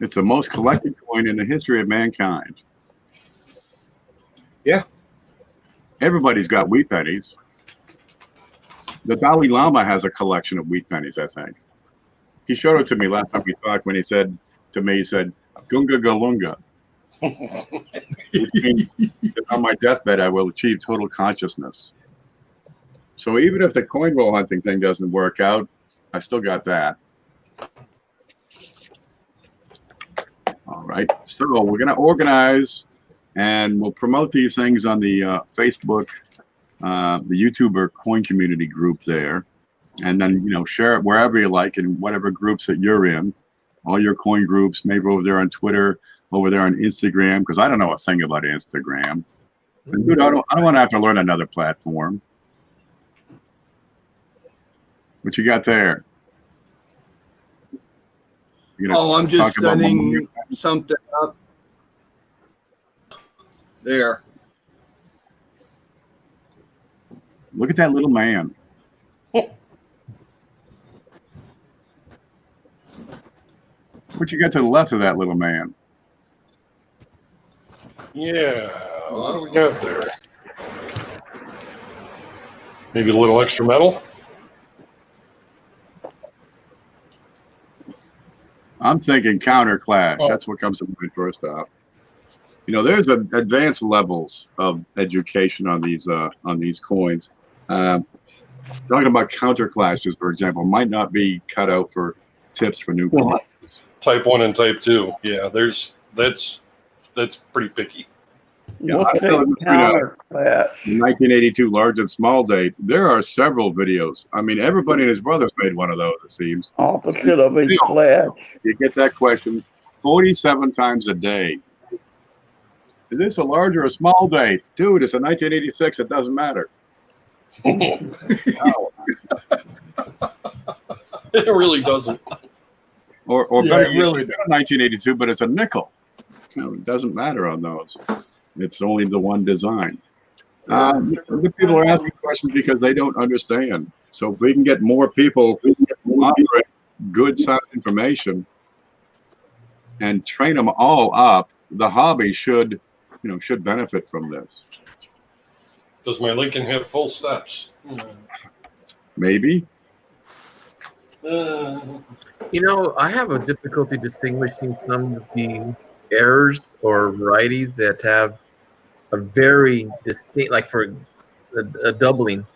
It's the most collected coin in the history of mankind. Yeah. Everybody's got wheat pennies. The Dalai Lama has a collection of wheat pennies, I think. He showed it to me last time we talked when he said to me, Gunga Galunga. Which means that on my deathbed, I will achieve total consciousness. So even if the coin roll hunting thing doesn't work out, I still got that. All right. So we're going to organize, and we'll promote these things on the Facebook, the YouTuber coin community group there. And then, share it wherever you like, in whatever groups that you're in, all your coin groups, maybe over there on Twitter, over there on Instagram, because I don't know a thing about Instagram. And dude, I don't want to have to learn another platform. What you got there? You gonna Oh, I'm just talk about setting something up there. Look at that little man. What you got to the left of that little man? Yeah. What do we got there? Maybe a little extra metal? I'm thinking counter clash. Oh. That's what comes to mind first off. You know, there's advanced levels of education on these coins. Talking about counter clashes, for example, might not be cut out for tips for new coins. Type 1 and Type 2. Yeah, that's pretty picky. Yeah, What's I know that counter clash? The 1982 large and small date. There are several videos. I mean, everybody and his brothers made one of those, it seems. Opposite of a clash. You get that question 47 times a day. Is this a large or a small date? Dude, it's a 1986. It doesn't matter. It really doesn't. Or Yeah, better, it really it's 1982, but it's a nickel. No, it doesn't matter on those. It's only the one design. The people are asking questions because they don't understand. So if we can get more people offering good sound information and train them all up, the hobby should benefit from this. Does my Lincoln have full steps? Maybe. You know, I have a difficulty distinguishing some of the errors or varieties that have a very distinct, like for a doubling.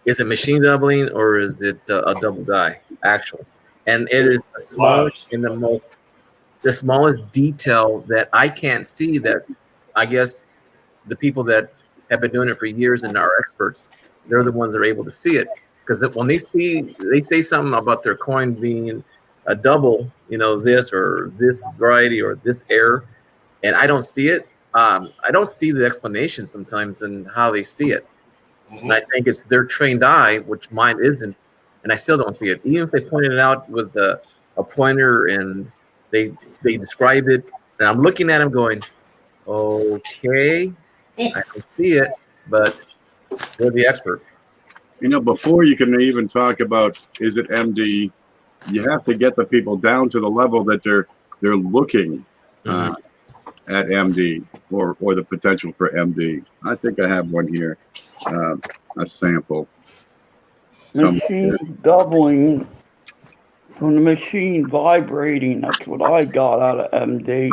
Is it machine doubling or is it a double die actual? And it is the smallest in the smallest detail that I can't see, that I guess the people that have been doing it for years and are experts, they're the ones that are able to see it. Because when they say something about their coin being a double, you know, this or this variety or this error, and I don't see it. I don't see the explanation sometimes in how they see it. And I think it's their trained eye, which mine isn't, and I still don't see it. Even if they pointed it out with a pointer and they describe it, and I'm looking at them going, okay, I don't see it, but they're the expert. You know, before you can even talk about is it MD, you have to get the people down to the level that they're looking at MD or the potential for MD. I think I have one here, a sample. Machine doubling from the machine vibrating. That's what I got out of MD.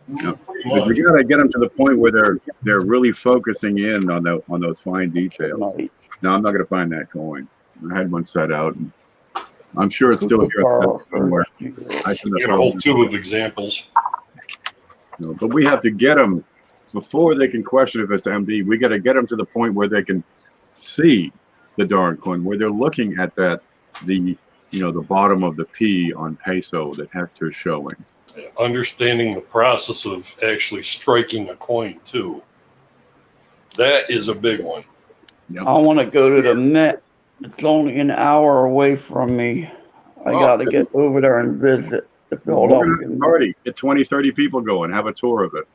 But you gotta get them to the point where they're really focusing in on those fine details. Nice. Now I'm not gonna find that coin. I had one set out. And I'm sure it's still here somewhere. I should Got a whole tube of examples. No, but we have to get them before they can question if it's MD. We got to get them to the point where they can see the darn coin, where they're looking at the bottom of the P on peso that Hector's showing. Understanding the process of actually striking a coin too. That is a big one. Yep. I want to go to the Met. It's only an hour away from me. I got to get over there and visit the Philadelphia party. Get 20, 30 people going. Have a tour of it.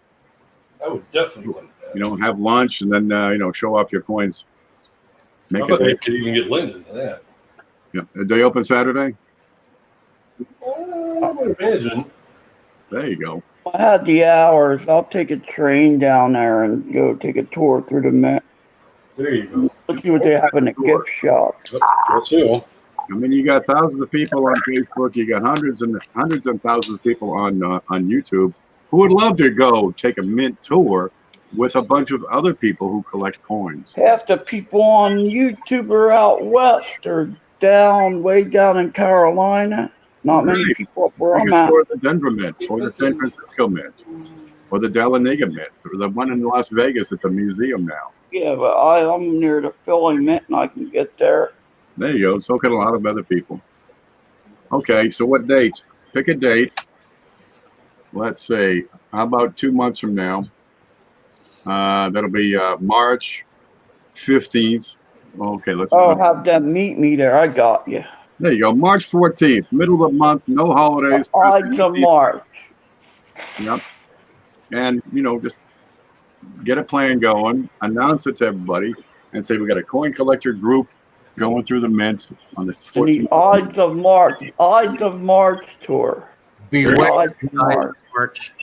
I would definitely like that. You know, have lunch and then show off your coins. I bet they could even get Lyndon to that. Yeah. Are they open Saturday? I would imagine. There you go. I had the hours. I'll take a train down there and go take a tour through the Met. There you go. Let's see what they have in the gift shop. That's you. I mean, you got thousands of people on Facebook. You got hundreds and thousands of people on YouTube who would love to go take a mint tour with a bunch of other people who collect coins. Half the people on YouTube are out west or way down in Carolina. Not many people up where I'm at. Or the Denver Mint, or the San Francisco Mint, or the Dahlonega Mint, or the one in Las Vegas. It's a museum now. Yeah, but I'm near the Philly Mint and I can get there. There you go. So can a lot of other people. Okay, so what date? Pick a date. Let's say, how about 2 months from now? That'll be March 15th Okay, let's. Oh, have them meet me there. I got you. There you go. March 14th, middle of the month, no holidays. Ides of March. Yep. And, just get a plan going, announce it to everybody, and say we got a coin collector group going through the mint on the The 14th. Ides of March tour. Beware Ides of March. March.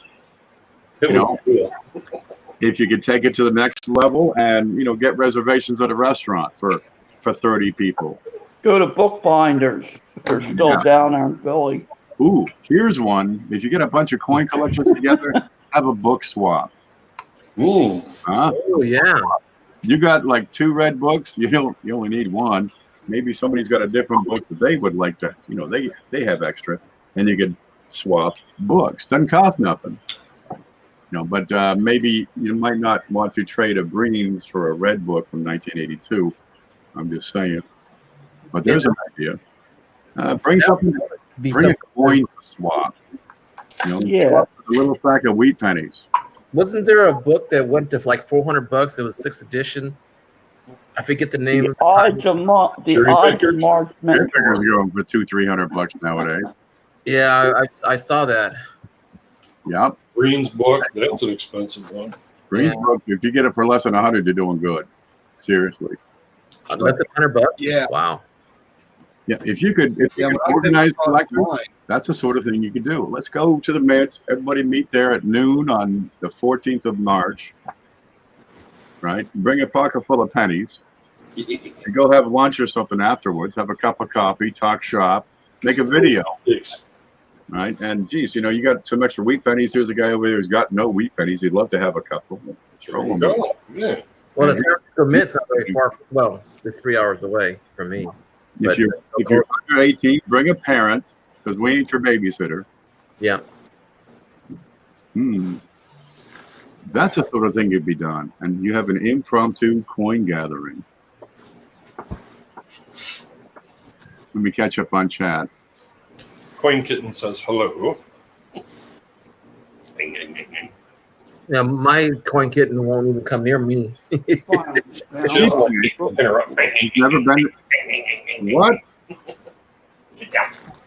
It You would be cool. If you could take it to the next level and, get reservations at a restaurant for 30 people. Go to Bookbinders if they're still down there in Philly. Ooh, here's one. If you get a bunch of coin collectors together, have a book swap. Ooh. Huh? Oh yeah. You got like 2 red books. You only need one. Maybe somebody's got a different book that they would like to. They have extra, and you could swap books. Doesn't cost nothing. But maybe you might not want to trade a greens for a red book from 1982. I'm just saying. But there's an idea. Bring something. Bring a coin swap. Yeah. A little sack of wheat pennies. Wasn't there a book that went to like $400? It was 6th edition. I forget the name. The Ides of March. Your figures are going for $200-300 nowadays. Yeah, I saw that. Yep. Green's book, that's an expensive one. Green's book, if you get it for less than 100, you're doing good. Seriously. Less than $100? Yeah. Wow. Yeah, if you could organize collectors, that's the sort of thing you could do. Let's go to the Mint. Everybody meet there at noon on the 14th of March. Right? Bring a pocket full of pennies. And go have lunch or something afterwards. Have a cup of coffee, talk shop, make a video. Right? And geez, you got some extra wheat pennies. Here's a guy over there who's got no wheat pennies. He'd love to have a couple. Throw them. Yeah. Well, the San Francisco Mint's not very far. Well, it's 3 hours away from me. If you're under 18, bring a parent, because we ain't your babysitter. Yeah. That's the sort of thing you'd be done. And you have an impromptu coin gathering. Let me catch up on chat. Coin Kitten says hello. Yeah, my coin kitten won't even come near me. Never been. What?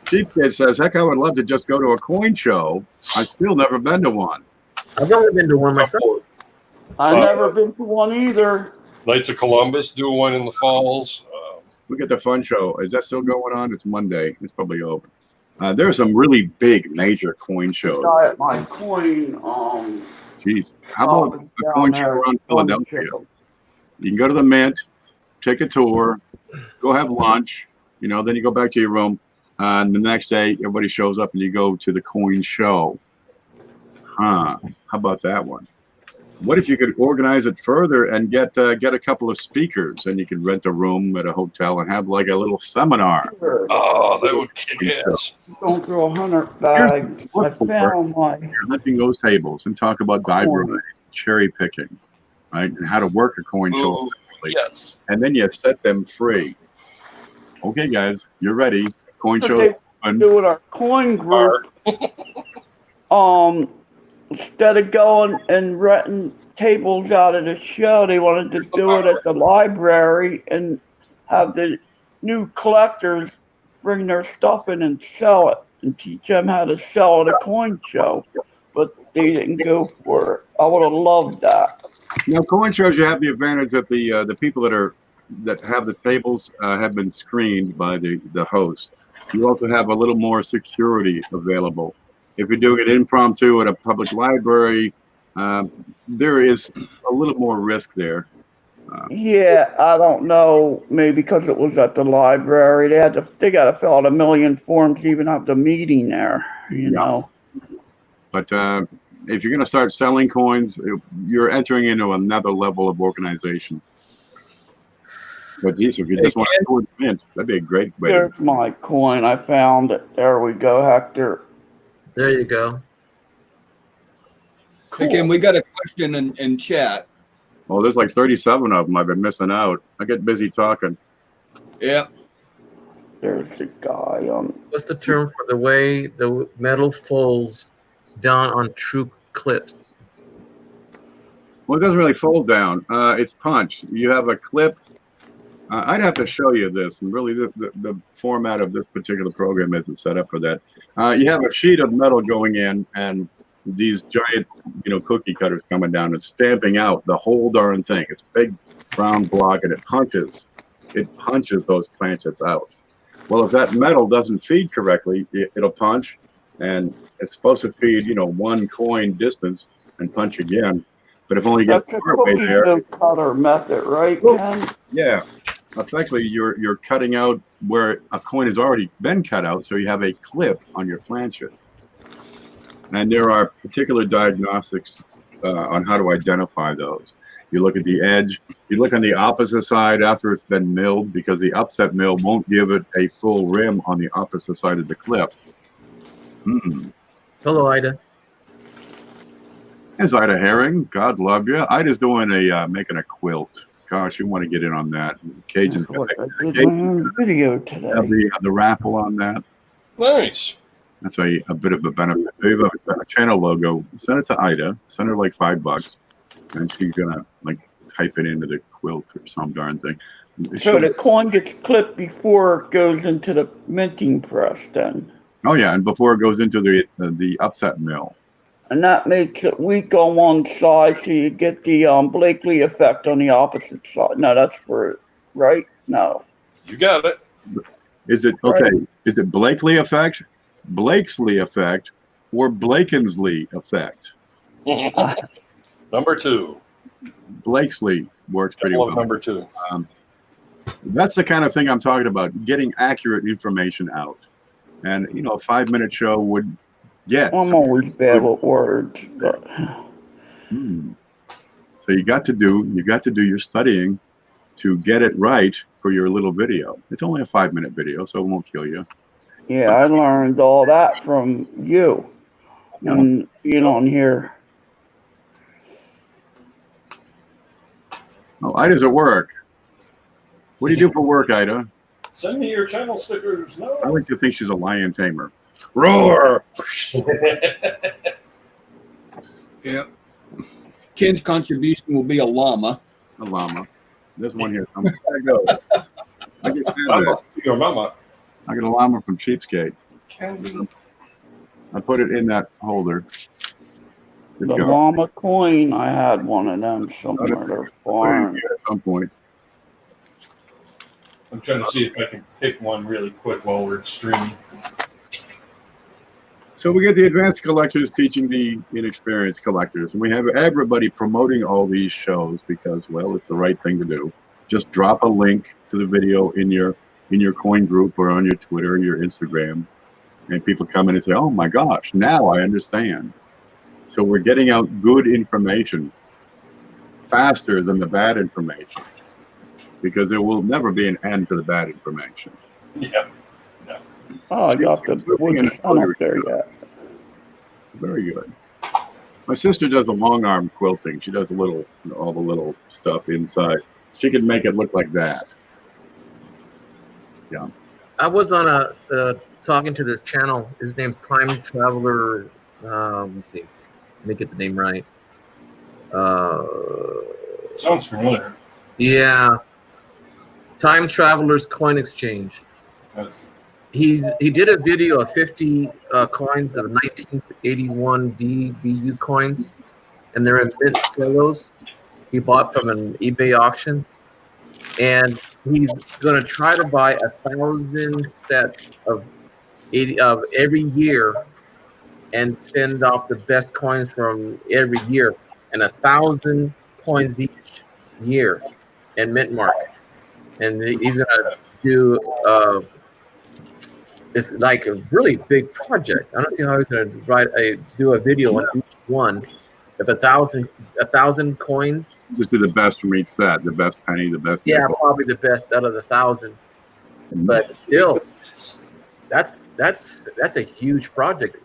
Chief Kid says, heck, I would love to just go to a coin show. I've still never been to one. I've only been to one myself. I've never been to one either. Knights of Columbus do one in the falls. Look at the fun show. Is that still going on? It's Monday. It's probably over. There are some really big major coin shows. Got my coin. Jeez. How about the coin show around Philadelphia? You can go to the Mint, take a tour, go have lunch, then you go back to your room. And the next day, everybody shows up and you go to the coin show. How about that one? What if you could organize it further and get a couple of speakers, and you could rent a room at a hotel and have like a little seminar? Oh, that would kick ass. Going through 100 bags. I found my. You're hunting those tables and talk about dive cherry picking, right? And how to work a coin show. Ooh, yes. And then you set them free. Okay, guys, you're ready. Coin show. Do with our coin group. Instead of going and renting tables out of the show, they wanted to do it at the library and have the new collectors bring their stuff in and sell it and teach them how to sell at a coin show. But they didn't go for it. I would have loved that. Coin shows, you have the advantage that the people that have the tables have been screened by the host. You also have a little more security available. If you're doing it impromptu at a public library, there is a little more risk there. Yeah, I don't know. Maybe because it was at the library, they got to fill out 1 million forms to even have the meeting there. You know. But if you're going to start selling coins, you're entering into another level of organization. But geez, if you just want to do it, mint, that'd be a great way. There's my coin. I found it. There we go, Hector. There you go. Cool. Again, we got a question in chat. Oh, there's like 37 of them. I've been missing out. I get busy talking. Yeah. There's the guy on. What's the term for the way the metal folds down on true clips? Well, it doesn't really fold down. It's punched. You have a clip I'd have to show you this, and really the format of this particular program isn't set up for that. You have a sheet of metal going in, and these giant, cookie cutters coming down and stamping out the whole darn thing. It's a big brown block, and it punches those planchets out. Well, if that metal doesn't feed correctly, it'll punch, and it's supposed to feed, one coin distance and punch again. But if only you get That's a partway cookie there, cutter method, right, Ken? yeah. Effectively, you're cutting out where a coin has already been cut out, so you have a clip on your planchet. And there are particular diagnostics on how to identify those. You look at the edge. You look on the opposite side after it's been milled, because the upset mill won't give it a full rim on the opposite side of the clip. Hello, Ida. There's Ida Herring. God love you. Ida's doing making a quilt. Gosh, you want to get in on that. Cage's got I did my own video today. the raffle on that. Nice. That's a bit of a benefit. So you have a channel logo. Send it to Ida. Send her like $5, and she's gonna like type it into the quilt or some darn thing. So the coin gets clipped before it goes into the minting press, then. Oh yeah, and before it goes into the upset mill. And that makes it weak on one side, so you get the Blakely effect on the opposite side. No, that's for it, right? No. You got it. Is it okay? Is it Blakely effect, Blakesley effect, or Blakensley effect? Number 2. Blakesley works pretty well. Number 2. That's the kind of thing I'm talking about, getting accurate information out. And, a 5-minute show would get. I'm always bad with words. But... So you got to do your studying to get it right for your little video. It's only a 5-minute video, so it won't kill you. Yeah, I learned all that from you. And on here. Oh, Ida's at work. What do you do for work, Ida? Send me your channel stickers. No. I like to think she's a lion tamer. Roar! Yeah. Ken's contribution will be a llama. A llama. There's one here. I'm gonna go. I just have that. Your mama. I got a llama from Cheapskate. I put it in that holder. The llama coin, I had one of them somewhere. They're foreign. At some point. I'm trying to see if I can pick one really quick while we're streaming. So we get the advanced collectors teaching the inexperienced collectors, and we have everybody promoting all these shows because, well, it's the right thing to do. Just drop a link to the video in your coin group or on your Twitter or your Instagram, and people come in and say, "Oh my gosh, now I understand." So we're getting out good information faster than the bad information, because there will never be an end to the bad information. Yeah. Oh, I got the sun up there yet. Very good. My sister does the long arm quilting. She does all the little stuff inside. She can make it look like that. Yeah. I was on talking to this channel. His name's Time Traveler. Let me see. Let me get the name right. Sounds familiar. Yeah. Time Traveler's Coin Exchange. He did a video of 50 coins of 1981 DBU coins, and they're in mint solos. He bought from an eBay auction, and he's going to try to buy 1,000 sets of every year, and send off the best coins from every year, and 1,000 coins each year, and mint mark. And he's going to do. It's like a really big project. I don't see how he's going to do a video on each one. If 1,000 coins. Just do the best from each set, the best penny, the best. Yeah, probably the best out of the 1,000. But still, that's a huge project.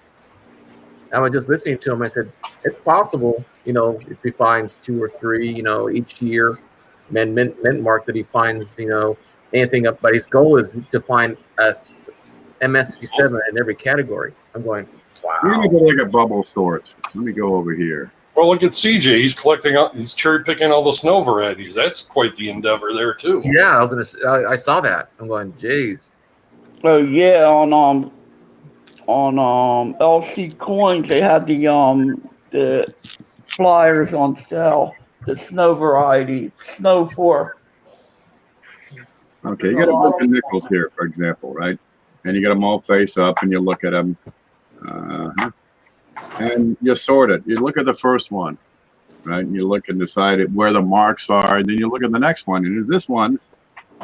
I was just listening to him. I said, it's possible, if he finds 2 or 3, each year, and mint mark that he finds, anything up. But his goal is to find a MS67 in every category. I'm going, wow. We're going to go look at bubble sorts. Let me go over here. Well, look at CJ. He's collecting, he's cherry picking all the snow varieties. That's quite the endeavor there too. Yeah, I saw that. I'm going, geez. Oh yeah, on LC Coins they had the flyers on sale. The snow variety, snow 4. Okay, you got a bunch of nickels here, for example, right? And you got them all face up, and you look at them, and you sort it. You look at the first one, right? And you look and decide where the marks are, and then you look at the next one, and is this one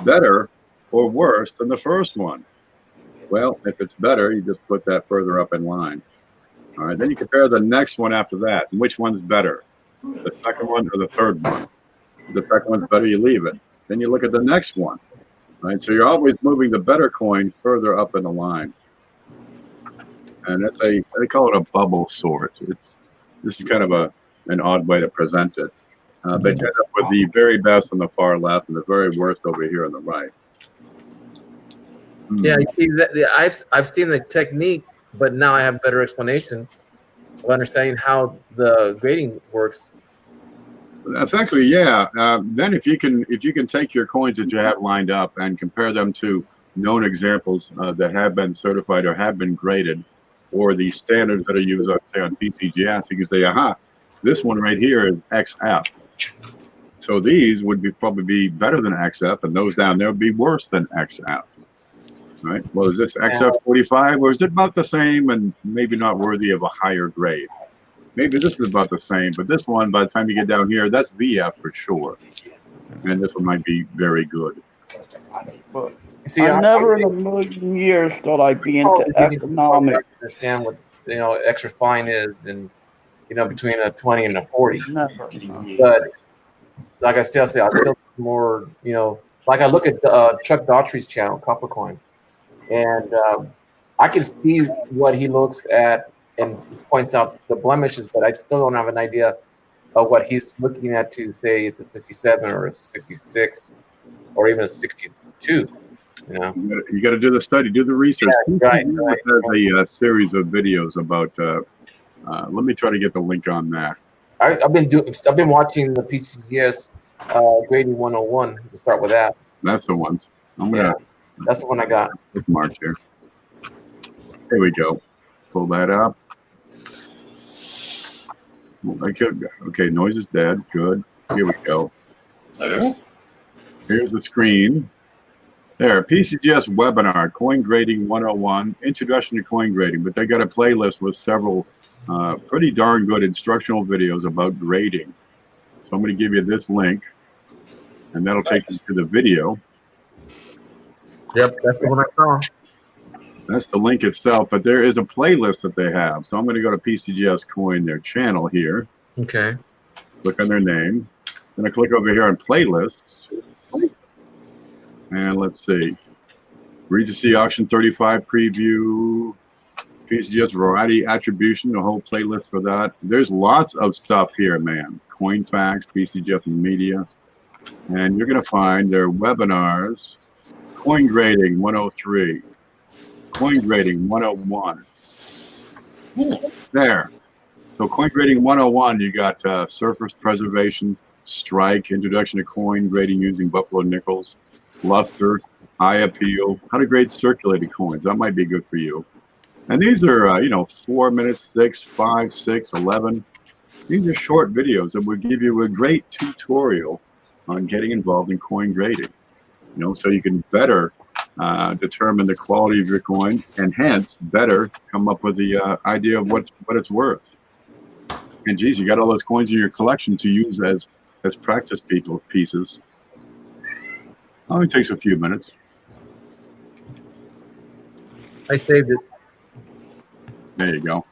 better or worse than the first one? Well, if it's better, you just put that further up in line. All right, then you compare the next one after that. And which one's better, the second one or the third one? If the second one's better, you leave it. Then you look at the next one, right? So you're always moving the better coin further up in the line. And that's they call it a bubble sort. This is kind of an odd way to present it. They end up with the very best on the far left and the very worst over here on the right. Yeah, you see that, I've seen the technique, but now I have a better explanation of understanding how the grading works. Effectively, yeah. Then if you can take your coins that you have lined up and compare them to known examples that have been certified or have been graded, or the standards that are used, say, on PCGS, you can say, aha, this one right here is XF. So these would probably be better than XF, and those down there would be worse than XF. Right? Well, is this XF 45, or is it about the same and maybe not worthy of a higher grade? Maybe this is about the same, but this one, by the time you get down here, that's VF for sure. And this one might be very good. But See, I never in a million years thought I'd be into economics. Understand what extra fine is, and between a 20 and a 40. Never. But like I still say, I still more like I look at Chuck Daughtry's channel, Copper Coins, and I can see what he looks at and points out the blemishes, but I still don't have an idea of what he's looking at to say it's a 67 or a 66 or even a 62. You got to do the study, do the research. Yeah, right. There's a series of videos about. Let me try to get the link on that. I've been watching the PCGS grading 101 to start with that. That's the ones. That's the one I got. Bookmark here. Here we go. Pull that up. Okay, noise is dead. Good. Here we go. Here's the screen. There, PCGS webinar, Coin Grading 101, Introduction to Coin Grading. But they got a playlist with several pretty darn good instructional videos about grading. So I'm going to give you this link, and that'll take you to the video. Yep, that's the one I saw. That's the link itself, but there is a playlist that they have. So I'm going to go to PCGS Coin, their channel here. Okay. Click on their name. Then I click over here on playlists. And let's see. Regency Auction 35 preview. PCGS variety attribution, the whole playlist for that. There's lots of stuff here, man. Coin facts, PCGS media. And you're going to find their webinars. Coin Grading 103. Coin Grading 101. There. So Coin Grading 101, you got surface preservation, strike, introduction to coin grading using buffalo nickels, luster, high appeal, how to grade circulated coins. That might be good for you. And these are, 4 minutes, 6, 5, 6, 11. These are short videos that will give you a great tutorial on getting involved in coin grading. So you can better determine the quality of your coin, and hence better come up with the idea of what it's worth. And geez, you got all those coins in your collection to use as practice pieces. Only takes a few minutes. I saved it. There you go.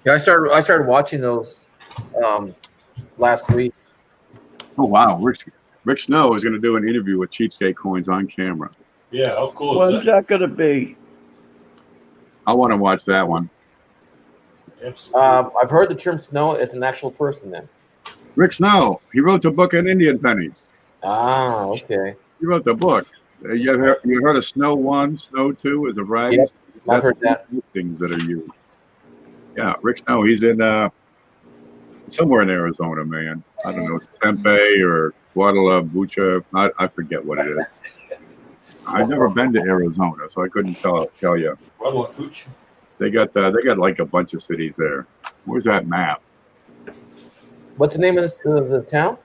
Yeah, I started watching those last week. Oh wow, Rick Snow is going to do an interview with Cheapskate Coins on camera. Yeah, how cool is When's that going to be? I want to watch that one. I've heard the term Snow is an actual person then. Rick Snow, he wrote the book on Indian pennies. Ah, okay. He wrote the book. You heard of Snow 1, Snow 2 is a variety? Yep, I've heard that. Things that are used. Yeah, Rick Snow, he's in somewhere in Arizona, man. I don't know, Tempe or Guadalupe. I forget what it is. I've never been to Arizona, so I couldn't tell you. They got like a bunch of cities there. Where's that map? What's the name of the town?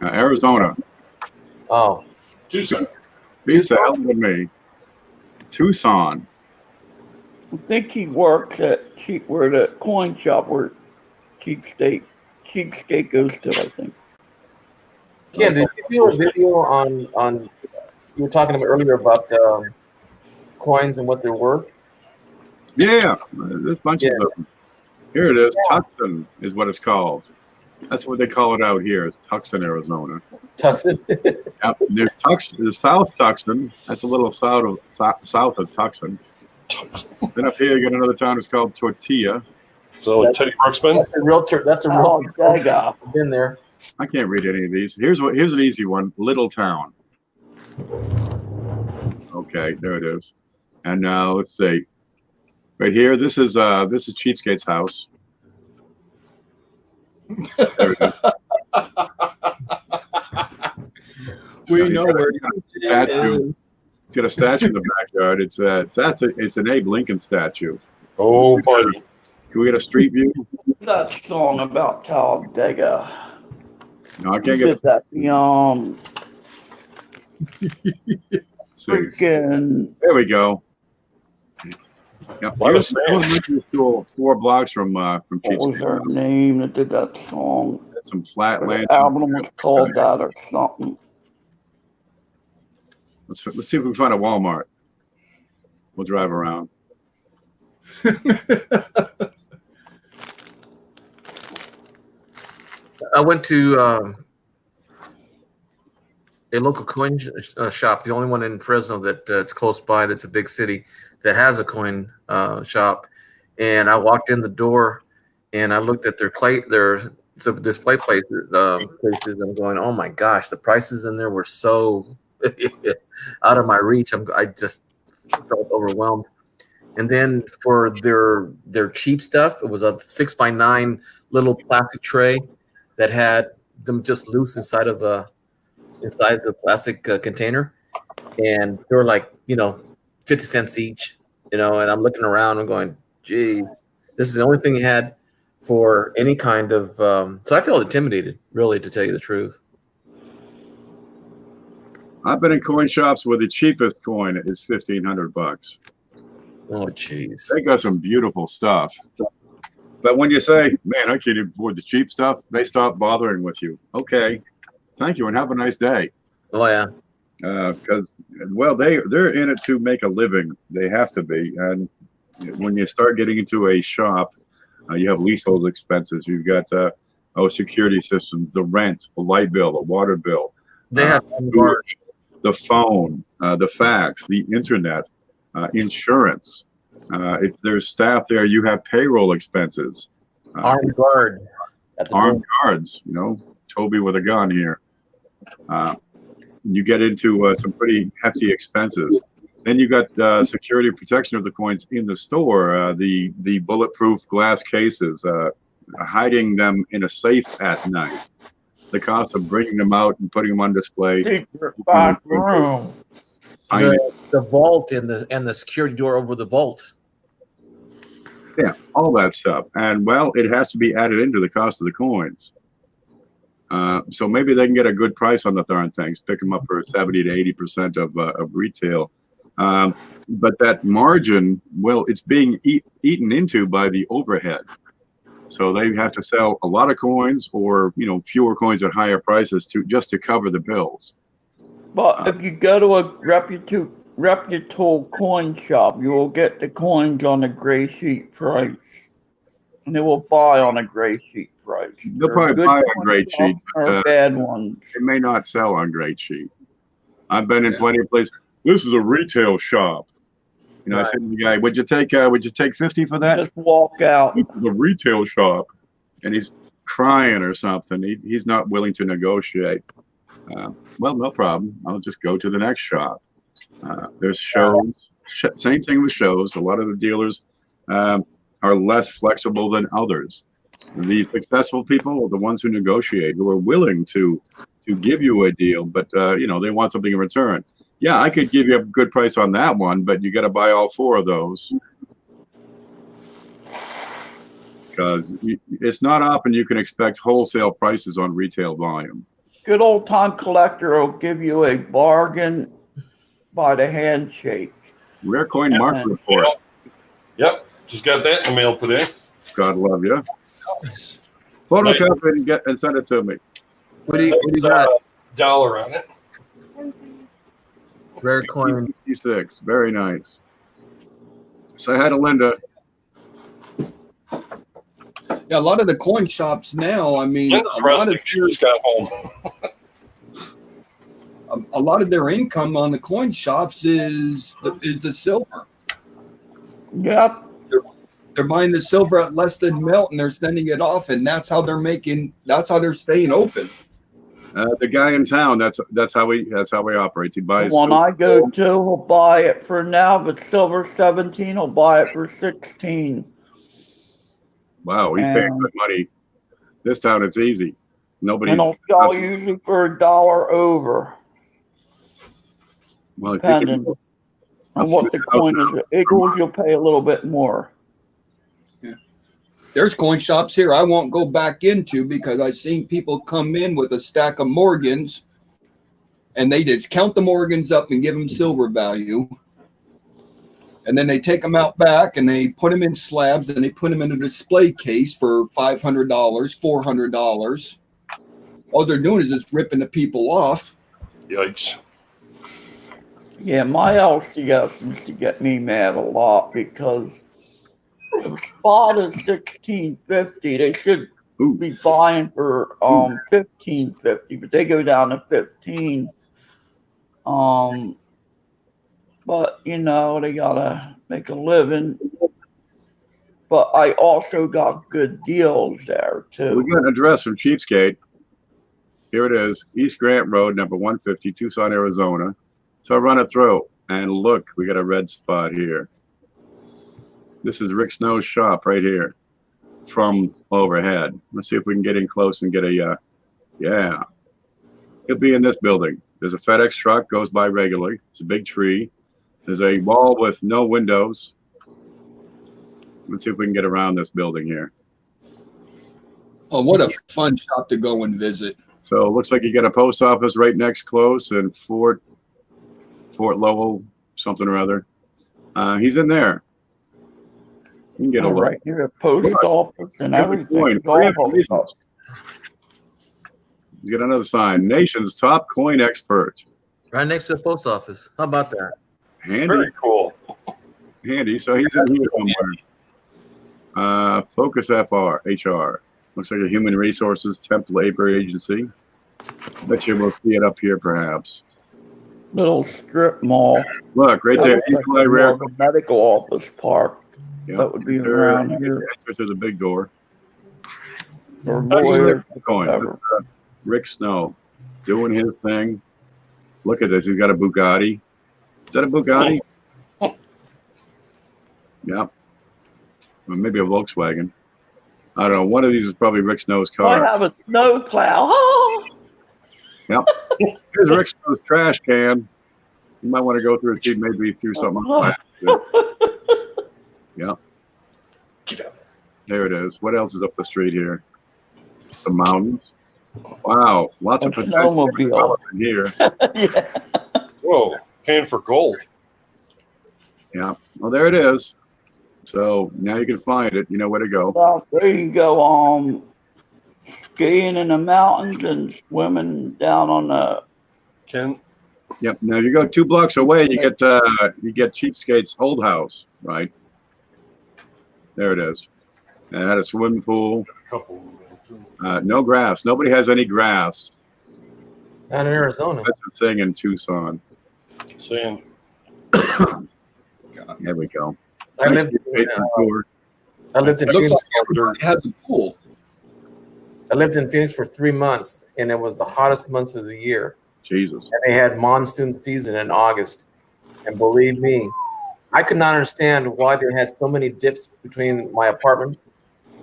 Arizona. Oh, Tucson. Beats the hell out of me. Tucson. I think he works at where the coin shop where Cheapskate goes to, I think. yeah. Did you do a video on? You were talking about earlier about coins and what they're worth. Yeah, there's bunches of them. Here it is. Tucson is what it's called. That's what they call it out here. It's Tucson, Arizona. Tucson. Yep. There's South Tucson. That's a little south of Tucson. Then up here, you got another town. It's called Tortilla. So Teddy Brooksman. That's a real. I've been there. I can't read any of these. Here's an easy one. Little town. Okay, there it is. And now let's see. Right here, this is Cheapskate's house. There it is. We know where Statue. It's got a statue in the backyard. It's an Abe Lincoln statue. Oh, buddy. Can we get a street view? That song about Talladega. No, I can't He get did that. see. Freaking. There we go. Yep. What a Here's smash. elementary school 4 blocks from What was Cheapskate. her name that did that song? Some flat land. The album was called that or something. Let's see if we can find a Walmart. We'll drive around. I went to a local coin shop, the only one in Fresno that it's close by. That's a big city that has a coin shop. And I walked in the door, and I looked at their display places. I'm going, oh my gosh, the prices in there were so out of my reach. I just felt overwhelmed. And then for their cheap stuff, it was a 6x9 little plastic tray that had them just loose inside the plastic container, and they were like 50 cents each. And I'm looking around and going, geez, this is the only thing he had for any kind of. So I felt intimidated, really, to tell you the truth. I've been in coin shops where the cheapest coin is $1,500. Oh, jeez. They got some beautiful stuff. But when you say, man, I can't afford the cheap stuff, they stop bothering with you. Okay, thank you, and have a nice day. Oh, yeah. Because, they're in it to make a living. They have to be. And when you start getting into a shop, you have leasehold expenses. You've got security systems, the rent, the light bill, the water bill. They have the phone, the fax, the internet, insurance. If there's staff there, you have payroll expenses. armed guard. Armed guards, Toby with a gun here. You get into some pretty hefty expenses. Then you got security protection of the coins in the store, the bulletproof glass cases, hiding them in a safe at night. The cost of bringing them out and putting them on display. Secret back room. The vault and the security door over the vault. Yeah, all that stuff. And it has to be added into the cost of the coins. So maybe they can get a good price on the darn things, pick them up for 70 to 80% of retail. But that margin, it's being eaten into by the overhead. So they have to sell a lot of coins or, fewer coins at higher prices just to cover the bills. But if you go to a reputable coin shop, you will get the coins on a gray sheet price. And they will buy on a gray sheet price. They'll probably buy on gray sheet. Or bad ones. They may not sell on gray sheet. I've been in plenty of places. This is a retail shop. I said to the guy, would you take 50 for that? Just walk out. This is a retail shop. And he's crying or something. He's not willing to negotiate. No problem. I'll just go to the next shop. There's shows. Same thing with shows. A lot of the dealers are less flexible than others. The successful people are the ones who negotiate, who are willing to give you a deal, but they want something in return. Yeah, I could give you a good price on that one, but you got to buy all 4 of those. Because it's not often you can expect wholesale prices on retail volume. Good old time collector will give you a bargain by the handshake. Rare coin market report. Yep, just got that in the mail today. God love you. Photocopy it and send it to me. What do you got? $1 on it. Rare coin. 56. Very nice. Say hi to Linda. Yeah, a lot of the coin shops now, I mean, Linda's resting. She just got home. a lot of their income on the coin shops is the silver. Yep. They're buying the silver at less than melt and they're sending it off, and that's how they're staying open. The guy in town, that's how he operates. He buys. The one I go to, he'll buy it for now, but silver 17, he'll buy it for 16. Wow, he's paying good money. This town, it's easy. Nobody. And he'll sell usually for $1 over. Well, Depending on what the coin is. Equals, you'll pay a little bit more. Yeah. There's coin shops here I won't go back into because I've seen people come in with a stack of Morgans and they just count the Morgans up and give them silver value. And then they take them out back and they put them in slabs and they put them in a display case for $500, $400. All they're doing is just ripping the people off. Yikes. Yeah, my LCS used to get me mad a lot because the spot is $16.50. They should be buying for $15.50, but they go down to $15. But they gotta make a living. But I also got good deals there too. We got an address from Cheapskate. Here it is, East Grant Road, number 150, Tucson, Arizona. So I run it through, and look, we got a red spot here. This is Rick Snow's shop right here from overhead. Let's see if we can get in close and get a, yeah. He'll be in this building. There's a FedEx truck, goes by regularly. It's a big tree. There's a wall with no windows. Let's see if we can get around this building here. Oh, what a fun shop to go and visit. So it looks like you got a post office right next close and Fort Lowell, something or other. He's in there. You can get a look. Right near a post office and everything. You got another sign. Nation's top coin expert. Right next to the post office. How about that? Handy. Very cool. Handy. So he's in here somewhere. Focus HR. Looks like a human resources temp labor agency. Bet you we'll see it up here perhaps. Little strip mall. Look, right there. Like Rare. the medical office park. Yep. That would be around here. Enter through the big door. For lawyers, Coin. Rick Snow doing his thing. Look at this. He's got a Bugatti. Is that a Bugatti? Yeah. Or maybe a Volkswagen. I don't know. One of these is probably Rick Snow's car. I have a snowplow. Yep. Here's Rick Snow's trash can. You might want to go through and see maybe through something on plastic. Yeah. There it is. What else is up the street here? Some mountains. Wow. Lots of potential in here. Yeah. Whoa. Paying for gold. Yeah. Well, there it is. So now you can find it. You know where to go. Well, there you go. Skiing in the mountains and swimming down on the. Ken? Yep. Now you go 2 blocks away, you get Cheapskate's old house, right? There it is. It had a swimming pool. No grass. Nobody has any grass. Not in Arizona. That's the thing in Tucson. Saying. There we go. I lived in Phoenix. It has a pool. I lived in Phoenix for 3 months, and it was the hottest months of the year. Jesus. And they had monsoon season in August. And believe me, I could not understand why they had so many dips between my apartment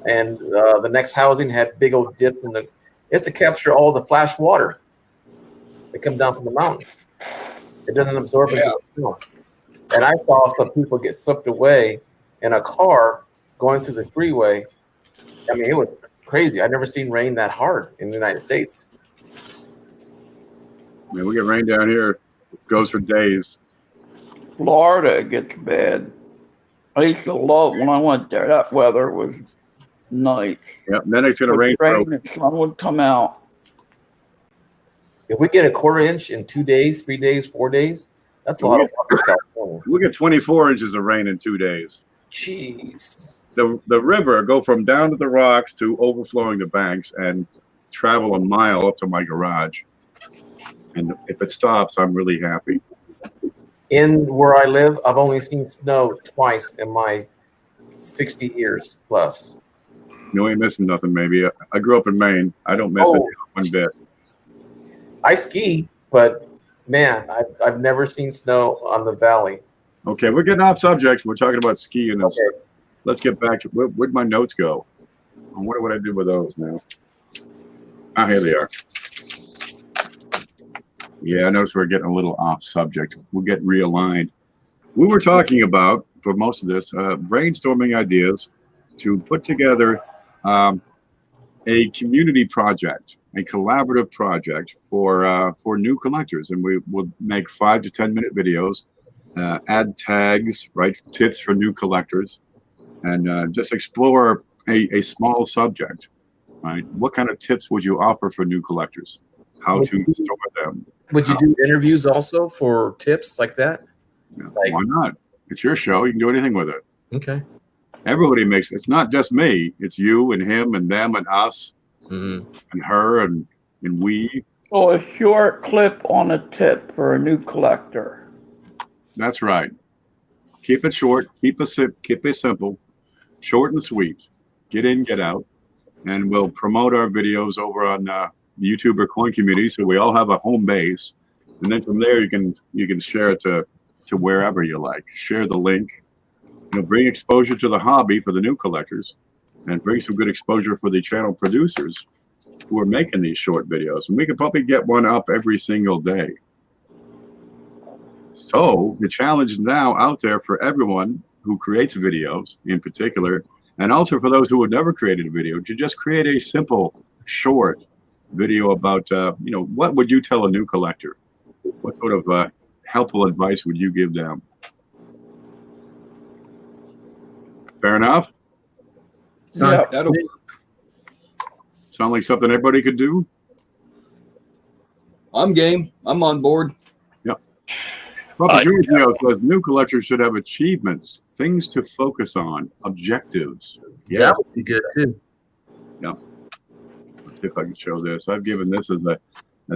and the next housing had big old dips in the. It's to capture all the flash water that come down from the mountain. It doesn't absorb into the film. And I saw some people get swept away in a car going through the freeway. I mean, it was crazy. I've never seen rain that hard in the United States. Man, we get rain down here. It goes for days. Florida gets bad. I used to love when I went there. That weather was nice. Yep. Then it's going to rain. Rain and sun would come out. If we get a quarter inch in 2 days, 3 days, 4 days, that's a lot of water in California. We get 24 inches of rain in 2 days. Jeez. The river go from down to the rocks to overflowing the banks and travel a mile up to my garage. And if it stops, I'm really happy. In where I live, I've only seen snow twice in my 60 years plus. You ain't missing nothing, maybe. I grew up in Maine. I don't miss it one bit. I ski, but man, I've never seen snow on the valley. Okay, we're getting off subject. We're talking about skiing. And Okay. Let's get back to where'd my notes go? I wonder what I did with those now. Ah, here they are. Yeah, I noticed we're getting a little off subject. We'll get realigned. We were talking about, for most of this, brainstorming ideas to put together a community project, a collaborative project for new collectors. And we will make 5 to 10 minute videos, add tags, write tips for new collectors, and just explore a small subject, right? What kind of tips would you offer for new collectors? How to store them? Would you do interviews also for tips like that? Yeah, why not? It's your show. You can do anything with it. Okay. Everybody makes it's not just me. It's you and him and them and us and her and we. So a short clip on a tip for a new collector. That's right. Keep it short. Keep it simple. Short and sweet. Get in, get out. And we'll promote our videos over on the YouTube or Coin community, so we all have a home base. And then from there, you can share it to wherever you like. Share the link. Bring exposure to the hobby for the new collectors, and bring some good exposure for the channel producers who are making these short videos. And we could probably get one up every single day. So the challenge now out there for everyone who creates videos in particular, and also for those who have never created a video, to just create a simple, short video about, what would you tell a new collector? What sort of helpful advice would you give them? Fair enough? Yeah. That'll Sound like something everybody could do? I'm game. I'm on board. Papa Junior says new collectors should have achievements, things to focus on, objectives. Yeah. That would be good too. Let's see if I can show this. I've given this as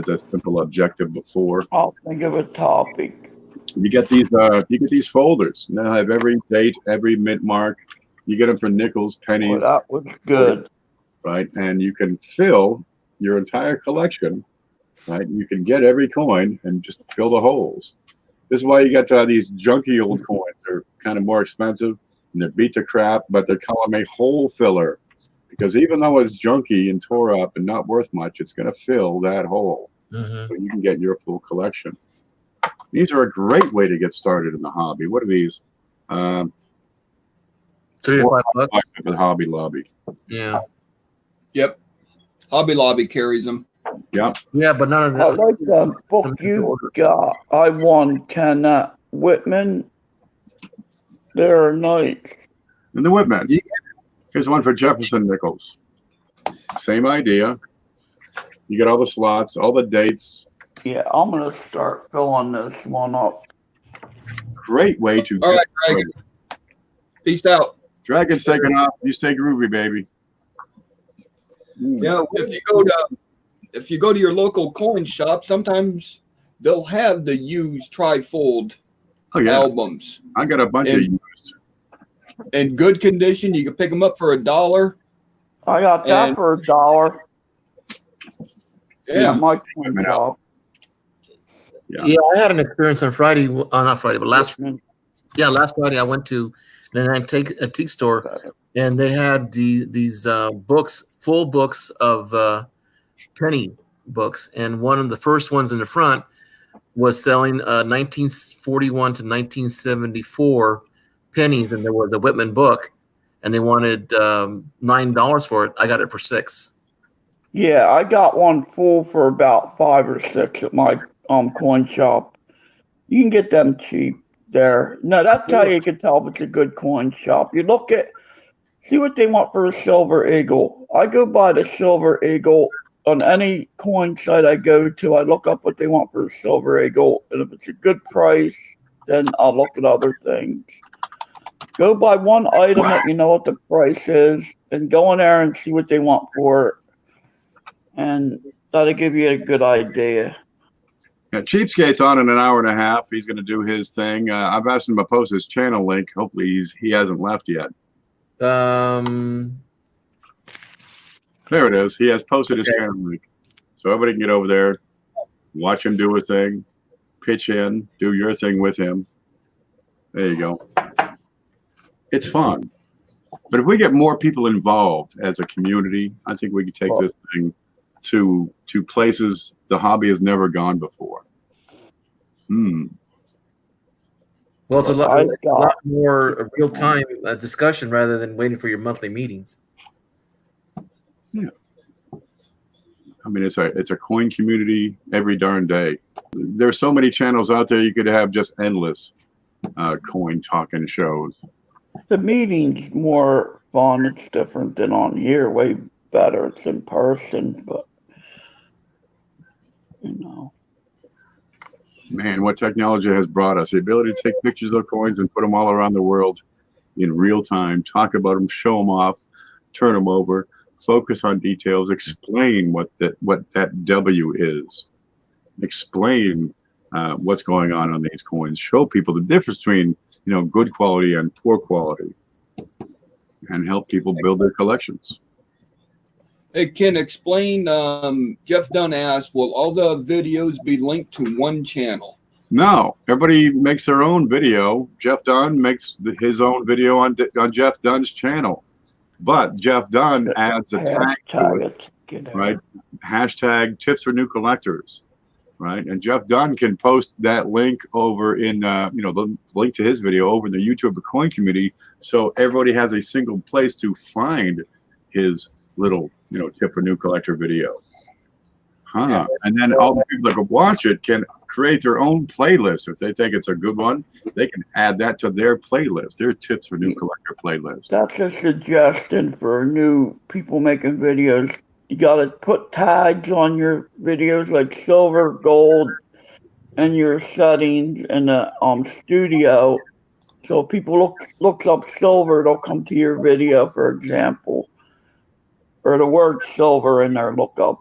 a simple objective before. I'll think of a topic. You get these folders. They'll have every date, every mint mark. You get them for nickels, pennies. Well, that was good. Right? And you can fill your entire collection, right? You can get every coin and just fill the holes. This is why you get these junky old coins. They're kind of more expensive and they're beat to crap, but they call them a hole filler because even though it's junky and tore up and not worth much, it's going to fill that hole. So you can get your full collection. These are a great way to get started in the hobby. What are these? 3 to 5 bucks. At the Hobby Lobby. Yeah. Yep. Hobby Lobby carries them. Yep. Yeah, but none of I that. like the book you got. I won Ken Whitman. They're nice. And the Whitman. Yeah. Here's one for Jefferson Nichols. Same idea. You get all the slots, all the dates. Yeah, I'm gonna start filling this one up. Great way to All get right, Dragon. Peace out. Dragon's taking off. You stay groovy, baby. Yeah, if you go to your local coin shop, sometimes they'll have the used trifold Oh yeah, albums I got a bunch of And- used. in good condition. You can pick them up for $1. I got that And- for $1. Yeah. My coin shop. Yeah, I had an experience on Friday. Not Friday, but last Friday I went to an antique store, and they had these books, full books of penny books, and one of the first ones in the front was selling 1941 to 1974 pennies, and there was a Whitman book, and they wanted $9 for it. I got it for $6. Yeah, I got one full for about 5 or 6 at my coin shop. You can get them cheap there. No, that's how you can tell if it's a good coin shop. You look at, see what they want for a silver eagle. I go by the silver eagle on any coin site I go to. I look up what they want for a silver eagle, and if it's a good price, then I'll look at other things. Go buy one item that you know what the price is, and go in there and see what they want for it. And that'll give you a good idea. Yeah, Cheapskate's on in an hour and a half. He's going to do his thing. I've asked him to post his channel link. Hopefully he hasn't left yet. There it is. He has posted his channel link. So everybody can get over there, watch him do a thing, pitch in, do your thing with him. There you go. It's fun. But if we get more people involved as a community, I think we can take this thing to places the hobby has never gone before. Well, it's a lot more real-time discussion rather than waiting for your monthly meetings. Yeah. I mean, it's a coin community every darn day. There's so many channels out there. You could have just endless coin talking shows. The meeting's more fun. It's different than on here. Way better. It's in person, but you know. Man, what technology has brought us. The ability to take pictures of coins and put them all around the world in real time, talk about them, show them off, turn them over, focus on details, explain what that W is, explain what's going on these coins, show people the difference between good quality and poor quality, and help people build their collections. Hey, Ken, explain. Jeff Dunn asked, will all the videos be linked to one channel? No, everybody makes their own video. Jeff Dunn makes his own video on Jeff Dunn's channel. But Jeff Dunn adds a tag to it, right? Hashtag tips for new collectors, right? And Jeff Dunn can post that link over in, the link to his video over in the YouTube Coin community, so everybody has a single place to find his little, tip for new collector video. And then all the people that go watch it can create their own playlist. If they think it's a good one, they can add that to their playlist, their tips for new collector playlist. That's a suggestion for new people making videos. You got to put tags on your videos like silver, gold, and your settings in the studio. So if people looks up silver, they'll come to your video, for example, or the word silver in their lookup.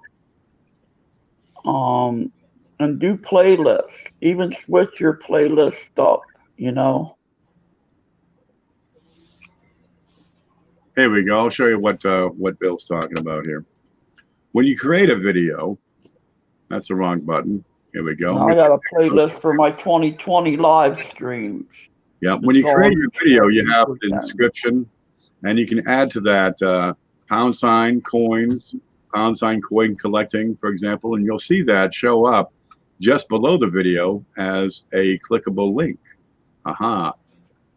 And do playlists. Even switch your playlist up, Here we go. I'll show you what Bill's talking about here. When you create a video, that's the wrong button. Here we go. Now I got a playlist for my 2020 live streams. Yeah, when you create your video, you have the description, and you can add to that # coins, # coin collecting, for example, and you'll see that show up just below the video as a clickable link.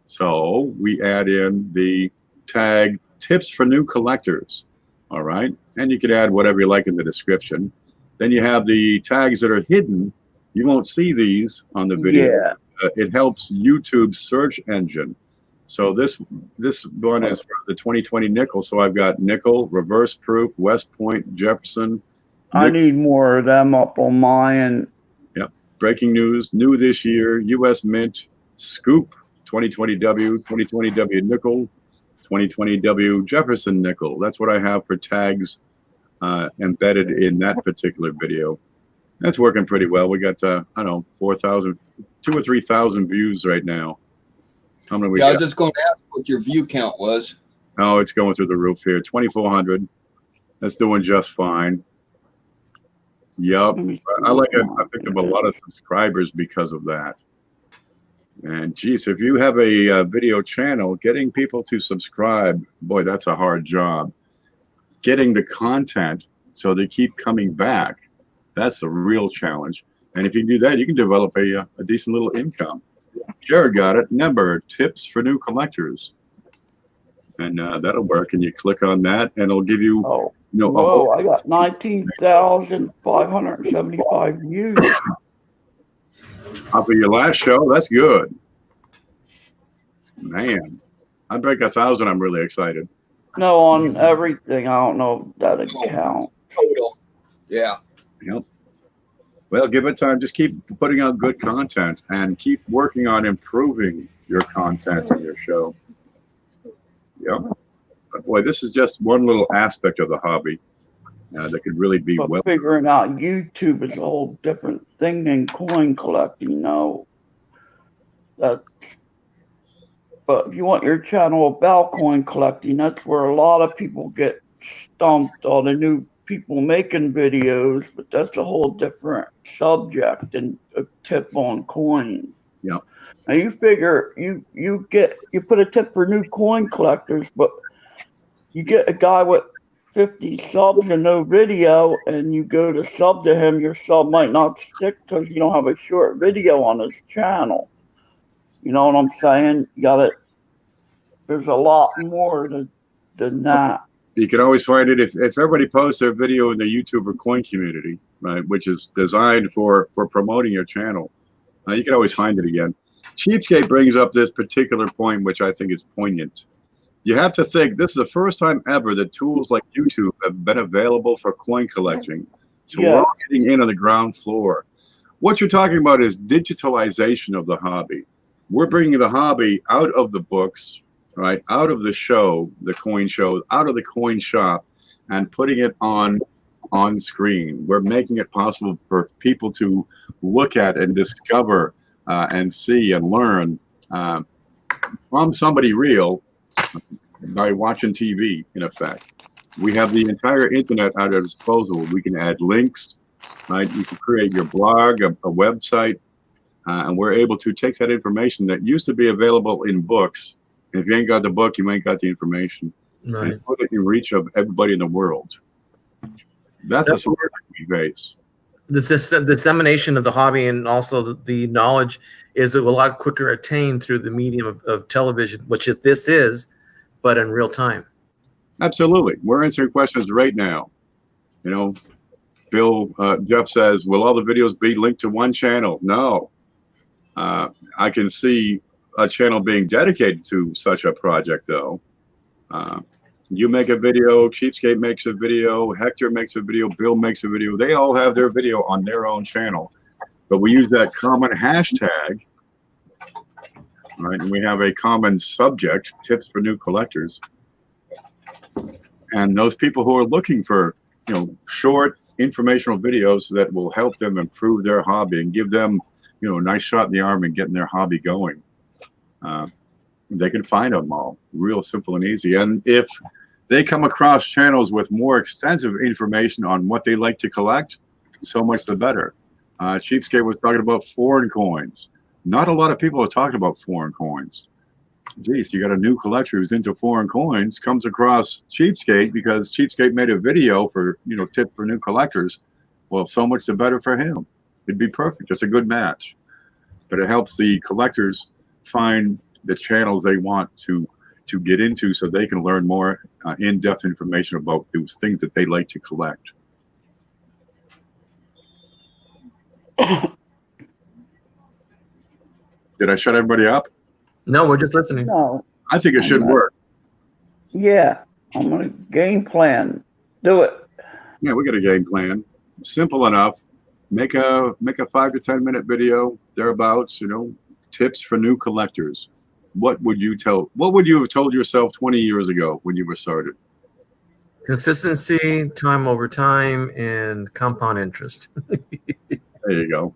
So we add in the tag tips for new collectors. All right. And you can add whatever you like in the description. Then you have the tags that are hidden. You won't see these on the video. Yeah. It helps YouTube's search engine. So this one is for the 2020 nickel. So I've got nickel, reverse proof, West Point, Jefferson. I need more of them up on mine. Yep. Breaking news, new this year, U.S. Mint, Scoop, 2020W, 2020W nickel, 2020W Jefferson nickel. That's what I have for tags embedded in that particular video. That's working pretty well. We got, 4,000, 2,000 or 3,000 views right now. How many we got? I was just going to ask what your view count was. Oh, it's going through the roof here. 2,400. That's doing just fine. Yep. I picked up a lot of subscribers because of that. And geez, if you have a video channel, getting people to subscribe, boy, that's a hard job. Getting the content so they keep coming back, that's the real challenge. And if you do that, you can develop a decent little income. Jared got it. Number tips for new collectors. And that'll work. And you click on that, and it'll give you, Oh, you know, whoa! I got 19,575 views. off of your last show. That's good. Man, I break 1,000. I'm really excited. No, on everything. I don't know if that account. Total. Yeah. Yep. Well, give it time. Just keep putting out good content and keep working on improving your content and your show. Yep. But boy, this is just one little aspect of the hobby that could really be But well. figuring out YouTube is a whole different thing than coin collecting. No, that. But if you want your channel about coin collecting, that's where a lot of people get stumped. All the new people making videos, but that's a whole different subject than a tip on coins. Yeah. Now you figure you put a tip for new coin collectors, but you get a guy with 50 subs and no video, and you go to sub to him, your sub might not stick because you don't have a short video on his channel. You know what I'm saying? There's a lot more than that. You can always find it if everybody posts their video in the YouTube or coin community, right, which is designed for promoting your channel. You can always find it again. Cheapskate brings up this particular point, which I think is poignant. You have to think this is the first time ever that tools like YouTube have been available for coin collecting. So Yeah. we're all getting in on the ground floor. What you're talking about is digitalization of the hobby. We're bringing the hobby out of the books, right, out of the show, the coin show, out of the coin shop, and putting it on screen. We're making it possible for people to look at and discover and see and learn from somebody real by watching TV, in effect. We have the entire internet at our disposal. We can add links, right? You can create your blog, a website, and we're able to take that information that used to be available in books. If you ain't got the book, you ain't got the information. Right. And put it in reach of everybody in the world. That's a solution we face. The dissemination of the hobby and also the knowledge is a lot quicker attained through the medium of television, which this is, but in real time. Absolutely. We're answering questions right now. You know, Jeff says, will all the videos be linked to one channel? No. I can see a channel being dedicated to such a project, though. You make a video, Cheapskate makes a video, Hector makes a video, Bill makes a video. They all have their video on their own channel. But we use that common hashtag, right? And we have a common subject, tips for new collectors. And those people who are looking for, you know, short informational videos that will help them improve their hobby and give them, you know, a nice shot in the arm and getting their hobby going. They can find them all real simple and easy. And if they come across channels with more extensive information on what they like to collect, so much the better. Cheapskate was talking about foreign coins. Not a lot of people are talking about foreign coins. Geez, you got a new collector who's into foreign coins, comes across Cheapskate because Cheapskate made a video for, you know, tip for new collectors. Well, so much the better for him. It'd be perfect. It's a good match. But it helps the collectors find the channels they want to get into so they can learn more in-depth information about those things that they like to collect. Did I shut everybody up? No, we're just listening. No. I think it should work. Yeah. I'm gonna game plan. Do it. Yeah, we got a game plan. Simple enough. Make a 5 to 10 minute video thereabouts, you know, tips for new collectors. What would you have told yourself 20 years ago when you were started? Consistency, time over time, and compound interest. There you go.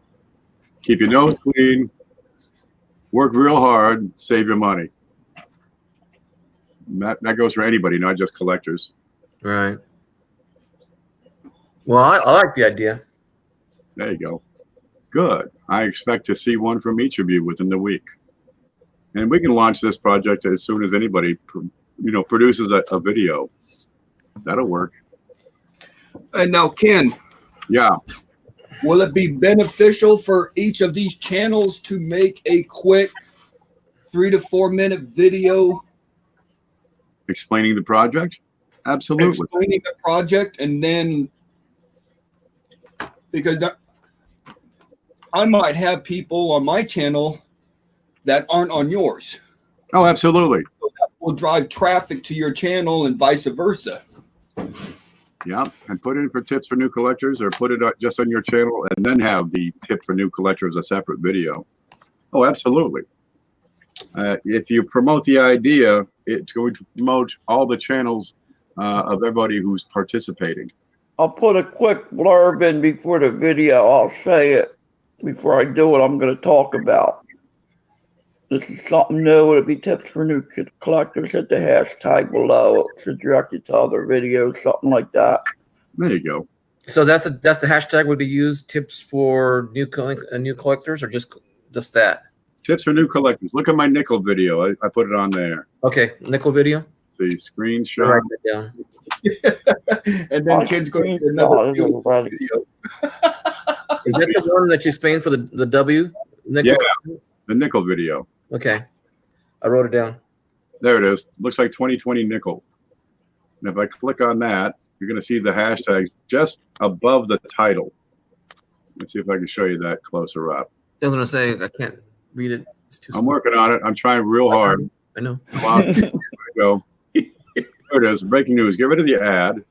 Keep your nose clean, work real hard, save your money. That goes for anybody, not just collectors. Right. Well, I like the idea. There you go. Good. I expect to see one from each of you within the week. And we can launch this project as soon as anybody, produces a video. That'll work. And now, Ken, Yeah. will it be beneficial for each of these channels to make a quick 3 to 4 minute video Explaining the project? Absolutely. explaining the project? And then, because I might have people on my channel that aren't on yours. Oh, absolutely. So that will drive traffic to your channel and vice versa. Yeah, and put in for tips for new collectors, or put it just on your channel and then have the tip for new collectors a separate video. Oh, absolutely. If you promote the idea, it's going to promote all the channels of everybody who's participating. I'll put a quick blurb in before the video. I'll say it before I do what I'm going to talk about. This is something new. It'll be tips for new collectors. Hit the hashtag below. It's directed to other videos, something like that. There you go. So that's the hashtag would be used. Tips for new collectors, or just that. Tips for new collectors. Look at my nickel video. I put it on there. Okay, nickel video. See, screenshot. Write that down. And then kids go to another video. Is that the one that you explained for the W? Nickel? Yeah, the nickel video. Okay, I wrote it down. There it is. Looks like 2020 nickel. And if I click on that, you're going to see the hashtags just above the title. Let's see if I can show you that closer up. I was going to say, I can't read it. It's too I'm working on it. I'm trying real hard. I know. There we go. There it is. Breaking news. Get rid of the ad.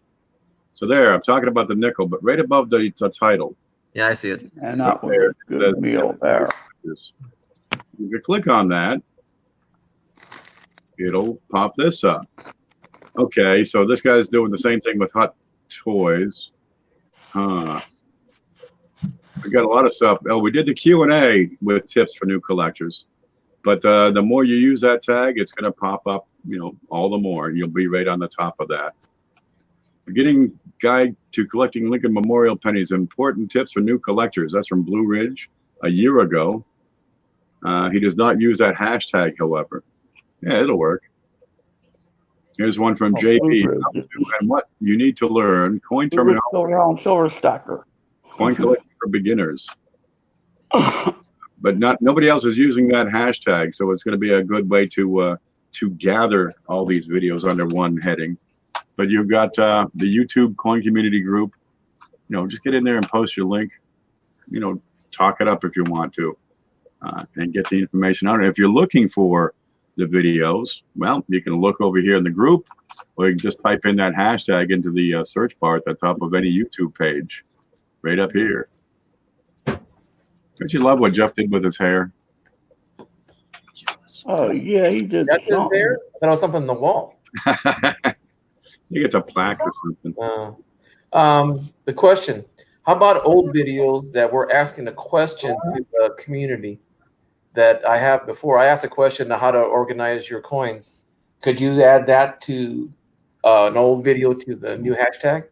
So there, I'm talking about the nickel, but right above the title. Yeah, I see it. And that was a good meal there. You can click on that. It'll pop this up. Okay, so this guy's doing the same thing with Hot Toys. We got a lot of stuff. Oh, we did the Q&A with tips for new collectors. But the more you use that tag, it's going to pop up, all the more. You'll be right on the top of that. Beginning Guide to Collecting Lincoln Memorial Pennies. Important tips for new collectors. That's from Blue Ridge a year ago. He does not use that hashtag, however. Yeah, it'll work. Here's one from JP. And what you need to learn. Coin terminology. Silver stacker. Coin collecting for beginners. But nobody else is using that hashtag, so it's going to be a good way to gather all these videos under one heading. But you've got the YouTube coin community group. Just get in there and post your link. Talk it up if you want to, and get the information out. And if you're looking for the videos, well, you can look over here in the group, or you can just type in that hashtag into the search bar at the top of any YouTube page, right up here. Don't you love what Jeff did with his hair? Oh yeah, he did. That's his hair? I thought it was something on the wall. I think it's a plaque or something. The question: how about old videos that were asking a question to the community that I have before? I asked a question on how to organize your coins. Could you add that to an old video to the new hashtag?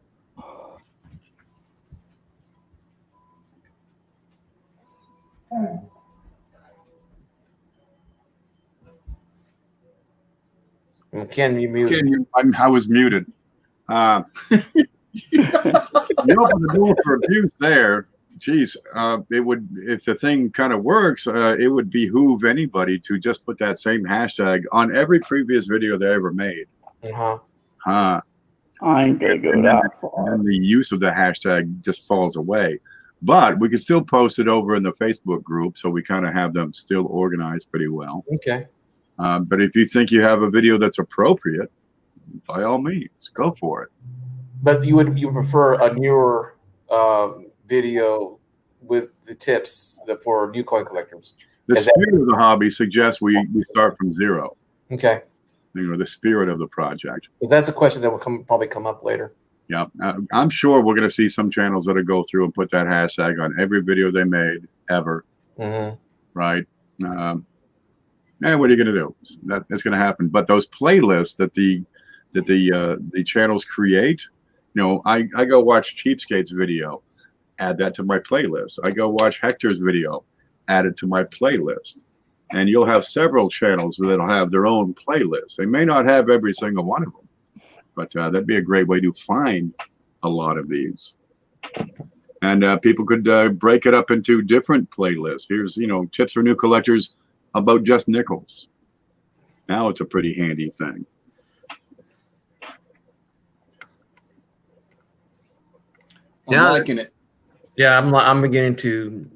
Ken, you muted. I was muted. For the dual for abuse there, geez, it would, if the thing kind of works, it would behoove anybody to just put that same hashtag on every previous video they ever made. I ain't gonna go that far. And the use of the hashtag just falls away. But we can still post it over in the Facebook group, so we kind of have them still organized pretty well. Okay. But if you think you have a video that's appropriate, by all means, go for it. But you prefer a newer video with the tips for new coin collectors? The spirit of the hobby suggests we start from zero. Okay. The spirit of the project. Because that's a question that will probably come up later. Yeah, I'm sure we're going to see some channels that'll go through and put that hashtag on every video they made ever. Mm-hmm. Right. And what are you going to do? That's going to happen. But those playlists that the channels create, I go watch Cheapskate's video, add that to my playlist. I go watch Hector's video, add it to my playlist. and you'll have several channels that'll have their own playlists. They may not have every single one of them, but that'd be a great way to find a lot of these. And people could break it up into different playlists. Here's, tips for new collectors about just nickels. Now it's a pretty handy thing. I'm liking it. Yeah, I'm beginning to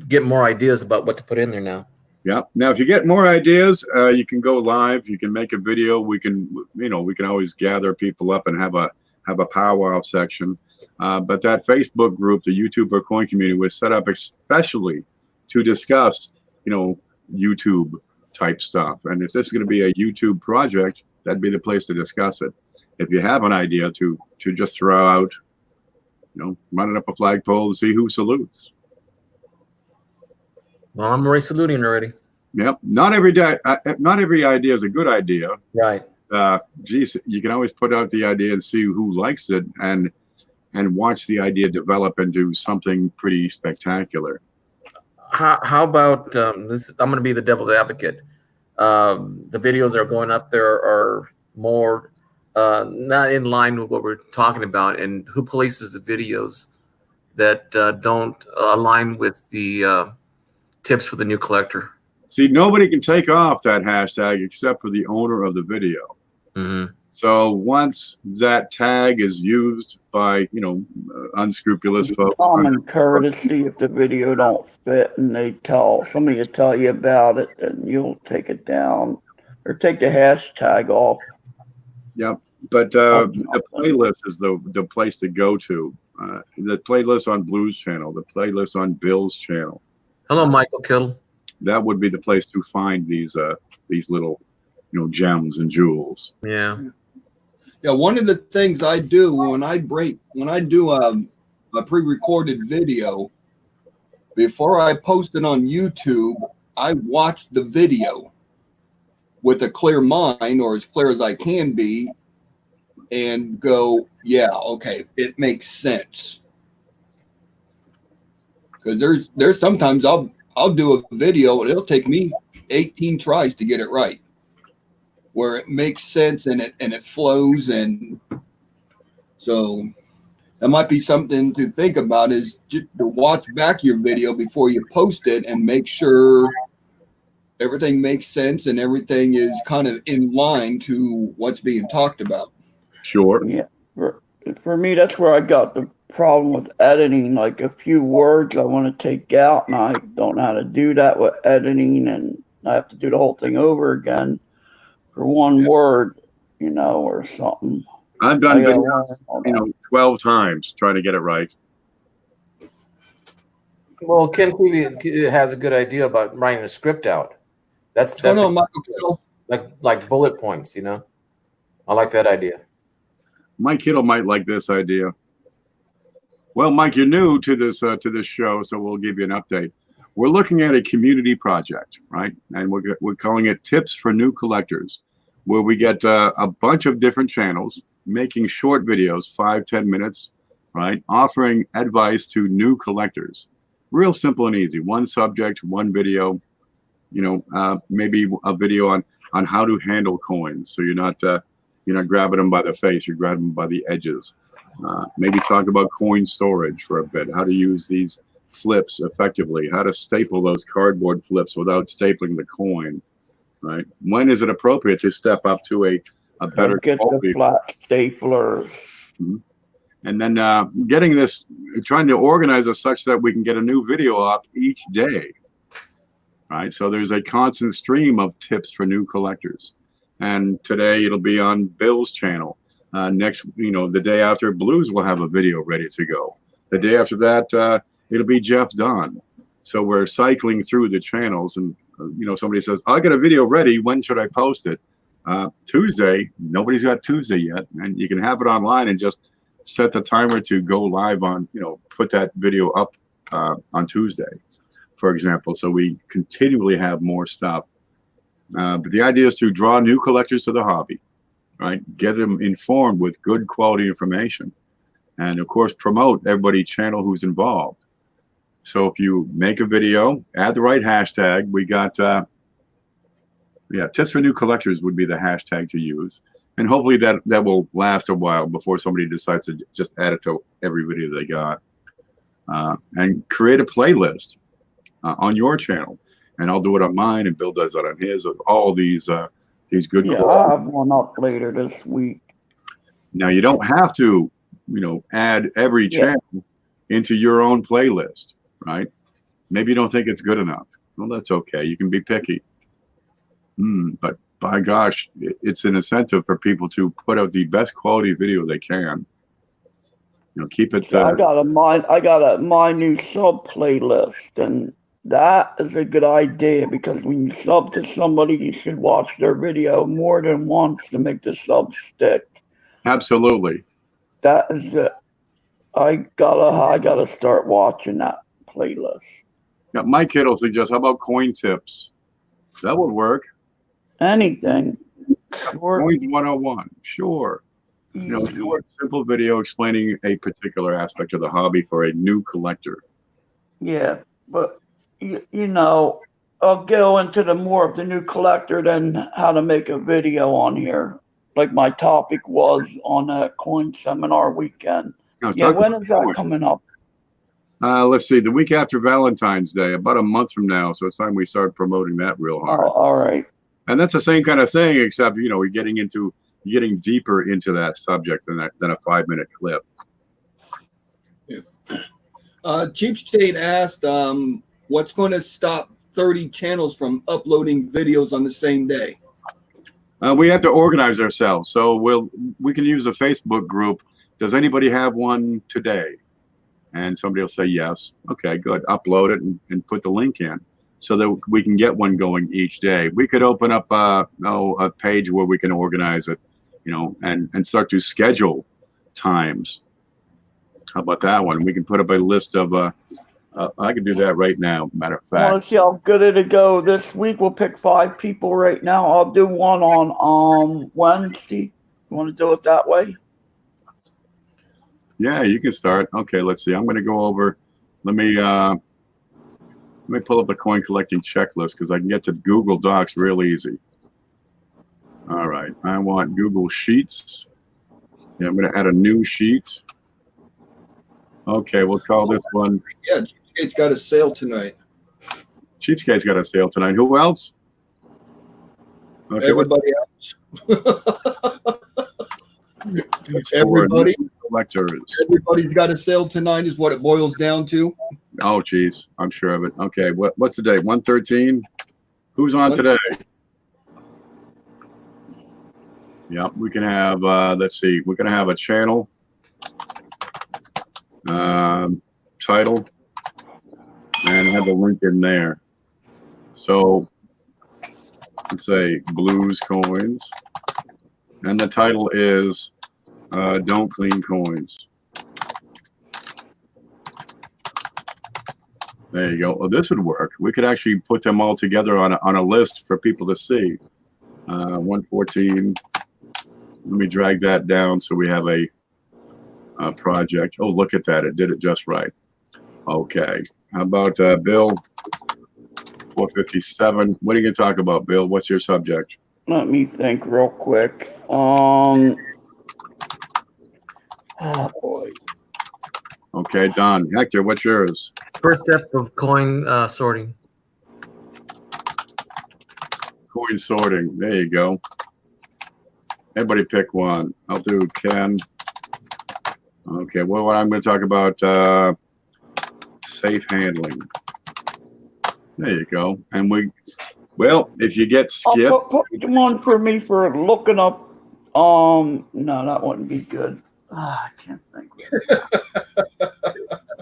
get more ideas about what to put in there now. Yeah. Now, if you get more ideas, you can go live. You can make a video. We can always gather people up and have a powwow section. But that Facebook group, the YouTuber Coin Community, was set up especially to discuss, YouTube type stuff. And if this is going to be a YouTube project, that'd be the place to discuss it. If you have an idea to just throw out, running up a flagpole to see who salutes. Well, I'm already saluting already. Yep. Not every idea is a good idea. Right. Geez, you can always put out the idea and see who likes it and watch the idea develop into something pretty spectacular. How about this? I'm going to be the devil's advocate. The videos that are going up there are more not in line with what we're talking about, and who places the videos that don't align with the tips for the new collector. See, nobody can take off that hashtag except for the owner of the video. Mm-hmm. So once that tag is used by, unscrupulous folks. Common courtesy, if the video don't fit and somebody will tell you about it, and you'll take it down or take the hashtag off. Yep. But the playlist is the place to go to. The playlist on Blue's channel, the playlist on Bill's channel. Hello, Michael Kittle. That would be the place to find these little, gems and jewels. Yeah. Yeah, one of the things I do when I do a pre-recorded video, before I post it on YouTube, I watch the video with a clear mind, or as clear as I can be, and go, yeah, okay, it makes sense. Because there's sometimes I'll do a video and it'll take me 18 tries to get it right, where it makes sense and it flows. And so that might be something to think about, is just to watch back your video before you post it and make sure everything makes sense and everything is kind of in line to what's being talked about. Sure. Yeah. For me, that's where I got the problem with editing. Like a few words I want to take out, and I don't know how to do that with editing, and I have to do the whole thing over again for one word, or something. I've done videos, 12 times trying to get it right. Well, Ken Creevy has a good idea about writing a script out. That's like bullet points, I like that idea. Mike Kittle might like this idea. Well, Mike, you're new to this show, so we'll give you an update. We're looking at a community project, right? And we're calling it Tips for New Collectors, where we get a bunch of different channels making short videos, 5-10 minutes, right? Offering advice to new collectors. Real simple and easy. One subject, one video. Maybe a video on how to handle coins, so you're not grabbing them by the face, you're grabbing them by the edges. Maybe talk about coin storage for a bit, how to use these flips effectively, how to staple those cardboard flips without stapling the coin, right? When is it appropriate to step up to a better get quality? The flat staplers. Mm-hmm. And then trying to organize it such that we can get a new video up each day, right? So there's a constant stream of tips for new collectors. And today it'll be on Bill's channel. Next, the day after, Blues will have a video ready to go. The day after that, it'll be Jeff Dunn. So we're cycling through the channels, and somebody says, I got a video ready. When should I post it? Tuesday. Nobody's got Tuesday yet, and you can have it online and just set the timer to go live on, put that video up on Tuesday, for example. So we continually have more stuff. But the idea is to draw new collectors to the hobby, right? Get them informed with good quality information, and of course promote everybody's channel who's involved. So if you make a video, add the right hashtag. We got, tips for new collectors would be the hashtag to use. And hopefully that will last a while before somebody decides to just add it to every video they got. And create a playlist on your channel. And I'll do it on mine, and Bill does it on his, of all these good Yeah, quality. I have one up later this week. Now, you don't have to, add every channel into your own playlist, right? Maybe you don't think it's good enough. Well, that's okay. You can be picky. But by gosh, it's an incentive for people to put out the best quality video they can. Keep it. So I got my new sub playlist, and that is a good idea because when you sub to somebody, you should watch their video more than once to make the sub stick. Absolutely. That is it. I gotta start watching that playlist. Yeah, my kid will suggest, how about coin tips? That would work. Anything. Sure. Coins 101. Sure. Short, simple video explaining a particular aspect of the hobby for a new collector. Yeah, but I'll go into the more of the new collector than how to make a video on here. Like my topic was on a coin seminar weekend. Yeah, when is that coming up? Let's see, the week after Valentine's Day, about a month from now. So it's time we start promoting that real hard. Oh, all right. And that's the same kind of thing, except we're getting deeper into that subject than a 5-minute clip. Yeah. Cheapskate asked, what's going to stop 30 channels from uploading videos on the same day? We have to organize ourselves. So we can use a Facebook group. Does anybody have one today? And somebody will say yes. Okay, good. Upload it and put the link in so that we can get one going each day. We could open up a page where we can organize it, and start to schedule times. How about that one? We can put up a list of, I can do that right now, matter of fact. Want to see how good it'll go this week? We'll pick 5 people right now. I'll do one on Wednesday. You want to do it that way? Yeah, you can start. Okay, let's see. I'm going to go over. Let me pull up the coin collecting checklist because I can get to Google Docs real easy. All right, I want Google Sheets. Yeah, I'm going to add a new sheet. Okay, we'll call this one. Yeah, Cheapskate's got a sale tonight. Cheapskate's got a sale tonight. Who else? Okay, Everybody else. Everybody. Collectors. Everybody's got a sale tonight is what it boils down to. Oh, geez, I'm sure of it. Okay, what's the date? 1/13. Who's on today? Yeah, we can have. Let's see. We're gonna have a channel, title, and have a link in there. So let's say Blues Coins, and the title is Don't Clean Coins. There you go. Well, this would work. We could actually put them all together on a list for people to see. 114. Let me drag that down so we have a project. Oh, look at that. It did it just right. Okay. How about Bill? 457. What are you going to talk about, Bill? What's your subject? Let me think real quick. Oh boy. Okay, Don. Hector, what's yours? First step of coin sorting. Coin sorting. There you go. Everybody pick one. I'll do Ken. Okay, well, I'm going to talk about safe handling. There you go. And if you get skipped. Put one for me for looking up. No, that wouldn't be good. I can't think.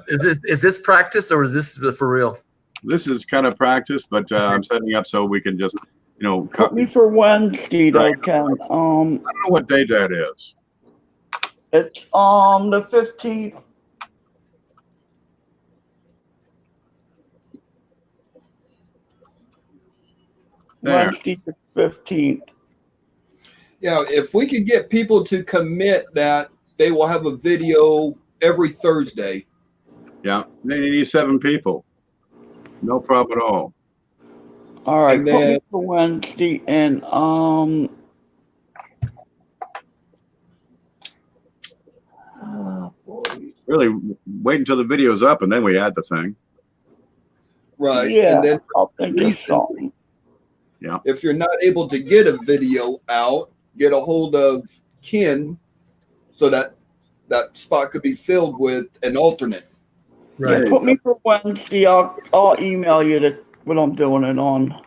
Is this practice or is this for real? This is kind of practice, but I'm setting up so we can just, Put me for Wednesday, though, Ken. I don't know what date that is. It's the 15th. There. Wednesday the 15th. Yeah, if we could get people to commit that they will have a video every Thursday, Yeah, then you need 7 people. No problem at all. All right, And put me then- for Wednesday, and Really, wait until the video's up and then we add the thing. Right. yeah, And then I'll think of reason- something. if you're not able to get a video out, get a hold of Ken so that that spot could be filled with an alternate. Yeah, put me for Wednesday. I'll email you what I'm doing it on.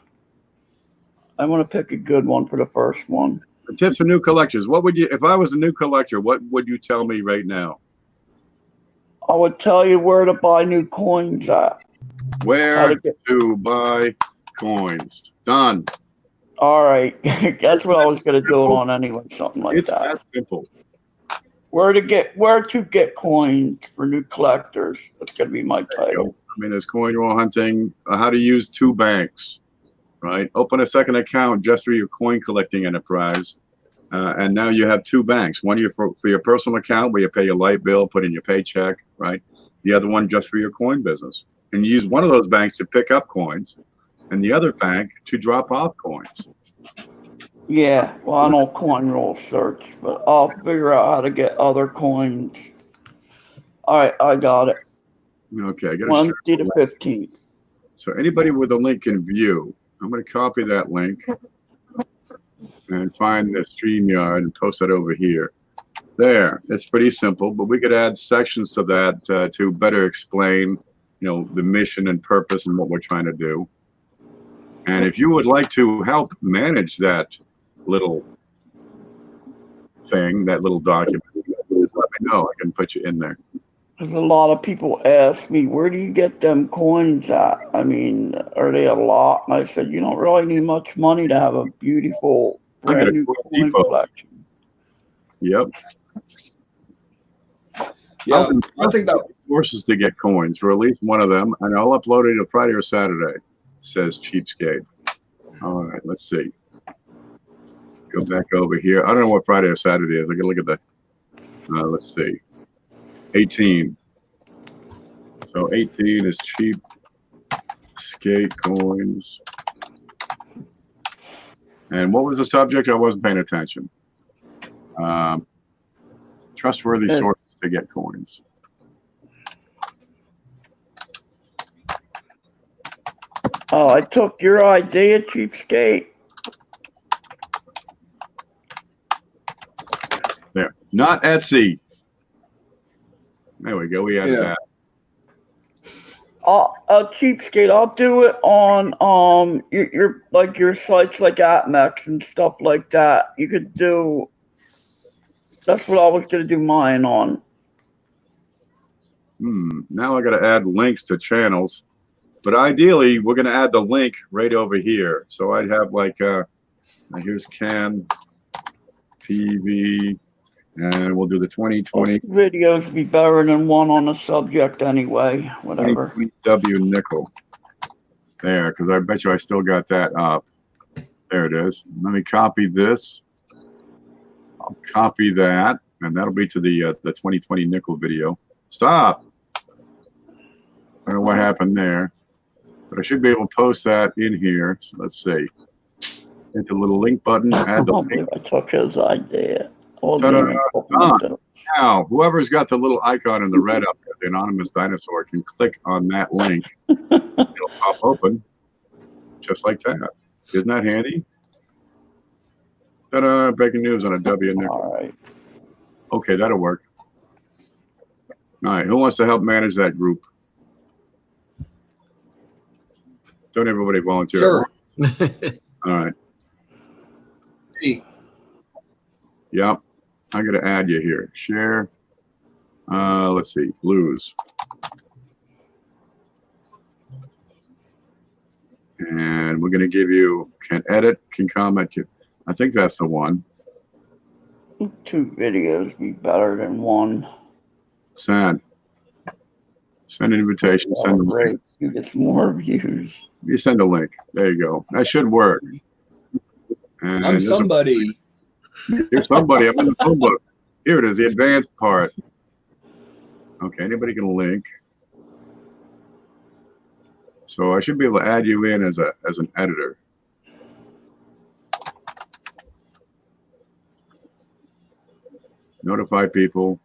I want to pick a good one for the first one. The tips for new collectors. What would you, if I was a new collector, what would you tell me right now? I would tell you where to buy new coins at. Where to buy coins. Done. All right, that's what I was gonna do it on anyway, something like It's that. that simple. Where to get coins for new collectors. That's gonna be my title. I mean, there's coin roll hunting, how to use 2 banks, right? Open a second account just for your coin collecting enterprise. And now you have 2 banks. One for your personal account where you pay your light bill, put in your paycheck, right? The other one just for your coin business. And you use one of those banks to pick up coins and the other bank to drop off coins. Yeah, well, I don't coin roll search, but I'll figure out how to get other coins. All right, I got it. Okay, I got Wednesday the 15th. So anybody with a link in view, I'm going to copy that link and find the StreamYard and post it over here. There, it's pretty simple, but we could add sections to that to better explain, the mission and purpose and what we're trying to do. And if you would like to help manage that little thing, that little document, let me know. I can put you in there. There's a lot of people ask me, where do you get them coins at? I mean, are they a lot? And I said, you don't really need much money to have a beautiful brand new coin collection. Yep. Yeah, I think that sources to get coins, or at least one of them, and I'll upload it on Friday or Saturday, says Cheapskate. All right, let's see. Go back over here. I don't know what Friday or Saturday is. I can look at the, let's see. 18. So 18 is Cheapskate coins. And what was the subject? I wasn't paying attention. Trustworthy sources to get coins. Oh, I took your idea, Cheapskate. There. Not Etsy. There we go. We added that. Cheapskate, I'll do it on your sites like AppMex and stuff like that. You could do. That's what I was gonna do mine on. Now I got to add links to channels, but ideally we're going to add the link right over here. So I'd have like here's Can PV, and we'll do the 2020 videos be better than one on the subject anyway. Whatever. W nickel. There, because I bet you I still got that up. There it is. Let me copy this. I'll copy that, and that'll be to the 2020 nickel video. Stop. I don't know what happened there, but I should be able to post that in here. So let's see. Hit the little link button. Add the link. I took his idea. Now, whoever's got the little icon in the red up there, the anonymous dinosaur, can click on that link. It'll pop open, just like that. Isn't that handy? Ta-da! Breaking news on a W nickel. All right. Okay, that'll work. All right, who wants to help manage that group? Don't everybody volunteer. Sure. All right. Hey. Yep. I'm going to add you here. Share. Let's see. Blues. And we're going to give you can edit, can comment. I think that's the one. 2 videos be better than 1. Send an invitation. Send a link. You get more views. You send a link. There you go. That should work. And I'm somebody. Here's somebody. I'm in the phone book. Here it is, the advanced part. Okay, anybody can link. So I should be able to add you in as an editor. Notify people.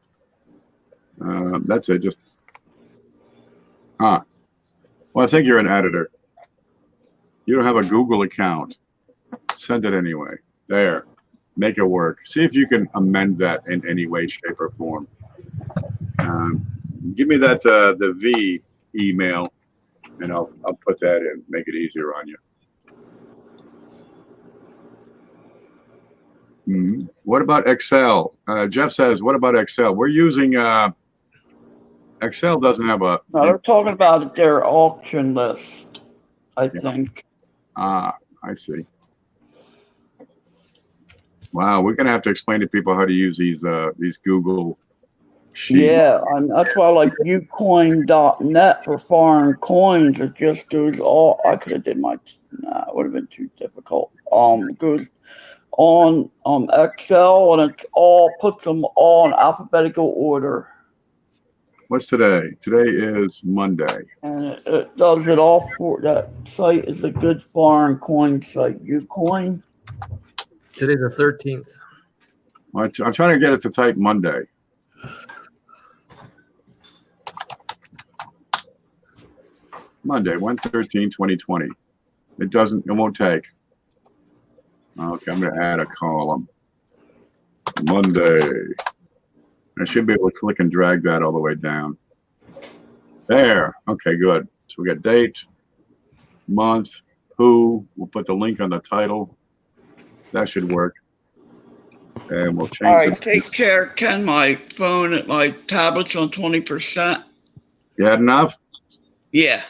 That's it. Just well, I think you're an editor. You don't have a Google account. Send it anyway. There. Make it work. See if you can amend that in any way, shape, or form. Give me that the V email, and I'll put that in. Make it easier on you. What about Excel? Jeff says, what about Excel? We're using Excel doesn't have a. No, they're talking about their auction list, I think. I see. Wow, we're gonna have to explain to people how to use these Google sheets. Yeah, and that's why I like ucoin.net for foreign coins. It just goes all. I could have did my. Nah, it would have been too difficult. It goes on Excel, and it all puts them all in alphabetical order. What's today? Today is Monday. And it does it all for that site. Is a good foreign coin site. Ucoin. Today's the 13th. Well, I'm trying to get it to type Monday. Monday, 1/13/2020. It won't take. Okay, I'm going to add a column. Monday. I should be able to click and drag that all the way down. There. Okay, good. So we got date, month, who. We'll put the link on the title. That should work. And we'll change. All right, take care, Ken. My phone, my tablet's on 20%. You had enough? Yeah.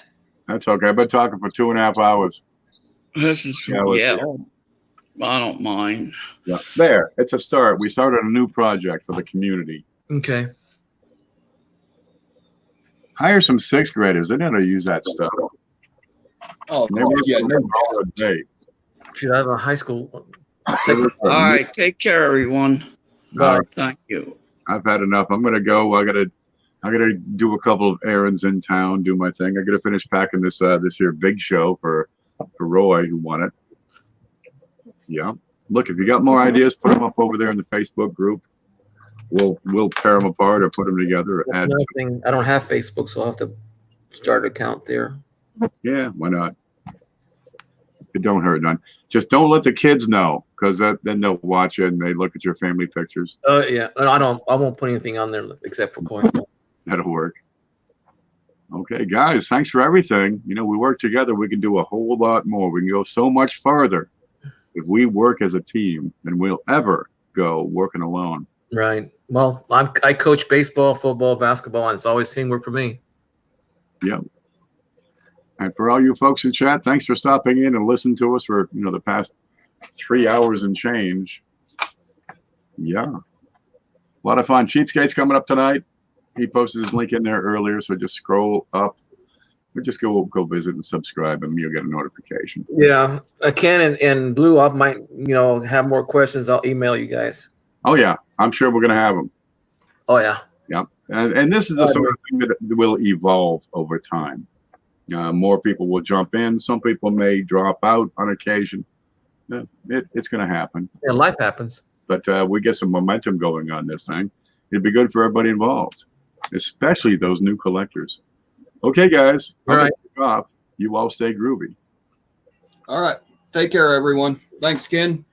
That's okay. I've been talking for 2.5 hours. This is Yeah, I don't mind. Yeah. There. It's a start. We started a new project for the community. Okay. Hire some 6th graders. They know how to use that stuff. Oh, And they work yeah, no, all day. Should I have a high school? All right, take care, everyone. Bye. Thank you. I've had enough. I'm gonna go. I gotta do a couple of errands in town, do my thing. I gotta finish packing this here big show for Roy, who won it. Yeah. Look, if you got more ideas, put them up over there in the Facebook group. We'll tear them apart or put them together. Or add. I don't have Facebook, so I'll have to start an account there. Yeah, why not? It don't hurt none. Just don't let the kids know, because then they'll watch it and they look at your family pictures. Yeah, I won't put anything on there except for coin. That'll work. Okay, guys, thanks for everything. We work together. We can do a whole lot more. We can go so much farther if we work as a team than we'll ever go working alone. Right. Well, I coach baseball, football, basketball, and it's always teamwork for me. Yep. And for all you folks in chat, thanks for stopping in and listening to us for the past 3 hours and change. Yeah. A lot of fun. Cheapskate's coming up tonight. He posted his link in there earlier, so just scroll up. Or just go visit and subscribe, and you'll get a notification. Yeah. Ken and Blue, I might, have more questions. I'll email you guys. Oh, yeah. I'm sure we're going to have them. Oh, yeah. Yeah. And this is the sort of thing that will evolve over time. More people will jump in. Some people may drop out on occasion. It's going to happen. Yeah, life happens. But we get some momentum going on this thing. It'd be good for everybody involved, especially those new collectors. Okay, guys. All right. Off. You all stay groovy. all right. Take care, everyone. Thanks, Ken.